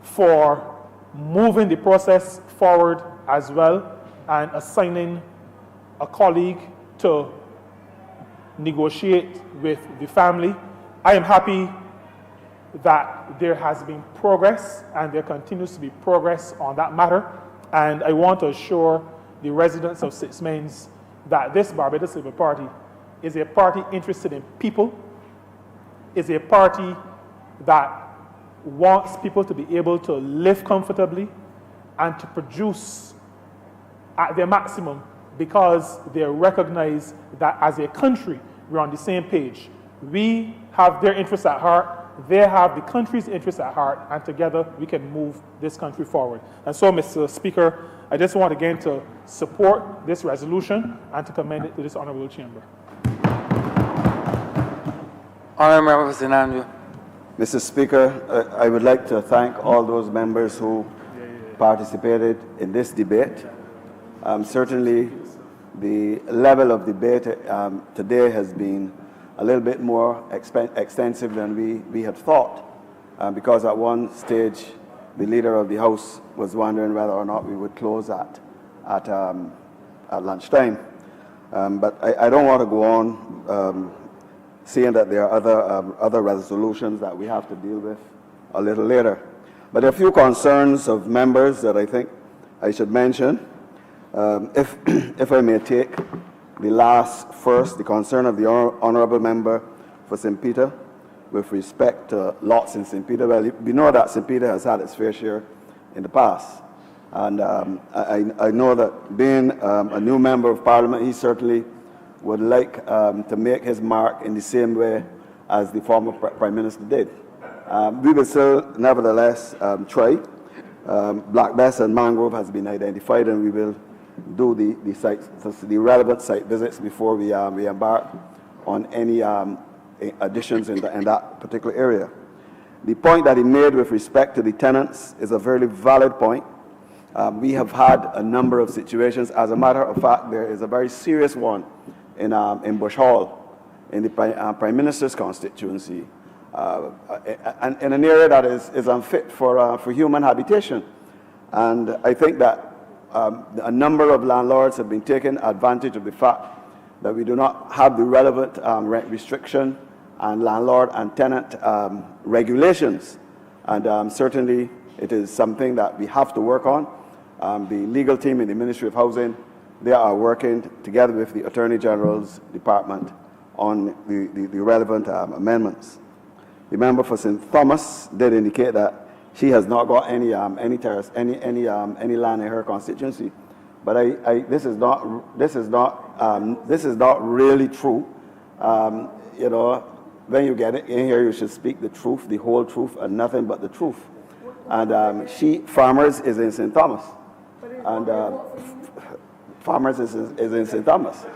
for moving the process forward as well and assigning a colleague to negotiate with the family. I am happy that there has been progress and there continues to be progress on that matter, and I want to assure the residents of Six Mains that this Barbados Labour Party is a party interested in people, is a party that wants people to be able to live comfortably and to produce at their maximum, because they recognize that as a country, we're on the same page. We have their interests at heart, they have the country's interests at heart, and together we can move this country forward. And so, Mr. Speaker, I just want again to support this resolution and to commend it to this honourable chamber. Honourable Member for St. Andrew. Mr. Speaker, I would like to thank all those members who participated in this debate. Certainly, the level of debate today has been a little bit more extensive than we had thought, because at one stage, the Leader of the House was wondering whether or not we would close at lunchtime. But I don't want to go on seeing that there are other resolutions that we have to deal with a little later. But there are a few concerns of members that I think I should mention. If I may take the last first, the concern of the honourable member for St. Peter with respect to lots in St. Peter. Well, we know that St. Peter has had its fair share in the past. And I know that being a new member of Parliament, he certainly would like to make his mark in the same way as the former Prime Minister did. We will still, nevertheless, try. Black Bess and Mangrove has been identified, and we will do the relevant site visits before we embark on any additions in that particular area. The point that he made with respect to the tenants is a very valid point. We have had a number of situations. As a matter of fact, there is a very serious one in Bush Hall, in the Prime Minister's constituency, and in an area that is unfit for human habitation. And I think that a number of landlords have been taking advantage of the fact that we do not have the relevant rent restriction and landlord and tenant regulations. And certainly it is something that we have to work on. The legal team in the Ministry of Housing, they are working together with the Attorney General's Department on the relevant amendments. The member for St. Thomas did indicate that she has not got any land in her constituency, but this is not really true. You know, when you get it in here, you should speak the truth, the whole truth, and nothing but the truth. And Farmers is in St. Thomas, and Farmers is in St. Thomas.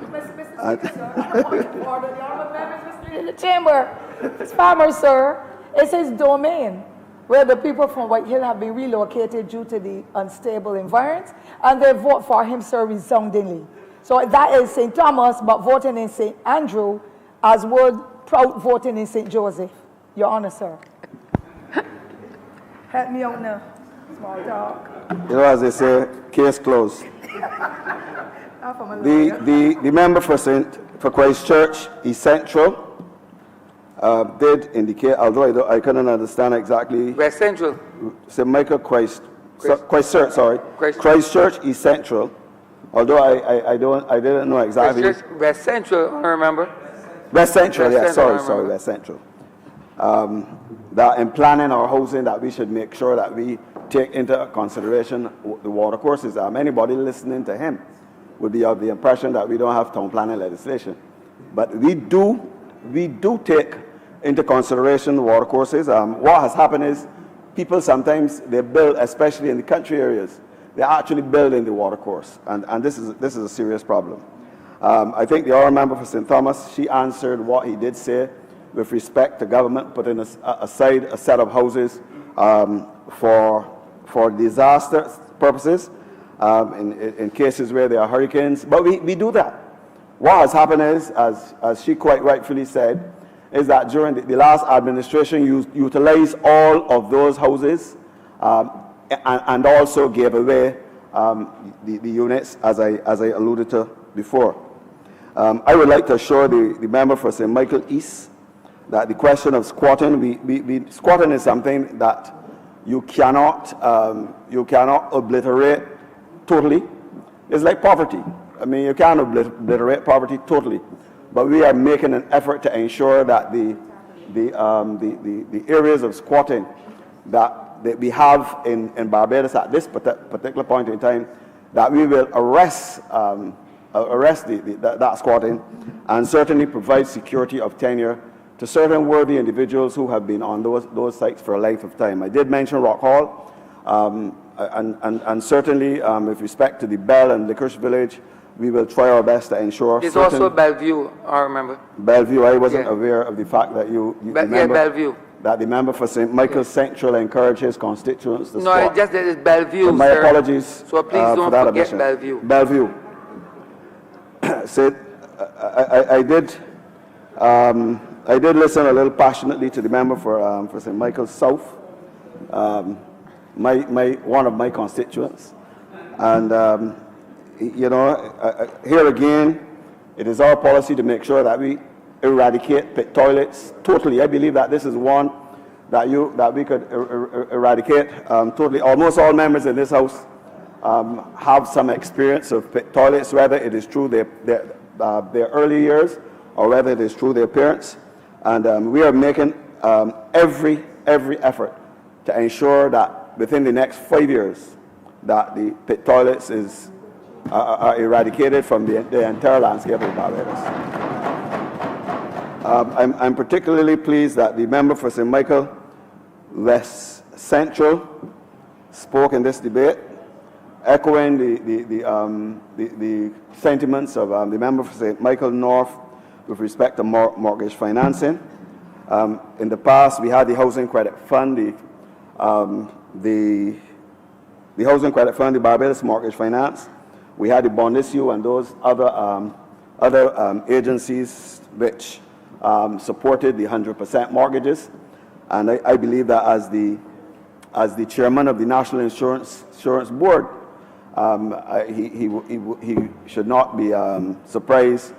In the chamber, it's Farmers, sir. It's his domain, where the people from White Hill have been relocated due to the unstable environment, and they vote for him, sir, resoundingly. So that is St. Thomas, but voting in St. Andrew, as would proud voting in St. Joseph. Your Honor, sir. Help me out now. Small talk. You know, as they say, case closed. The member for Christ Church East Central, did indicate, although I couldn't understand exactly, West Central. St. Michael Christchurch, sorry. Christ- Christchurch East Central, although I didn't know exactly. Just West Central, I remember. West Central, West yeah, Central, I sorry, remember. West Central. That in planning our housing, that we should make sure that we take into consideration the water courses. Anybody listening to him would be of the impression that we don't have town planning legislation. But we do take into consideration the water courses. What has happened is people sometimes, they build, especially in the country areas, they actually build in the water course. And this is a serious problem. I think the Honourable Member for St. Thomas, she answered what he did say with respect to government putting aside a set of houses for disaster purposes in cases where there are hurricanes. But we do that. What has happened is, as she quite rightfully said, is that during the last administration utilized all of those houses and also gave away the units, as I alluded to before. I would like to assure the member for St. Michael East that the question of squatting, squatting is something that you cannot obliterate totally. It's like poverty. I mean, you can't obliterate poverty totally, but we are making an effort to ensure that the areas of squatting that we have in Barbados at this particular point in time, that we will arrest that squatting and certainly provide security of tenure to certain worthy individuals who have been on those sites for a length of time. I did mention Rock Hall, and certainly with respect to the Bell and Licorice Village, we will try our best to ensure. There's also Bellevue, I remember. Bellevue, I wasn't aware of the fact that you remember Bellevue. that the member for St. Michael Central encouraged his constituents to No, squat. it's just that it's Bellevue, So my sir. apologies So please for don't that forget omission. Bellevue. Bellevue. So, I did listen a little passionately to the member for St. Michael South, one of my constituents, and here again, it is our policy to make sure that we eradicate pit toilets totally. I believe that this is one that we could eradicate totally. Almost all members in this house have some experience of pit toilets, whether it is through their early years or whether it is through their parents. And we are making every effort to ensure that within the next 5 years that the pit toilets are eradicated from the entire landscape of Barbados. I'm particularly pleased that the member for St. Michael West Central spoke in this debate, echoing the sentiments of the member for St. Michael North with respect to mortgage financing. In the past, we had the Housing Credit Fund, the Housing Credit Fund, the Barbados Mortgage Finance. We had the bond issue and those other agencies which supported the 100% mortgages. And I believe that as the chairman of the National Insurance Board, he should not be surprised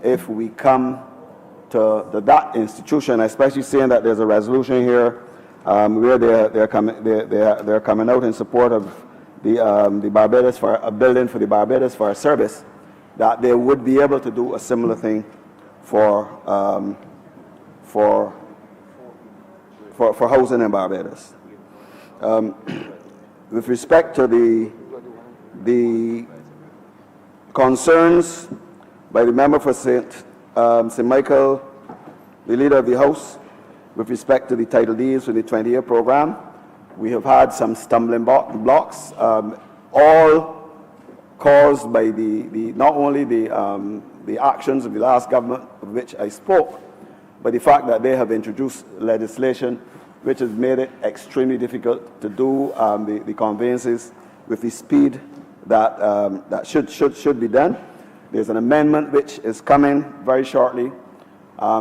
if we come to that institution, especially seeing that there's a resolution here where they're coming out in support of the Barbados for a building for the Barbados Fire Service, that they would be able to do a similar thing for housing in Barbados. With respect to the concerns by the member for St. Michael, the leader of the House, with respect to the title deeds for the 20-year program, we have had some stumbling blocks, all caused by not only the actions of the last government of which I spoke, but the fact that they have introduced legislation which has made it extremely difficult to do the conveyances with the speed that should be done. There's an amendment which is coming very shortly,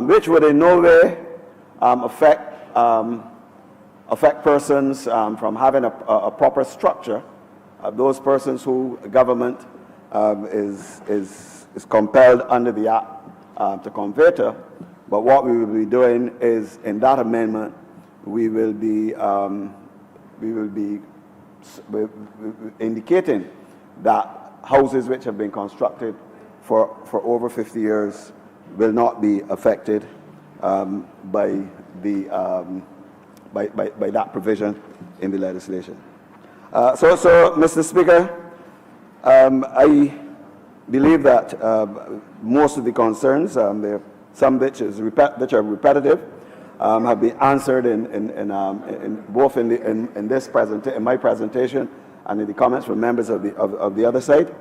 which would in no way affect persons from having a proper structure. Those persons who government is compelled under the Act to convey to But what we will be doing is, in that amendment, we will be indicating that houses which have been constructed for over 50 years will not be affected by that provision in the legislation. So, Mr. Speaker, I believe that most of the concerns, there are some which are repetitive, have been answered in both in my presentation and in the comments from members of the other side.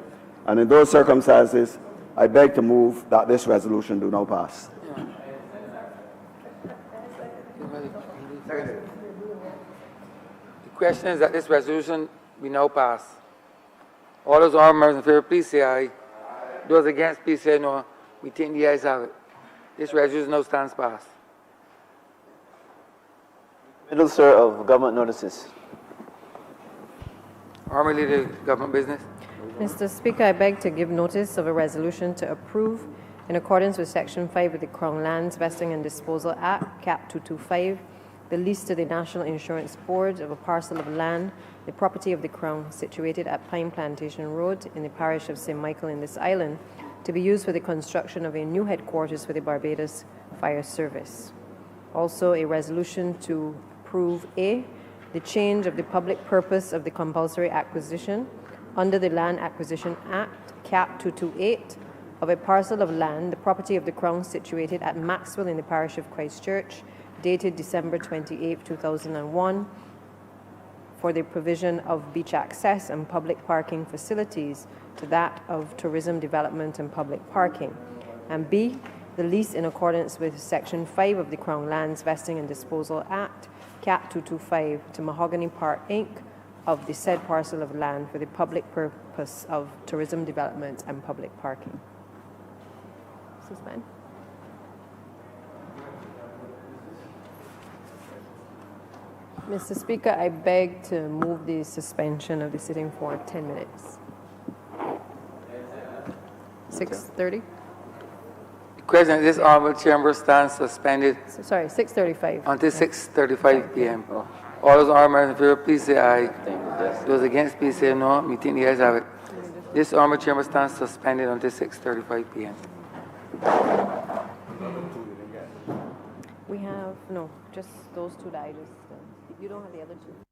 And in those circumstances, I beg to move that this resolution do now pass. The question is that this resolution be now passed. All those honourable members in favour, please say aye. Those against, please say no. We take the ayes have it. This resolution now stands passed. Middle, sir, of government notices. Honourable Leader, Government Business. Mr. Speaker, I beg to give notice of a resolution to approve, in accordance with Section 5 of the Crown Lands Vesting and Disposal Act, Cap 225, the lease to the National Insurance Board of a parcel of land, the property of the Crown, situated at Pine Plantation Road in the parish of St. Michael in this island, to be used for the construction of a new headquarters for the Barbados Fire Service. Also, a resolution to approve A, the change of the public purpose of the compulsory acquisition under the Land Acquisition Act, Cap 228, of a parcel of land, the property of the Crown, situated at Maxwell in the parish of Christchurch, dated December 28, 2001, for the provision of beach access and public parking facilities to that of tourism development and public parking. And B, the lease in accordance with Section 5 of the Crown Lands Vesting and Disposal Act, Cap 225, to Mahogany Park, Inc., of the said parcel of land for the public purpose of tourism development and public parking. Suspend. Mr. Speaker, I beg to move the suspension of the sitting for 10 minutes. 6:30? The question is this honourable chamber stands suspended Sorry, 6:35. until 6:35 p.m. All those honourable members in favour, please say aye. Those against, please say no. Me think the ayes have it. This honourable chamber stands suspended until 6:35 p.m. We have, no, just those two that I just, you don't have the other two.